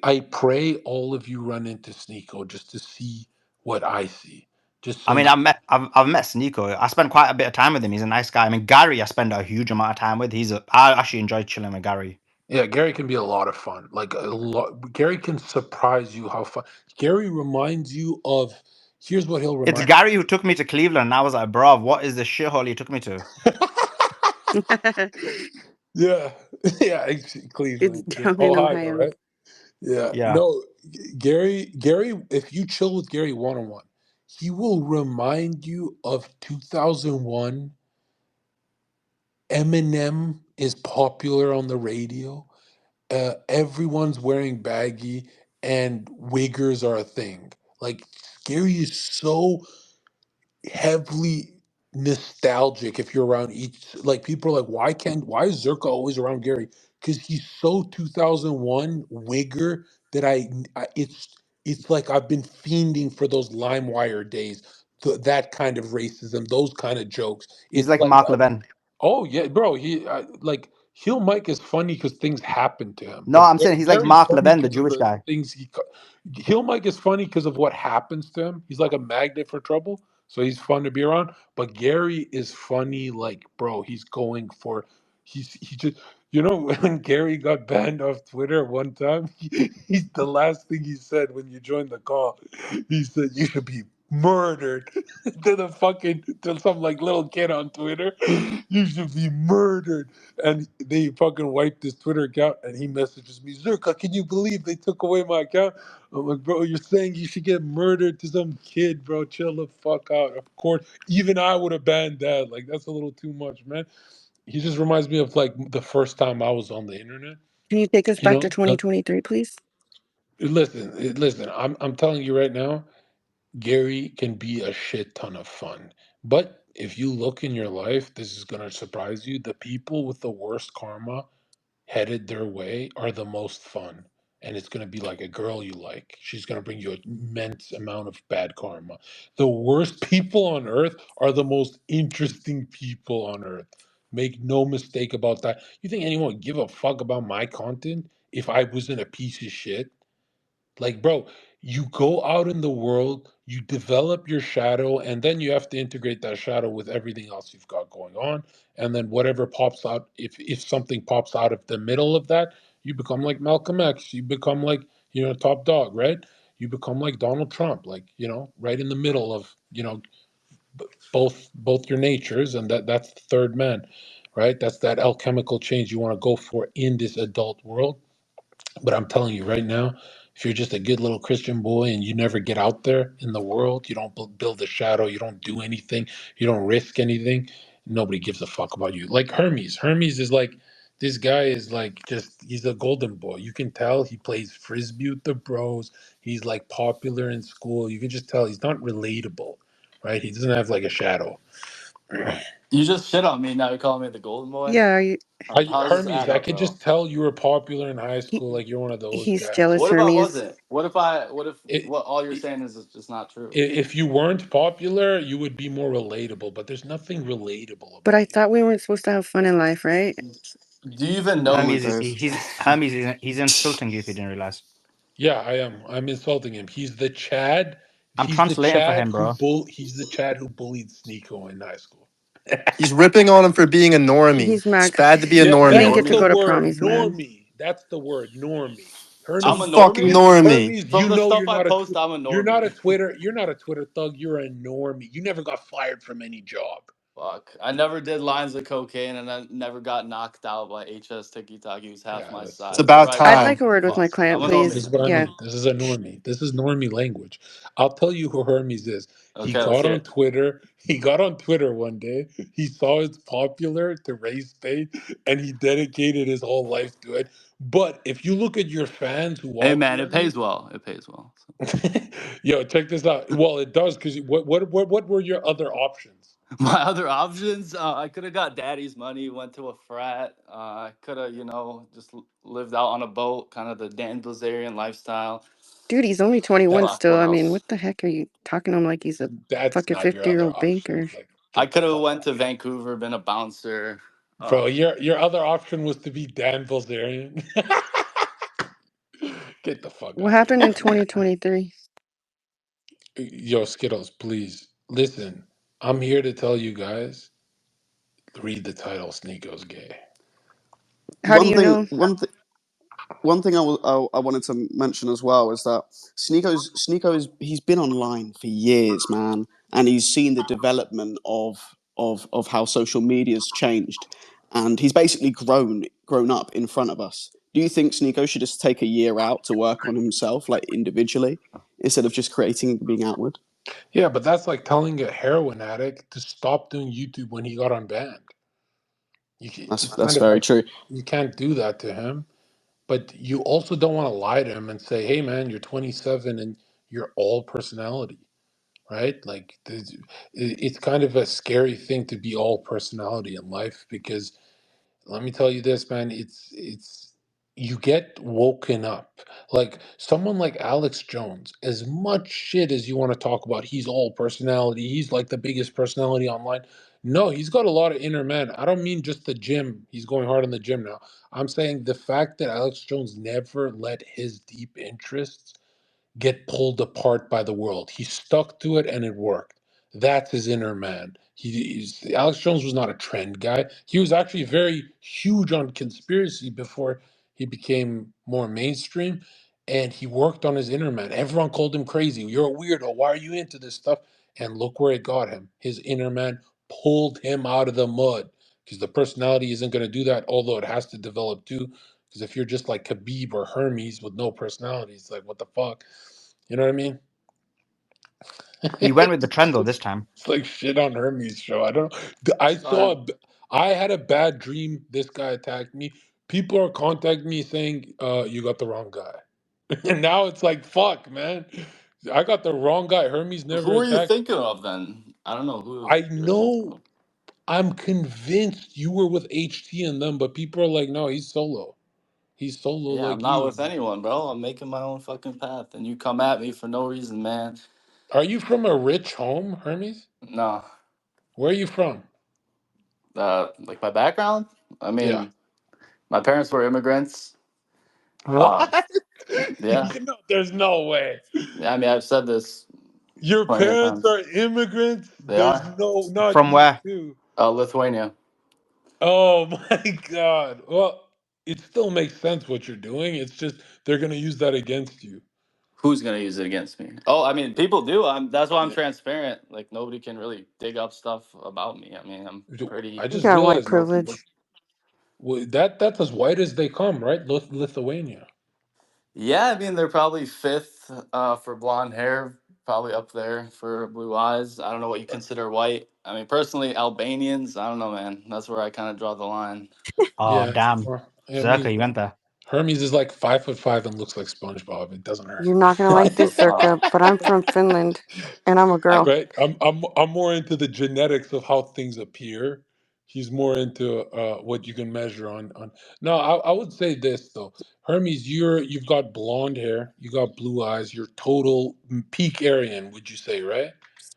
I pray all of you run into Sneako just to see what I see. Just I so mean, you. I've met Sneako. I spent quite a bit of time with him. He's a nice guy. I mean, Gary, I spend a huge amount of time with. I actually enjoy chilling with Gary. Yeah, Gary can be a lot of fun. Like a lot, Gary can surprise you how fun. Gary reminds you of. Here's what he'll It's remind. Gary who took me to Cleveland. And I was like, bro, what is the shithole you took me to? Yeah, yeah, It's Cleveland, yeah, down in Ohio, Ohio. right? Yeah, Yeah. no, Gary. If you chill with Gary one on one, he will remind you of 2001. Eminem is popular on the radio. Everyone's wearing baggy, and wiggers are a thing. Like Gary is so heavily nostalgic if you're around each like people are like why is Zerka always around Gary? Because he's so 2001 wigger that it's like I've been fiending for those LimeWire days, that kind of racism, those kind of jokes. He's It's like like Mark Levin. oh yeah, bro. He like Heel Mike is funny because things happen to him, No, but I'm saying he's like Gary's Mark funny Levin, the because of Jewish the guy. things Heel Mike is funny because of what happens to him. He's like a magnet for trouble, so he's fun to be around. But Gary is funny, like bro. He's going for he just when Gary got banned off Twitter one time, he's the last thing he said when you joined the call. He said you should be murdered to some like little kid on Twitter. You should be murdered. And they fucking wiped his Twitter account and he messages me, Zerka, can you believe they took away my account? I'm like, bro, you're saying you should get murdered to some kid, bro. Chill the fuck out. Of course, even I would have banned that. Like, that's a little too much, man. He just reminds me of like the first time I was on the internet. Can you take us You back to know, 2023, please? listen. I'm telling you right now, Gary can be a shit ton of fun. But if you look in your life, this is going to surprise you. The people with the worst karma headed their way are the most fun. And it's going to be like a girl you like. She's going to bring you an immense amount of bad karma. The worst people on earth are the most interesting people on earth. Make no mistake about that. You think anyone would give a fuck about my content if I wasn't a piece of shit? Like, bro, you go out in the world, you develop your shadow, and then you have to integrate that shadow with everything else you've got going on. And then whatever pops out, if something pops out of the middle of that, you become like Malcolm X. You become like, top dog, right? you become like Donald Trump, like, right in the middle of, both your natures, and that's the third man, right? That's that alchemical change you want to go for in this adult world. But I'm telling you right now, if you're just a good little Christian boy and you never get out there in the world, you don't build a shadow, you don't do anything, you don't risk anything, nobody gives a fuck about you. Like Hermes. Hermes is like, this guy is like, just, he's a golden boy. You can tell he plays frisbee with the bros. He's like popular in school. You can just tell he's not relatable, right? He doesn't have like a shadow. You just shit on me. Now you're calling me the golden boy. Yeah, you, How does this Hermes, add I up, could bro? just tell you were popular in high he school. Like you're one of those he's guys. jealous, What if I Hermes. wasn't? What if It, what all you're saying is just not true? if you weren't popular, you would be more relatable, but there's nothing relatable But I about you. thought we weren't supposed to have fun in life, right? Do you even know who? Hermes, Dave. he's insulting you if you didn't realize. Yeah, I am. I'm insulting him. He's the Chad. I'm He's the translating for Chad him, who bro. He's the Chad who bullied Sneako in high school. He's ripping on him for being a normie. He's It's mad bad because to be a Yeah, he didn't normie. that's get to the go Normie. to word, prom. He's mad. normie. That's the word, normie. It's a I'm a Hermes, fucking normie. normie. From the stuff I post, I'm a normie. You're not a Twitter thug. You're a normie. You never got fired from any job. Fuck. I never did lines of cocaine and I never got knocked out by HS Tiki Taki, who's half Yeah, my It's size. All about right, I'd bro? like time. a word with my Fuck. I'm client, a this please. is normie. what I Yeah. mean. This is a normie. This is normie language. I'll tell you who Hermes is. He Okay, let's got hear on it. Twitter. He got on Twitter one day. He saw it's popular to raise faith, and he dedicated his whole life to it. But if you look at your fans who Hey, walk man, it around you, pays well. It pays well. yo, check this out. Well, it does because what were your other options? My other options, I could have got daddy's money, went to a frat. I could have, just lived out on a boat, kind of the Dan Bilzerian lifestyle. Dude, he's only 21 That's Fuck, still. what I mean, else? what the heck are you talking to him like he's a that's fucking not your other 50-year-old option. banker? Like, I get the could have fuck went out to of here. Vancouver, been a bouncer. Bro, Uh, your other option was to be Dan Bilzerian. Get the fuck What out of here, happened in man. 2023? Yo, Skittles, please listen. I'm here to tell you guys. Read the title. Sneako's gay. How do One you thing, know? one thing I wanted to mention as well is that Sneako's he's been online for years, man, and he's seen the development of how social media's changed, and he's basically grown up in front of us. Do you think Sneako should just take a year out to work on himself, like individually, instead of just creating and being outward? Yeah, but that's like telling a heroin addict to stop doing YouTube when he got unbanned. It's That's kind of very like true. you can't do that to him, but you also don't want to lie to him and say, "Hey, man, you're 27 and you're all personality." Right? Like, it's kind of a scary thing to be all personality in life because let me tell you this, man, it's you get woken up. Like someone like Alex Jones, as much shit as you want to talk about, he's all personality, he's like the biggest personality online. No, he's got a lot of inner man. I don't mean just the gym. He's going hard in the gym now. I'm saying the fact that Alex Jones never let his deep interests get pulled apart by the world. He stuck to it and it worked. That's his inner man. Alex Jones was not a trend guy. He was actually very huge on conspiracy before he became more mainstream. And he worked on his inner man. Everyone called him crazy. You're a weirdo. Why are you into this stuff? And look where it got him. His inner man pulled him out of the mud because the personality isn't going to do that, although it has to develop too. Because if you're just like Khabib or Hermes with no personality, it's like, what the fuck? You know what I mean? He went with the it's trend though just this time. it's like shit on Hermes show. I don't know. I saw. son, I had a bad dream. This guy attacked me. People are contacting me saying, you got the wrong guy." And now it's like, fuck, man. I got the wrong guy. Hermes never who are you attacked. thinking of then? I don't know who I you're thinking know. of. I'm convinced you were with HT and them, but people are like, no, he's solo. He's solo Yeah, I'm like not you. with anyone, bro. I'm making my own fucking path, and you come at me for no reason, man. Are you from a rich home, Hermes? No, Where are you from? like my background. I Yeah. mean, my parents were immigrants. Uh, What? yeah, There's no way. yeah. I mean, I've said this Your plenty of parents times. are immigrants? They There's are no, not From you where? too. Lithuania. Oh my God. Well, it still makes sense what you're doing. It's just they're going to use that against you. Who's gonna use it against me? Oh, I mean, people do. That's why I'm transparent. Like nobody can really dig up stuff about me. I mean, I'm I pretty. You just got white realized privilege. that's as white as they come, right? Lithuania. Yeah, I mean, they're probably fifth for blonde hair, probably up there for blue eyes. I don't know what you consider white. I mean, personally, Albanians. I don't know, man. That's where I kind of draw the line. Oh Yeah, damn, well, I Zerka, mean, you went there. Hermes is like 5'5" and looks like SpongeBob. It doesn't hurt. You're not gonna Five like foot this, five. Zerka, but I'm from Finland, and I'm a I, girl. Right? I'm more into the genetics of how things appear. He's more into what you can measure on. No, I would say this though, Hermes, you've got blonde hair, you got blue eyes, you're total peak Aryan, would you say, right?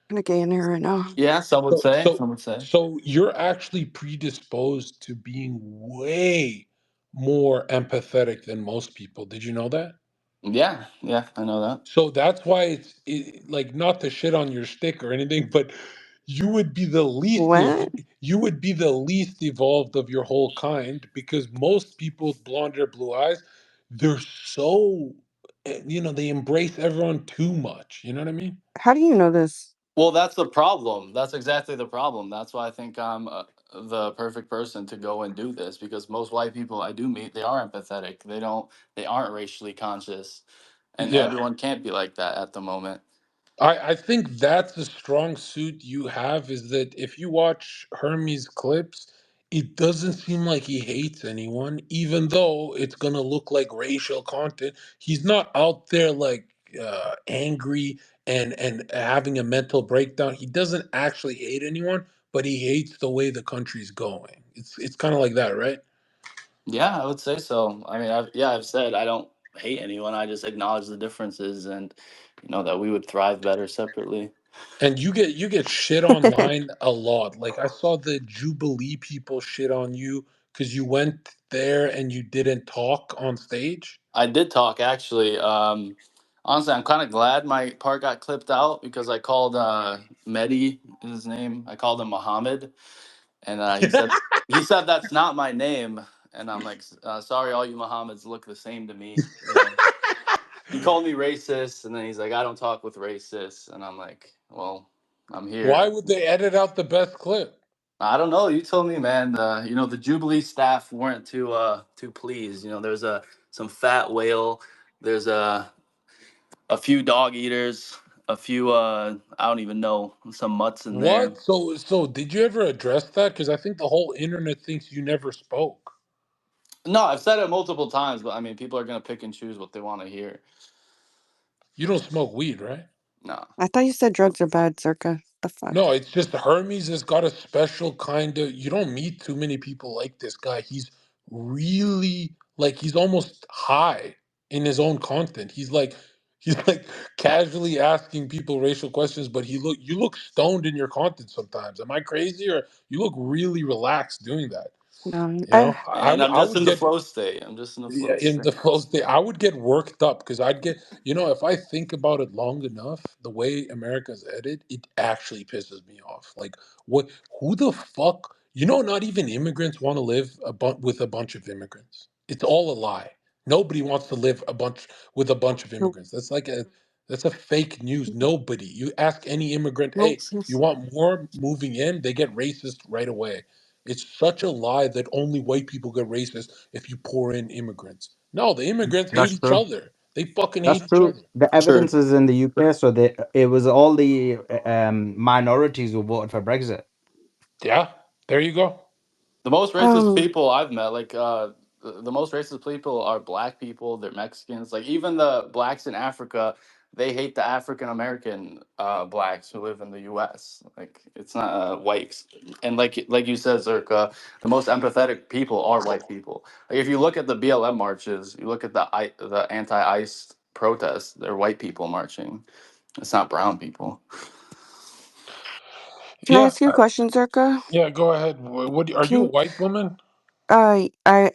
I'm gonna get in here right now. yeah, some would So say. so Some would say. so you're actually predisposed to being way more empathetic than most people. Did you know that? Yeah, yeah, I know that. So that's why like not to shit on your stick or anything, but you would be the What? you would be the least evolved of your whole kind because most people with blonde hair, blue eyes, they're so they embrace everyone too much. You know what I mean? How do you know this? Well, that's the problem. That's exactly the problem. That's why I think I'm the perfect person to go and do this because most white people I do meet, they are empathetic. They aren't racially conscious, and Yeah. everyone can't be like that at the moment. I think that's the strong suit you have is that if you watch Hermes clips, it doesn't seem like he hates anyone, even though it's gonna look like racial content. He's not out there like angry and having a mental breakdown. He doesn't actually hate anyone, but he hates the way the country's going. It's kind of like that, right? Yeah, I would say so. I mean, I've said I don't hate anyone. I just acknowledge the differences, and that we would thrive better separately. And you get shit online a lot. Like I saw the Jubilee people shit on you because you went there and you didn't talk on stage. I did talk actually. Honestly, I'm kind of glad my part got clipped out because I called Mehdi is his name. I called him Muhammad, and he said that's not my name, and I'm like, sorry, all you Muhammads look the same to me. He called me racist, and then he's like, I don't talk with racists, and I'm like, well, I'm Why here. would they edit out the best clip? I don't know. You told me, man. The Jubilee staff weren't too pleased. There's some fat whale. There's a few dog eaters, a few I don't even know, some mutts in there. What? So did you ever address that? Because I think the whole internet thinks you never spoke. No, I've said it multiple times, but I mean, people are gonna pick and choose what they want to hear. You don't smoke weed, right? No, I thought you said drugs are bad, Zerka. The fuck? No, it's just Hermes has got a special kind of. You don't meet too many people like this guy. He's really like he's almost high in his own content. He's like casually asking people racial questions, but you look stoned in your content sometimes. Am I crazy or you look really relaxed doing that? No, You know, and I'm I just would in the get flow state. I'm just in the yeah, flow in state. the first day, I would get worked up because I'd get, if I think about it long enough, the way America's edited, it actually pisses me off. Like, what? Who the fuck? Not even immigrants want to live with a bunch of immigrants. It's all a lie. Nobody wants to live with a bunch of nope, immigrants. That's a fake news. Nobody. You ask any immigrant, nope. hey, you want more moving in? They get racist right away. It's such a lie that only white people get racist if you pour in immigrants. No, the immigrants hate That's each true. other. They fucking That's hate each true. other. The True. evidence is in the UK, so it was all the minorities who voted for Brexit. Yeah, there you go. The most racist Um, people I've met, like the most racist people are black people. They're Mexicans. Like even the blacks in Africa, they hate the African American blacks who live in the U.S. Like it's not whites. And like you said, Zerka, the most empathetic people are white people. Like if you look at the BLM marches, you look at the anti-ICE protests, they're white people marching. It's not brown people. can I Yeah, ask you a question, Zerka? yeah. Go ahead. What are you a Can white woman?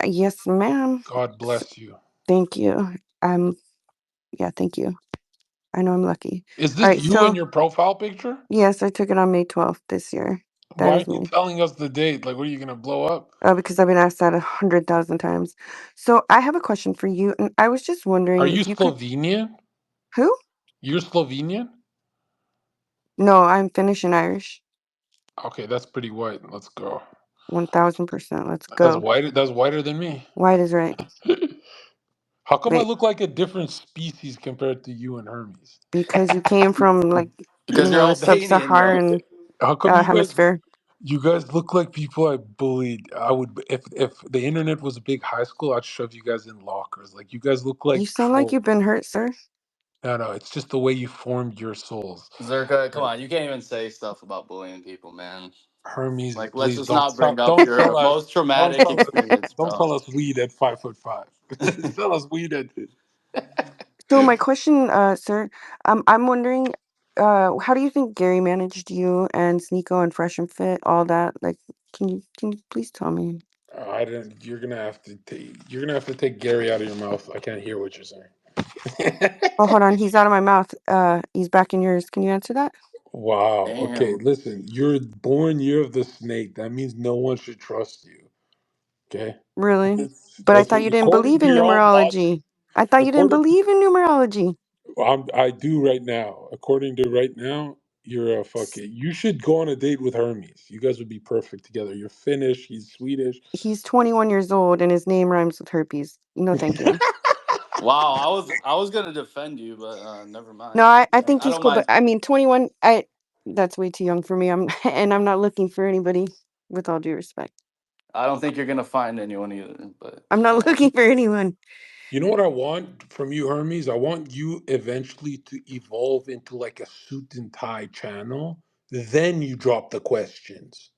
yes, ma'am. God bless you. Thank you. Yeah, thank you. I know I'm lucky. Is All this right, you in so your profile picture? yes, I took it on May 12th this year. That Why is aren't you me. telling us the date? Like, what are you gonna blow up? Because I've been asked that 100,000 times. So I have a question for you, and I was just Are wondering you if you could. Slovenian? Who? You're Slovenian? No, I'm Finnish and Irish. Okay, that's pretty white. Let's go. 1000%. Let's That's go. white. That's whiter than me. White is right. How come I Wait, look like a different species compared to you and Hermes? because you came from like Because you're the Albanian, yo. sub-Saharan How come hemisphere. you guys look like people I bullied? I would if the internet was a big high school, I'd shove you guys in lockers. Like you guys look You like sound like trolls. you've been hurt, sir. No, it's just the way you formed your souls. Zerka, come on, you can't even say stuff about bullying people, man. Hermes, Like, let's please just not bring up don't sell your us most traumatic experience, don't bro. sell us weed at 5'5". Sell us weed at So my question, sir, I'm wondering, how do you think Gary managed you and Sneako and Fresh and Fit, all that? Like, can you please tell me? I didn't. You're gonna have to take Gary out of your mouth. I can't hear what you're saying. Oh, hold on, he's out of my mouth. He's back in yours. Can you answer that? Wow. Okay. Damn. Listen, you're born year of the snake. That means no one should trust you. Okay. Really? But I That's thought what, you didn't according believe to in your own logic. numerology. I thought you didn't According believe in numerology. I do right now. According to right now, you're a fucking. You should go on a date with Hermes. You guys would be perfect together. You're Finnish. He's Swedish. He's 21 years old and his name rhymes with herpes. No, thank you. Wow, I was gonna defend you, but never No, mind. I think I he's don't cool, but mind. I mean, 21, that's way too young for me. And I'm not looking for anybody, with all due respect. I don't think you're gonna find anyone either. But I'm not looking for anyone. You know what I want from you, Hermes? I want you eventually to evolve into like a suit and tie channel. Then you drop the questions.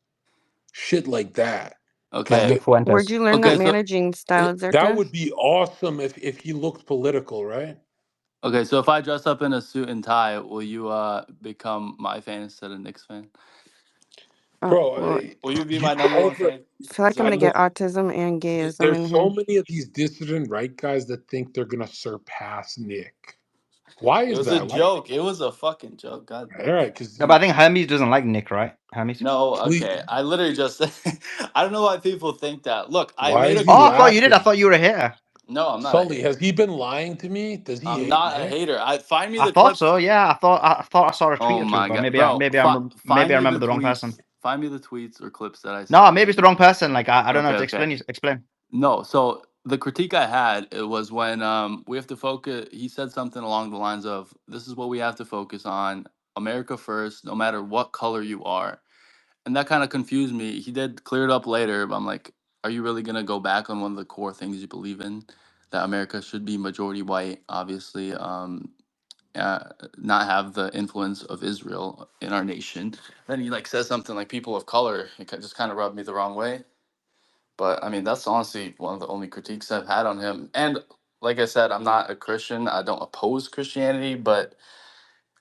Shit like that. Like okay, Nick Like Where'd Fuentes. you learn that okay, so managing style, that Zerka? would be awesome if he looked political, right? okay, so if I dress up in a suit and tie, will you become my fan instead of Nick's fan? Oh, Bro, well, Will you be you my number one over. fan, I feel like I'm I gonna get Zerka? listen. autism and gayism There's in so here. many of these dissident right guys that think they're gonna surpass Nick. Why It is was a that? Why? joke. It was a fucking joke. God All damn it. right, because No, but I think Hermes doesn't like Nick, right? Hermes. No, please. okay. I literally just I don't know why people think that. Look, I Why made is a he Oh, I thought you did. I laughing? thought you were a hater. no, I'm not a Sully, has hater. he been lying to me? Does he I'm hate not a Nick? hater. I find me I the thought clips. so. Yeah, I thought I saw a tweet Oh or two, my but god, bro! maybe Find I me the remember the wrong person. tweets. Find me the tweets or clips that I No, said. maybe it's the wrong person. Like I don't know. Okay, okay. Explain. No, so the critique I had it was when we have to focus. He said something along the lines of, "This is what we have to focus on: America first, no matter what color you are." And that kind of confused me. He did clear it up later, but I'm like, are you really gonna go back on one of the core things you believe in? That America should be majority white, obviously, not have the influence of Israel in our nation. Then he like says something like people of color. Just kind of rubbed me the wrong way. But I mean, that's honestly one of the only critiques I've had on him. And like I said, I'm not a Christian. I don't oppose Christianity, but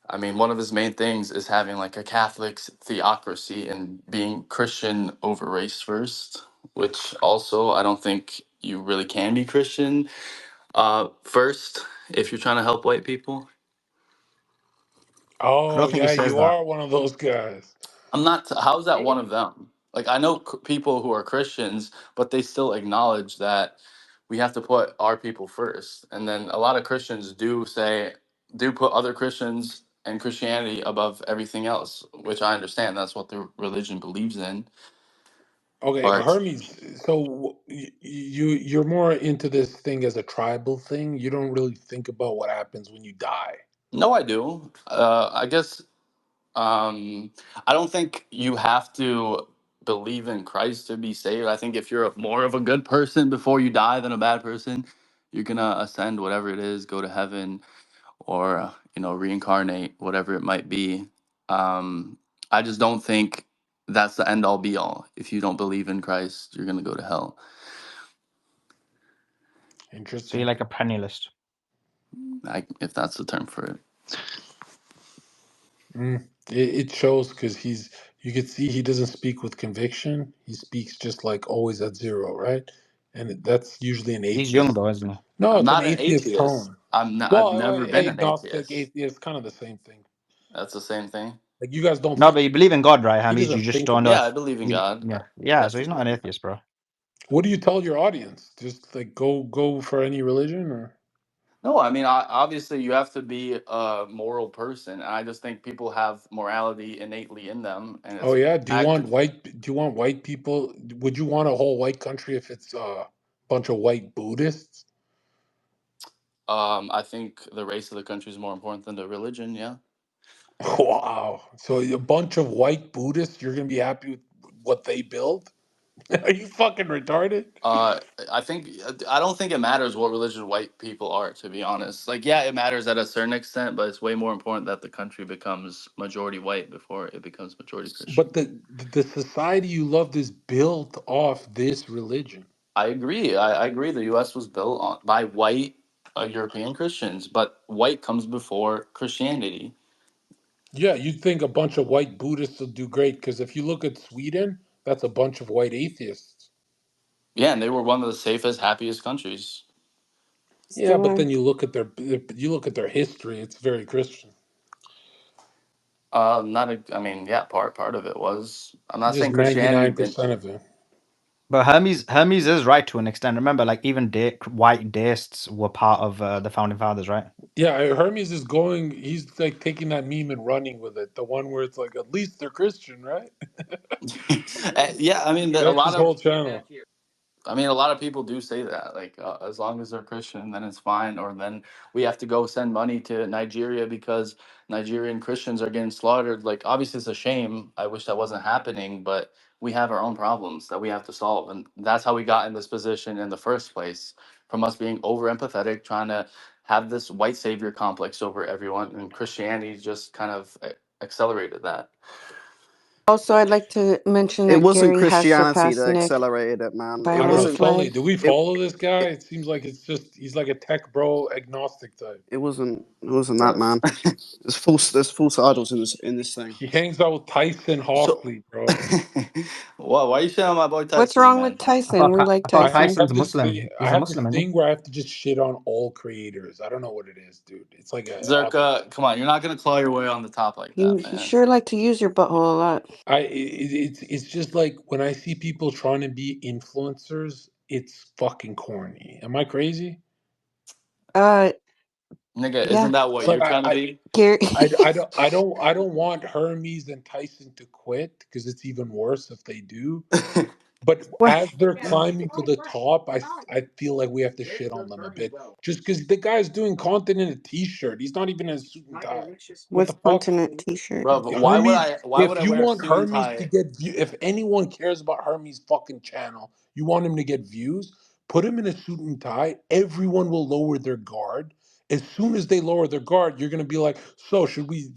I mean, one of his main things is having like a Catholic theocracy and being Christian over race first, which also I don't think you really can be Christian first if you're trying to help white people. I Oh don't think he yeah, says you that. are one of those guys. I'm not. How's that one of them? Like I know people who are Christians, but they still acknowledge that we have to put our people first. And then a lot of Christians do put other Christians and Christianity above everything else, which I understand. That's what their religion believes in. Okay, But Hermes. So you're more into this thing as a tribal thing. You don't really think about what happens when you die. no, I do. I guess I don't think you have to believe in Christ to be saved. I think if you're more of a good person before you die than a bad person, you're gonna ascend whatever it is, go to heaven, or reincarnate, whatever it might be. I just don't think that's the end all be all. If you don't believe in Christ, you're gonna go to hell. So you're Interesting. like a pennilist. If that's the term for it. It shows because you could see he doesn't speak with conviction. He speaks just like always at zero, right? And that's usually an He's young atheist. though, isn't he? No, I'm it's an not an atheist atheist. tone. I'm not. I've Well, never been an agnostic, atheist. atheist, kind of the same thing. That's the same thing. Like you guys don't No, think but you believe in God, right, he Hermes? You doesn't just think don't about know Yeah, I if believe in God. yeah. That's So the he's not an same. atheist, bro. What do you tell your audience? Just like go for any religion or No, I mean, obviously, you have to be a moral person, and I just think people have morality innately in them, and Oh it's yeah, act. do you want white people? Would you want a whole white country if it's a bunch of white Buddhists? I think the race of the country is more important than the religion. Yeah. Wow. So a bunch of white Buddhists, you're gonna be happy with what they build? Are you fucking retarded? Uh, I don't think it matters what religion white people are. To be honest, like yeah, it matters at a certain extent, but it's way more important that the country becomes majority white before it becomes majority But Christian. the society you loved is built off this religion. I agree. I agree. The U.S. was built by white European Christians, but white comes before Christianity. Yeah, you'd think a bunch of white Buddhists will do great because if you look at Sweden, that's a bunch of white atheists. Yeah, and they were one of the safest, happiest countries. Yeah, Still but are. then you look at their history, it's very Christian. Not a, I mean, yeah, part of it was. I'm not Just saying Christianity didn't. 99% of it. But Hermes is right to an extent. Remember, like even white deists were part of the founding fathers, right? Yeah, Hermes is going, he's like taking that meme and running with it. The one where it's like, at least they're Christian, right? Yeah, I mean, a That's his lot of whole channel. I mean, a lot of people do say that, like, as long as they're Christian, then it's fine. Or then we have to go send money to Nigeria because Nigerian Christians are getting slaughtered. Like, obviously, it's a shame. I wish that wasn't happening, but we have our own problems that we have to solve. And that's how we got in this position in the first place, from us being over empathetic, trying to have this white savior complex over everyone. And Christianity just kind of accelerated that. Also, I'd like to mention It that wasn't Gary has Christianity surpassed that Nick accelerated it, man. by a It I don't know, wasn't. Sully, landslide. do we It. follow this guy? It, It seems like it's just, he's like a tech bro agnostic type. it wasn't. It wasn't that, Bro. man. There's false. There's false idols in this thing. He hangs out with Tyson So Hawkley, bro. Why are you shitting on my boy What's Tyson, wrong with man? Tyson? We like I thought I Tyson. Tyson's have this Muslim. thing. I He's a have this Muslim, isn't he? thing where I have to just shit on all creators. I don't know what it is, dude. It's like a Zerka, come on, you're not gonna claw your way on the top like that, You man. sure like to use your butthole a lot. it's just like when I see people trying to be influencers, it's fucking corny. Am I crazy? Uh, Nigga, isn't yeah, that It's what like you're trying to be? Gary. I don't want Hermes and Tyson to quit because it's even worse if they do. But What? as they're climbing to the top, I feel like we have to shit on them a bit just because the guy's doing content in a t-shirt. He's not even in a suit and tie. What What's the fuck? continent T-shirt? Bro, but Hermes, why would if I you wear a want suit and Hermes to tie? get view, if anyone cares about Hermes' fucking channel, you want him to get views, put him in a suit and tie. Everyone will lower their guard. As soon as they lower their guard, you're gonna be like, so should we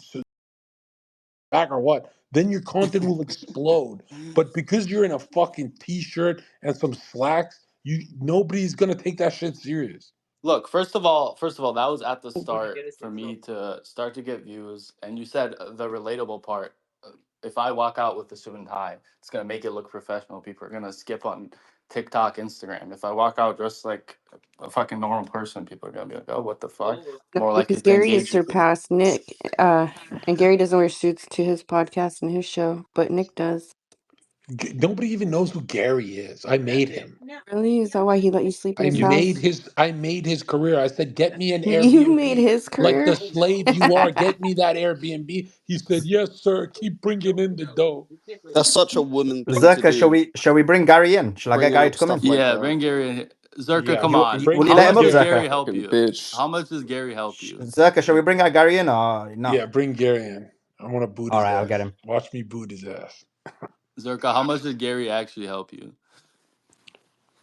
back or what? Then your content will explode. But because you're in a fucking t-shirt and some slacks, you nobody's gonna take that shit serious. Look, first of all, that was at the start for me to start to get views. And you said the relatable part. If I walk out with the suit and tie, it's gonna make it look professional. People are gonna skip on TikTok, Instagram. If I walk out dressed like a fucking normal person, people are gonna be like, "Oh, what the fuck?" No, More likely because to Gary has engage with you. surpassed Nick. And Gary doesn't wear suits to his podcast and his show, but Nick does. Nobody even knows who Gary is. I made him. Really? Is that why he let you sleep in his house? I made his career. I said, get me an You made Airbnb. his Like career? the slave you are, get me that Airbnb. He said, yes, sir. Keep bringing in the dough. that's such a woman thing to Zerka, do. shall we bring Gary in? Shall I get Bringing Gary up to come stuff in? like Yeah, that. bring Gary in. Zerka, Yeah, come on. Will you How let him much up, does Gary. Gary Zerka? help Fucking you? bitch. How much does Gary help you? Zerka, shall we bring our Gary in or not? Yeah, bring Gary in. I want to boot All his right, I'll get ass. him. Watch me boot his ass. Zerka, how much did Gary actually help you?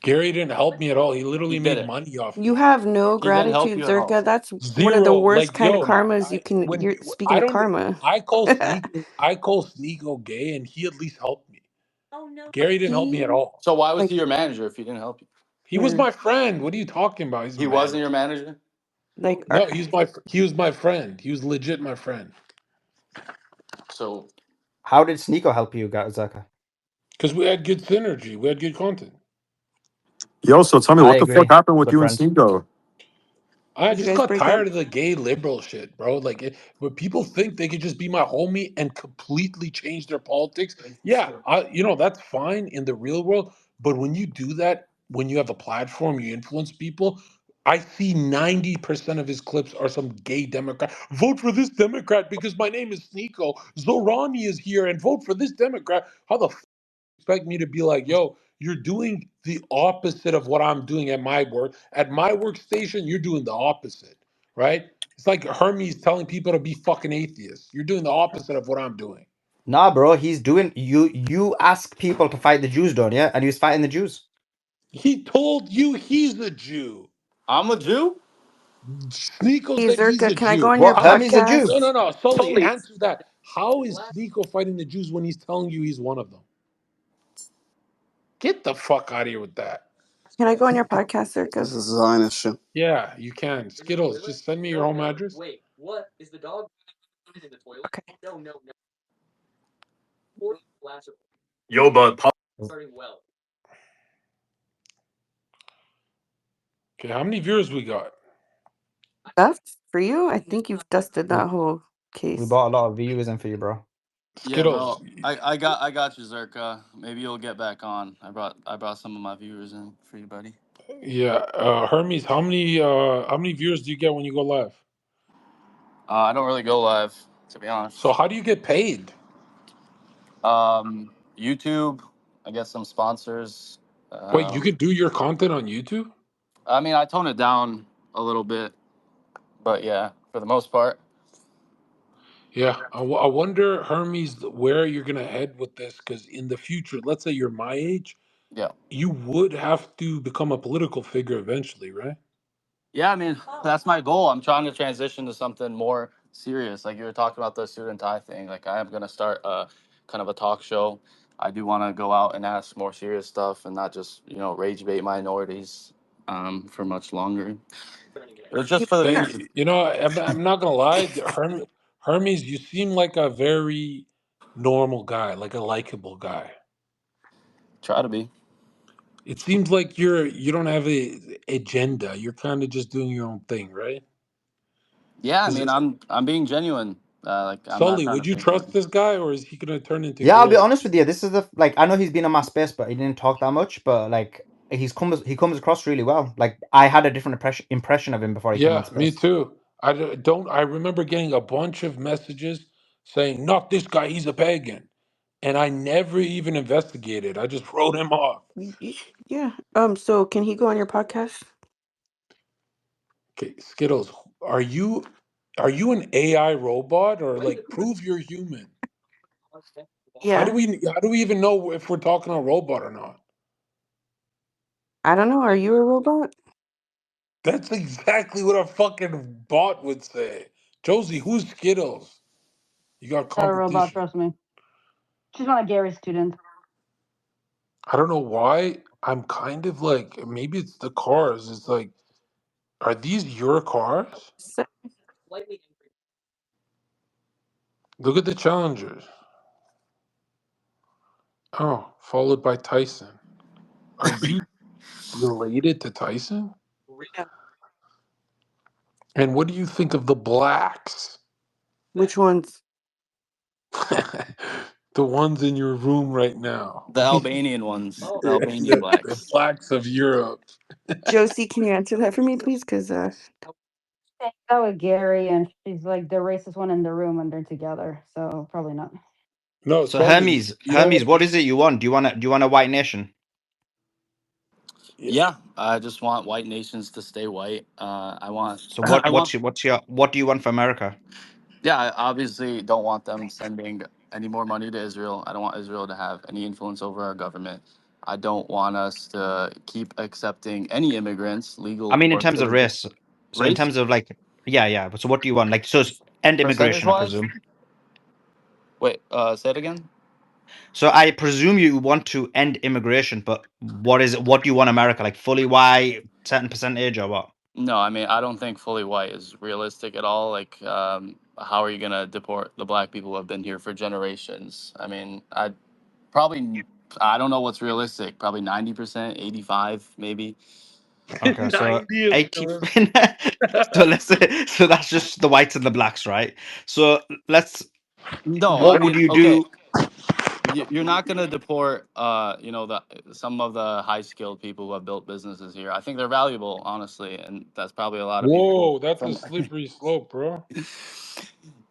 Gary didn't help me at all. He He literally did made it. money off You me. have no He didn't help gratitude, you at all. Zerka. That's one of the Zero. worst Like, kind of yo, karmas you I can. when You're speaking I of don't karma. I call Sneako gay, and he at least helped me. Gary didn't help me at He all. So why was like he your manager if he didn't help you? He was my friend. What are you talking about? He's a He wasn't manager. your manager? like No, he was my friend. He was legit my friend. So How did Sneako help you, Zerka? Because we had good synergy. We had good content. Yo, so tell me, I what the fuck agree. happened with Good you and friends. Sneako? I did you just guys got break up? tired of the gay liberal shit, bro. Like, when people think they could just be my homie and completely change their politics, yeah, that's fine in the real world. But when you do that, when you have a platform, you influence people. I see 90% of his clips are some gay Democrat. Vote for this Democrat because my name is Sneako. Zorani is here and vote for this Democrat. How the expect me to be like, yo, you're doing the opposite of what I'm doing at my work. At my workstation, you're doing the opposite, right? It's like Hermes telling people to be fucking atheists. You're doing the opposite of what I'm doing. Nah, bro, he's doing you ask people to fight the Jews, don't you? And he was fighting the Jews. He told you he's a Jew. I'm a Jew. Sneeko Hey, said he's Zerka, a can I go Jew. on your What? How? Hermes a Jew? No, podcast? no, no. Sully, answer that. How is Sneeko fighting the Jews when he's telling you he's one of them? Get the fuck out of here with that. Can I go on your podcast, Zerka? This is Zionist shit. Yeah, you can. Skittles, just send me your home address. Okay. Yo, but Okay, how many viewers we got? That's for you. I think you've dusted We that whole we case. bought a lot of viewers in for you, bro. Yeah, Skittles. bro. I got you, Zerka. Maybe you'll get back on. I brought some of my viewers in for you, buddy. Yeah, Hermes, how many viewers do you get when you go live? I don't really go live, to be So honest. how do you get paid? YouTube. I get some sponsors. Wait, you Um, could do your content on YouTube? I mean, I tone it down a little bit, but yeah, for the most part, Yeah, I wonder, Hermes, where you're gonna head with this, because in the future, let's say you're my age, yeah. you would have to become a political figure eventually, right? Yeah, I mean, that's my goal. I'm trying to transition to something more serious. Like you were talking about the suit and tie thing. Like I am gonna start a kind of a talk show. I do want to go out and ask more serious stuff and not just rage bait minorities for much longer. It's just for the But future. I'm not gonna lie, Hermes, you seem like a very normal guy, like a likable guy. Try to be. It seems like you don't have a agenda. You're kind of just doing your own thing, right? Yeah, I Is mean, it I'm being genuine. Like I'm not Sully? trying Would to you fake it. trust this guy, or is he gonna turn into Yeah, I'll be Gary? honest with you. This is the like I know he's been on my space, but he didn't talk that much. But like he comes across really well. Like I had a different impression of him before he came on Yeah, me space. too. Don't. I remember getting a bunch of messages saying, "Not this guy. He's a pagan," and I never even investigated. I just wrote him off. Yeah. So can he go on your podcast? Okay, Skittles, are you an AI robot, or like prove you're human? Yeah. How do we even know if we're talking a robot or not? I don't know. Are you a robot? That's exactly what a fucking bot would say. Josie, who's Skittles? You got Not a robot, competition. trust me. She's not a Gary student. I don't know why. I'm kind of like, maybe it's the cars. It's like, are these your cars? So, Look at the challengers. Oh, followed by Tyson. Are you related to Tyson? yeah. And what do you think of the blacks? Which ones? The ones in your room right now. The Albanian ones, the Albanian The blacks. blacks of Europe. Josie, can you answer that for me, please? Because Hangs out with Gary, and she's like the racist one in the room when they're together. So probably not. No, So Sully, you know Hermes, what? what is it you want? Do you want a white nation? Yeah. Yeah, I just want white nations to stay white. I want, So I want. what do you want for America? Yeah, I obviously don't want them sending any more money to Israel. I don't want Israel to have any influence over our government. I don't want us to keep accepting any immigrants, I legal mean, in or terms of illegal. race. So in Race terms of like, yeah. So what do you want? Like, end percentage immigration, I wise. presume. Wait, say it again. So I presume you want to end immigration, but what is it? What do you want America like? Fully white, certain percentage, or what? No, I mean I don't think fully white is realistic at all. Like, how are you gonna deport the black people who have been here for generations? I mean, probably I don't know what's realistic. Probably 90%, 85 maybe. Okay, so 90 is 80. realistic. So let's say so that's just the whites and the blacks, right? So let's. No, I What would mean, you okay. do? you're not going to deport, you know, the some of the high skilled people who have built businesses here. I think they're valuable, honestly, and that's probably a lot of people Whoa, that's a from. slippery slope, bro.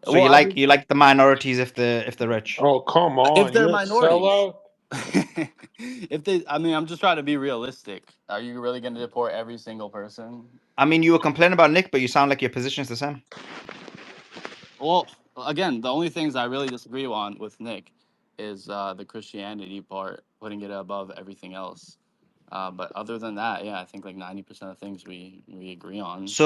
So Well, I mean, you like the minorities if they're rich. Oh, come if on. they're You're a minorities, sellout? if they, I mean, I'm just trying to be realistic. Are you really going to deport every single person? I mean, you were complaining about Nick, but you sound like your position is the same. Well, again, the only things I really disagree on with Nick is the Christianity part, putting it above everything else. But other than that, yeah, I think like 90% of things we agree on.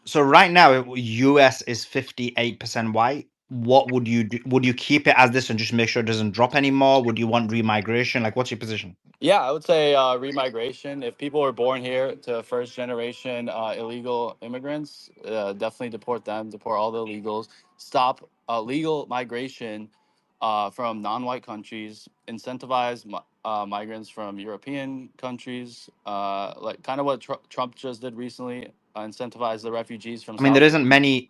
So right now, US is 58% white. What would you do? Would you keep it as this and just make sure it doesn't drop anymore? Would you want remigration? Like, what's your position? Yeah, I would say remigration. If people were born here to first generation illegal immigrants, definitely deport them, deport all the illegals, stop legal migration from non white countries, incentivize migrants from European countries, like kind of what Trump just did recently, incentivize the refugees from I mean, there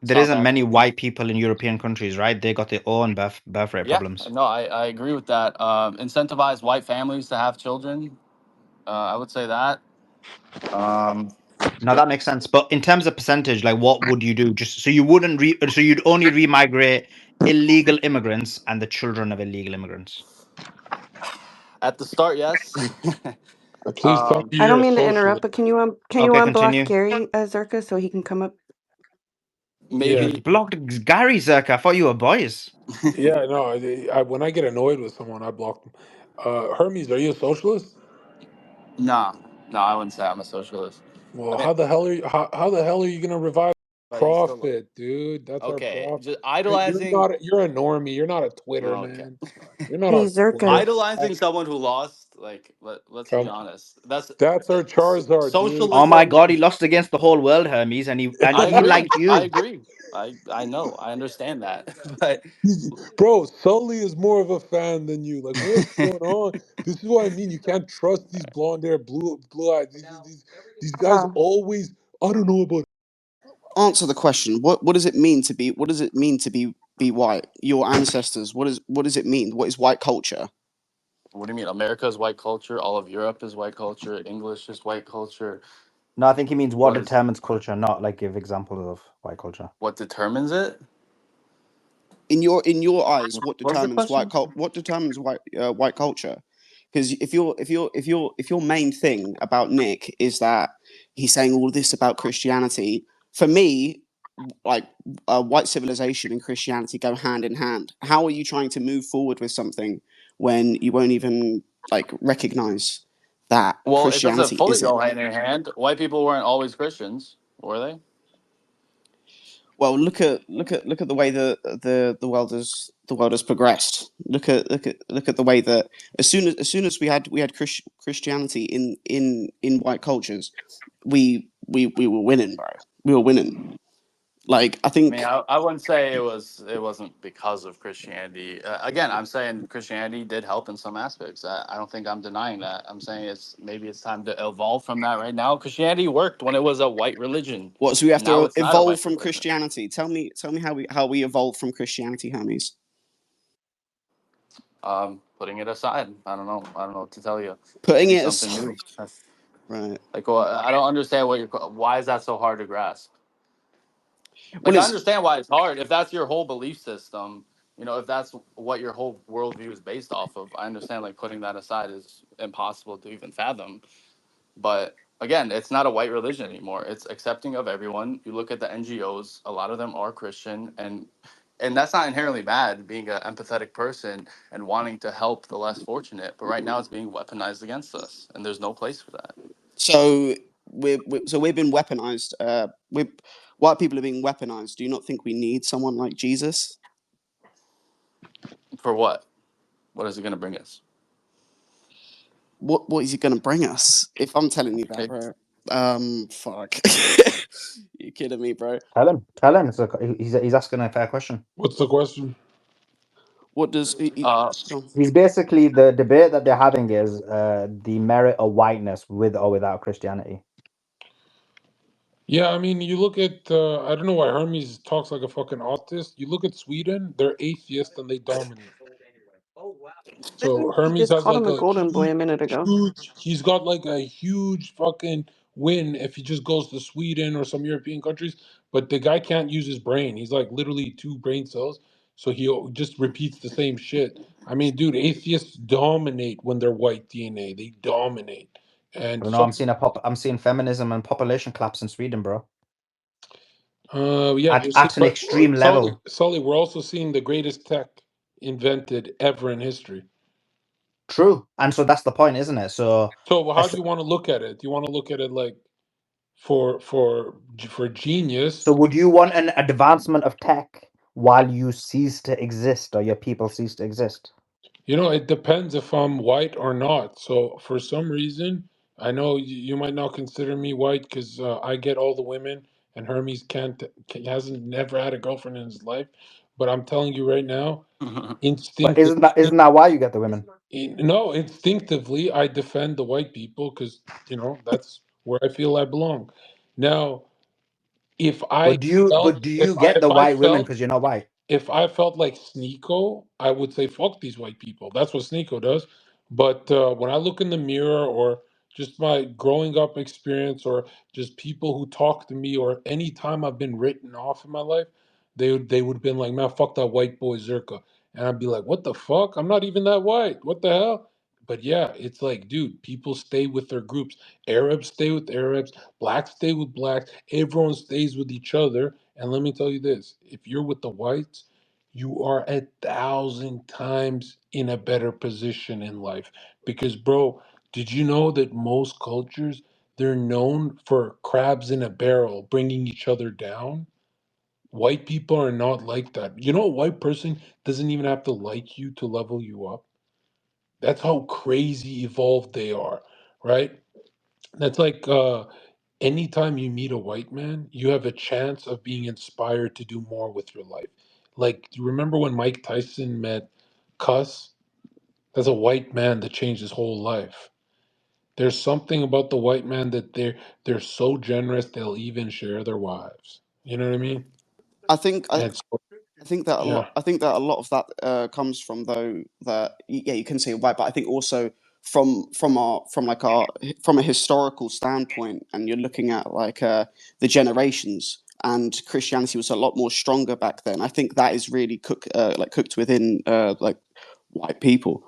South isn't many Africa. white people in European countries, right? They got their own birth rate Yeah, problems. no, I agree with that. Incentivize white families to have children. I would say that. Um, Now that makes sense. But in terms of percentage, like, what would you do? Just so you wouldn't so you'd only remigrate illegal immigrants and the children of illegal immigrants. At the start, yes. Please tell um, me I don't you're a mean to interrupt, socialist. but can you Okay, unblock continue. Gary Zerka so he can come up? Yeah, maybe. Blocked Gary Zerka. I thought you were boys. yeah, no. When I get annoyed with someone, I block them. Hermes, are you a socialist? Nah, no, I wouldn't say I'm a socialist. I Well, mean, how the hell are you gonna revive but he's still profit, dude? That's our okay. profit. Just You're idolizing. not. You're a normie. You're not a Twitter Okay, man. You're not Hey on Zerka. Twitter. idolizing someone who lost. Like, let's be Come, honest. That's that's our Charizard, dude. Oh my socialism. god, he lost against the whole world, Hermes, and I he agree. liked I you. agree. I know. I understand that. But Bro, Sully is more of a fan than you. Like, what's going on? This is what I mean. You can't trust these blonde hair, blue eyes. These guys Oh, always. I don't know about. Answer the question. What does it mean to be? What does it mean to be white? Your ancestors. What does it mean? What is white culture? what do you mean? America is white culture. All of Europe is white culture. English is white culture. No, I think he means what What is determines culture, not like give examples of white culture. what determines it? In your eyes, What was the question? what determines white culture? Because if your main thing about Nick is that he's saying all this about Christianity, for me, like white civilization and Christianity go hand in hand. How are you trying to move forward with something when you won't even like recognize that Well, it doesn't Christianity fully is it? go hand in hand. White people weren't always Christians, were they? Well, look at the way the world has progressed. Look at the way that as soon as we had Christianity in white cultures, we were winning, bro. We were winning. Like I I mean, think I wouldn't say it wasn't because of Christianity. Again, I'm saying Christianity did help in some aspects. I don't think I'm denying that. I'm saying it's time to evolve from that right now. Christianity worked when it was a white religion. what, so we have Now to it's not a evolve white from religion. Christianity. Tell me how we evolve from Christianity, Hermes. Putting it aside, I don't know. I don't know what to tell you. Putting Do it something as new. right. Like, well, I don't understand what you're. Why is that so hard to grasp? Well, Like, I it's understand why it's hard. If that's your whole belief system, you know, if that's what your whole worldview is based off of, I understand like putting that aside is impossible to even fathom. But again, it's not a white religion anymore. It's accepting of everyone. You look at the NGOs, a lot of them are Christian, and that's not inherently bad, being an empathetic person and wanting to help the less fortunate. But right now it's being weaponized against us, and there's no place for that. so we've been weaponized. We white people are being weaponized. Do you not think we need someone like Jesus? For what? What is it going to bring us? What is he going to bring us? If I'm telling you that, Okay. bro. Fuck. You kidding me, bro? Tell him. Tell him. He's asking a fair question. What's the question? What does Uh, go on. He's basically the debate that they're having is the merit of whiteness with or without Christianity. Yeah, I mean, you look at. I don't know why Hermes talks like a fucking autist. You look at Sweden; they're atheist and they dominate. So Didn't he Hermes just has called him like a a golden boy a minute ago? he's got like a huge fucking win if he just goes to Sweden or some European countries. But the guy can't use his brain. He's like literally two brain cells. So just repeats the same shit. I mean, dude, atheists dominate when they're white DNA. They dominate. I And don't know. fuck, I'm seeing feminism and population collapse in Sweden, bro. yeah, we're seeing, At an but extreme Sully, level. Sully, we're also seeing the greatest tech invented ever in history. True. And so that's the point, isn't it? So, So how es- do you want to look at it? Do you want to look at it like for so genius? would you want an advancement of tech while you cease to exist or your people cease to exist? You know, it depends if I'm white or not. So for some reason, I know you might not consider me white because I get all the women, and Hermes hasn't never had a girlfriend in his life. But I'm telling you right now, But instinctively, isn't that why you get the women? no, instinctively, I defend the white people because that's where I feel I belong. Now, if I felt, But do you get if the I white women felt because you're not white? if I felt like Sneako, I would say fuck these white people. That's what Sneako does. But when I look in the mirror, or just my growing up experience, or just people who talk to me, or any time I've been written off in my life, they would have been like, man, fuck that white boy Zherka, and I'd be like, what the fuck? I'm not even that white. What the hell? But yeah, it's like, dude, people stay with their groups. Arabs stay with Arabs. Blacks stay with blacks. Everyone stays with each other. And let me tell you this: if you're with the whites, you are 1,000 times in a better position in life. Because, bro, did you know that most cultures, they're known for crabs in a barrel, bringing each other down? White people are not like that. You know, a white person doesn't even have to like you to level you up. That's how crazy evolved they are, right? That's like anytime you meet a white man, you have a chance of being inspired to do more with your life. Like, do you remember when Mike Tyson met Cuss? That's a white man that changed his whole life. There's something about the white man that they're so generous they'll even share their wives. You know what I mean? I think I, And so, I think that a lot. yeah. I think that a lot of that comes from though that yeah you can say white, but I think also from a historical standpoint, and you're looking at like the generations, and Christianity was a lot more stronger back then. I think that is really cooked within like white people,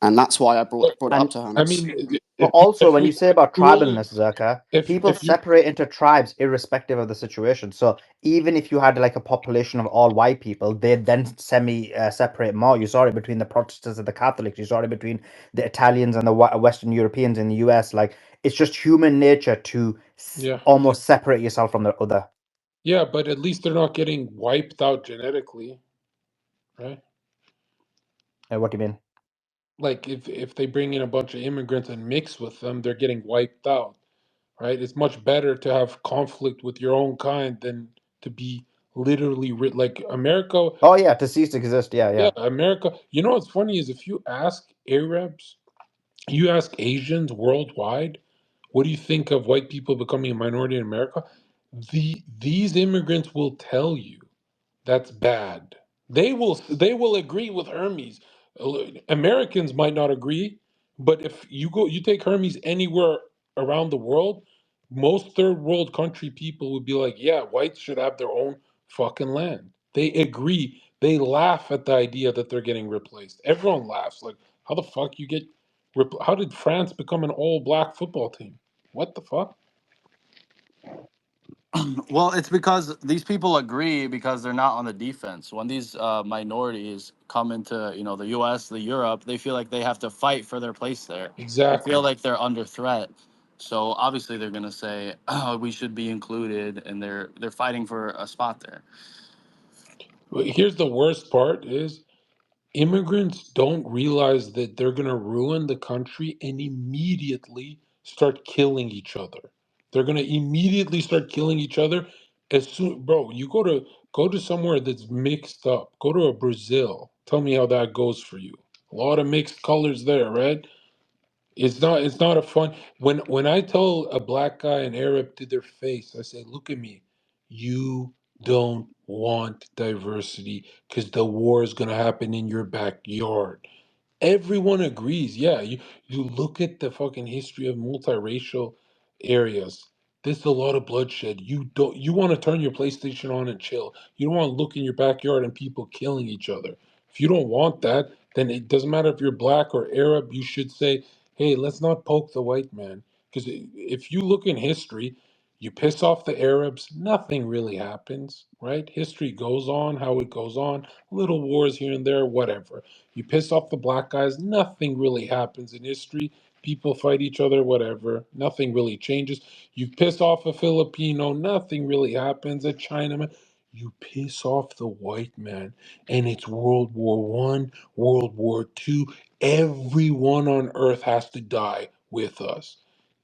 and that's why I brought it up And to I Hermes. mean, But also, if when you you say about truly, tribalness, Zerka, people if you, separate into tribes irrespective of the situation. So even if you had like a population of all white people, they'd then separate more. You saw it between the Protestants and the Catholics. You saw it between the Italians and the Western Europeans in the US. Like it's just human nature to yeah, almost separate yourself from the other. yeah, but at least they're not getting wiped out genetically, right? What do you mean? Like if they bring in a bunch of immigrants and mix with them, they're getting wiped out, right? It's much better to have conflict with your own kind than to be literally like America. Oh yeah, to cease to exist. Yeah, Yeah, yeah. America. You know what's funny is if you ask Arabs, you ask Asians worldwide, what do you think of white people becoming a minority in America? These immigrants will tell you that's bad. They will agree with Hermes. Americans might not agree, but if you take Hermes anywhere around the world, most third world country people would be like, yeah, whites should have their own fucking land. They agree. They laugh at the idea that they're getting replaced. Everyone laughs. Like, how the fuck you get how did France become an all black football team? What the fuck? Well, it's because these people agree because they're not on the defense. When these minorities come into the U.S., the Europe, they feel like they have to fight for their place there. They feel Exactly. like they're under threat. So obviously they're gonna say, "Oh, we should be included," and they're fighting for a spot there. Here's the worst part is immigrants don't realize that they're going to ruin the country and immediately start killing each other. They're going to immediately start killing each other as soon, bro, you go to somewhere that's mixed up. Go to a Brazil. Tell me how that goes for you. A lot of mixed colors there, right? It's not a fun when I tell a black guy an Arab to their face, I say, look at me. You don't want diversity because the war is gonna happen in your backyard. Everyone agrees. Yeah, you look at the fucking history of multiracial areas. There's a lot of bloodshed. You want to turn your PlayStation on and chill. You don't want to look in your backyard and people killing each other. If you don't want that, then it doesn't matter if you're black or Arab. You should say, "Hey, let's not poke the white man." Because if you look in history, you piss off the Arabs, nothing really happens, right? History goes on how it goes on. Little wars here and there, whatever. You piss off the black guys, nothing really happens in history. People fight each other, whatever. Nothing really changes. You piss off a Filipino, nothing really happens. A Chinaman, you piss off the white man, and it's World War I, World War II. Everyone on earth has to die with us.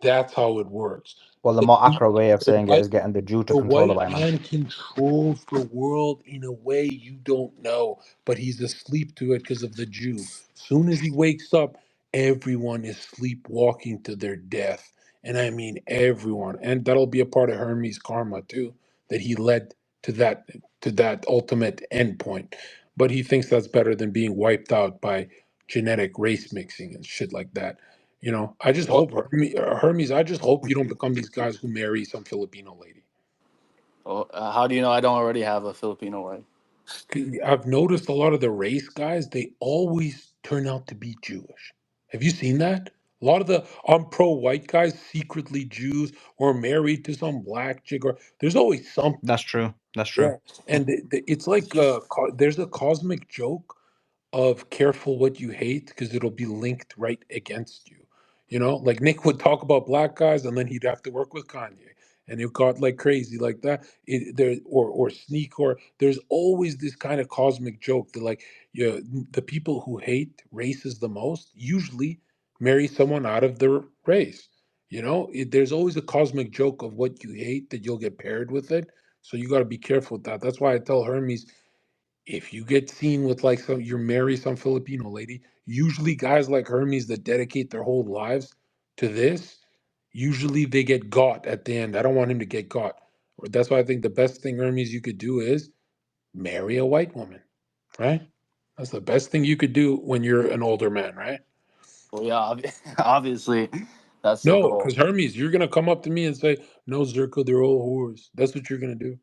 That's how it works. Well, the The, more pe- accurate way of the saying it white is getting the Jew to the control the white white man. man controls the world in a way you don't know, but he's asleep to it because of the Jew. Soon as he wakes up, everyone is sleepwalking to their death. And I mean everyone. And that'll be a part of Hermes' karma too, that he led to that ultimate endpoint. But he thinks that's better than being wiped out by genetic race mixing and shit like that. I just Well, hope Hermes. I just hope you don't become these guys who marry some Filipino lady. how do you know I don't already have a Filipino wife? I've noticed a lot of the race guys. They always turn out to be Jewish. Have you seen that? A lot of the pro-white guys secretly Jews or married to some black chick. Or there's always something. That's true. That's true. Yeah, and it's like there's a cosmic joke of careful what you hate because it'll be linked right against you. Like Nick would talk about black guys and then he'd have to work with Kanye. And it got like crazy like that. Or Sneak or there's always this kind of cosmic joke that like the people who hate races the most usually marry someone out of their race. There's always a cosmic joke of what you hate that you'll get paired with it. So you got to be careful with that. That's why I tell Hermes if you get seen with like you marry some Filipino lady, usually guys like Hermes that dedicate their whole lives to this, usually they get got at the end. I don't want him to get got. That's why I think the best thing Hermes you could do is marry a white woman, right? That's the best thing you could do when you're an older man, right? Well, yeah, obviously, that's the No, goal. because Hermes, you're gonna come up to me and say, "No, Zherka, they're all whores." That's what you're gonna do.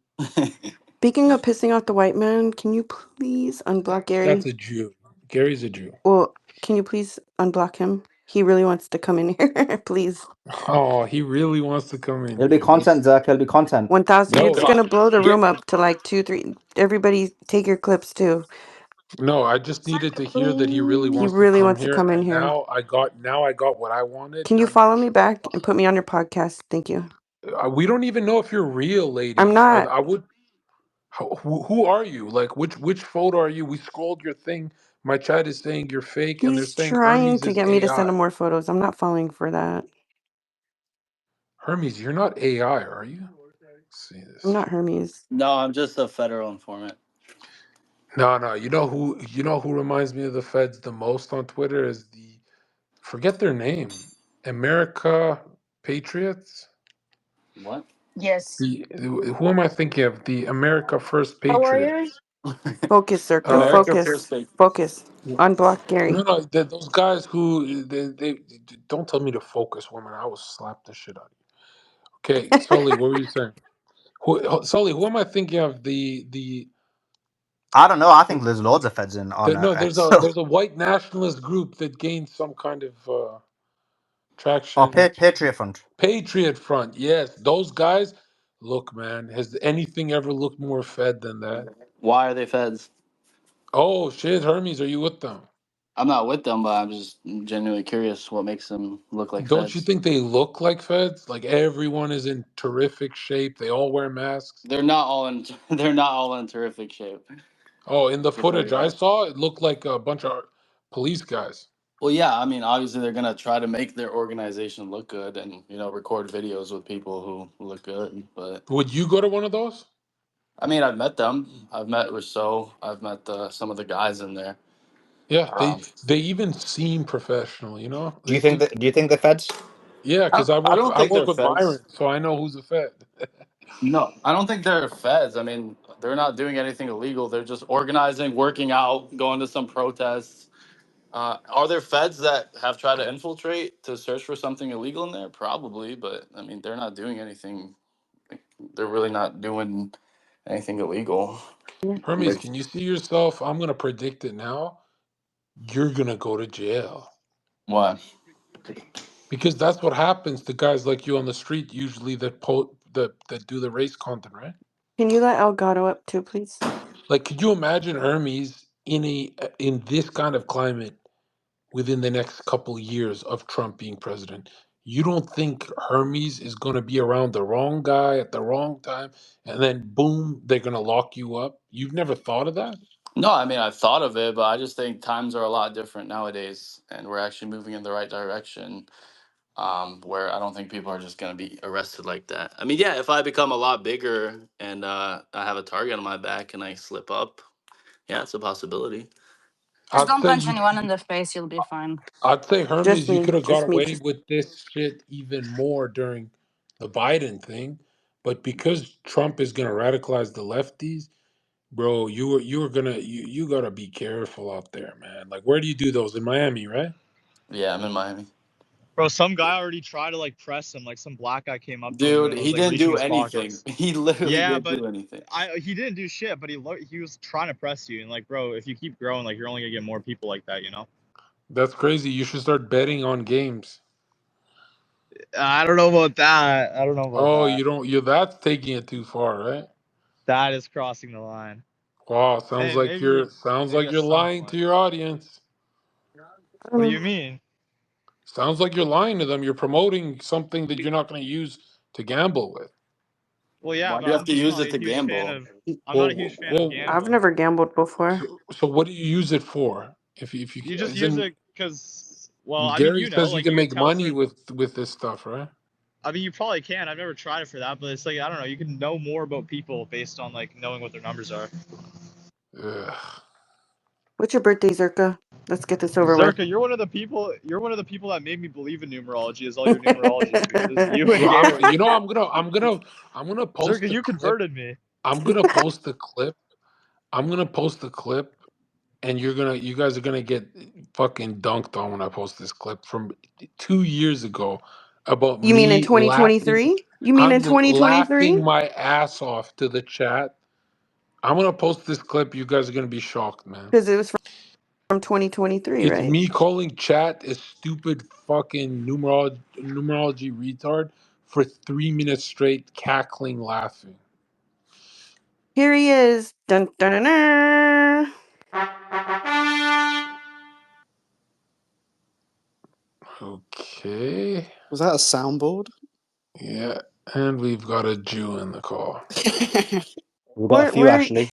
Speaking of pissing off the white man, can you please unblock That's Gary? a Jew. Gary's a Jew. Well, can you please unblock him? He really wants to come in here. Please. Oh, he really wants to come in It'll be here. content, Zach. It'll be content. 1,000. No, It's gonna blow the get room up to like 2, 3. Everybody take your clips too. no. I just needed to hear that he really He wants to really come wants to here, come in and here. now I got what I wanted. Can you Now you can follow me shut the back fuck and put me on your podcast? Thank you. up. We don't even know if you're real, I'm ladies. not. I would. Who are you? Like which photo are you? We scrolled your thing. My chat is saying you're fake, and they're He's saying trying Hermes to is get me to send AI. him more photos. I'm not falling for that. Hermes, you're not AI, are you? Let's see I'm this. not Hermes. No, I'm just a federal informant. No, no. You know who reminds me of the feds the most on Twitter is the forget their name. America Patriots. What? Yes. Who am I thinking of? The America First How are Patriot. you? Focus, Circa. Uh, America First Focus. State. Focus. Unblock no, Gary. no, those guys who they don't tell me to focus, woman. I will slap the shit out of you. Okay, Sully, what were you saying? Sully, who am I thinking of? I don't know. I think there's loads of feds in on No, there's X. a there's a white nationalist group that gained some kind of Oh, traction. Patriot Front. Patriot Front, yes, those guys. Look, man, has anything ever looked more fed than that? Why are they feds? Oh shit, Hermes, are you with them? I'm not with them, but I'm just genuinely curious what makes them look like Don't you feds. think they look like feds? Like everyone is in terrific shape. They all wear masks. They're not all in. They're not all in terrific shape. Oh, in the I can tell footage you I that. saw, it looked like a bunch of police guys. Well, yeah. I mean, obviously, they're gonna try to make their organization look good, and record videos with people who look good. But Would you go to one of those? I mean, I've met them. I've met Rousseau. I've met some of the guys in there. Yeah, they Um, they even seem professional. Do They you think seem. that? Do you think the feds? Yeah, because I I work don't I think work they're with feds. Byron, so I know who's a fed. No, I don't think they're feds. I mean, they're not doing anything illegal. They're just organizing, working out, going to some protests. Are there feds that have tried to infiltrate to search for something illegal in there? Probably, but I mean, they're not doing anything. They're really not doing anything illegal. Hermes, can you see yourself? I'm gonna predict it now. You're gonna go to jail Why? because that's what happens to guys like you on the street. Usually, that do the race content, right? Can you let Elgato up too, please? Like, could you imagine Hermes in this kind of climate within the next couple years of Trump being president? You don't think Hermes is going to be around the wrong guy at the wrong time, and then boom, they're going to lock you up? You've never thought of that? No, I mean, I've thought of it, but I just think times are a lot different nowadays, and we're actually moving in the right direction. Where I don't think people are just gonna be arrested like that. I mean, yeah, if I become a lot bigger and I have a target on my back and I slip up, yeah, it's a possibility. Just I'd don't say punch you. anyone in the face. You'll be fine. I'd say Just Hermes, you me. could have got Just me. away Just with this shit even more during the Biden thing, but because Trump is going to radicalize the lefties, bro, you gotta be careful out there, man. Like, where do you do those in Miami, right? Yeah, I'm in Miami. Bro, some guy already tried to like press him. Like some black guy came up to him Dude, and was he like didn't reaching do his anything. pockets. He literally Yeah, didn't but do anything. he didn't do shit. But he was trying to press you. And like, bro, if you keep growing, like you're only gonna get more people like that. You know. That's crazy. You should start betting on games. I don't know about that. I don't know about Oh, that. you don't. You That's taking it too far, right? That is crossing the line. Wow, Maybe sounds maybe like at you're some lying to point. your audience. What do you um. mean? Sounds like you're lying to them. You're promoting something that you're not going to use to gamble with. Well, yeah, Why but do you have I'm to just use not it a to huge fan gamble? of. I'm not a huge fan of I've gambling. never gambled before. So what do you use it for? If you You just as use in it because, well, I mean, Gary you know, says you like can you could make tell money certain. with this stuff, right? I mean, you probably can. I've never tried it for that, but it's like I don't know. You can know more about people based on like knowing what their numbers are. Ugh. What's your birthday, Zerka? Let's get this over with. Zerka, you're one of the people. You're one of the people that made me believe in numerology. Is all your numerology speeches? You and Well, Gary. I'm gonna post Zerka, the you clip. converted me. I'm gonna post the clip. I'm gonna post the clip, and you guys are gonna get fucking dunked on when I post this clip from 2 years ago about You mean in me laughing. 2023? You mean in I'm laughing 2023? my ass off to the chat. I'm gonna post this clip. You guys are gonna be shocked, man. Because it was from 2023, It's right? me calling chat a stupid fucking numerology retard for 3 minutes straight, cackling, laughing. Here he is. Dun dun dun. Dun. Okay. Was that a soundboard? Yeah. And we've got a Jew in the call. We've got a Where few where actually.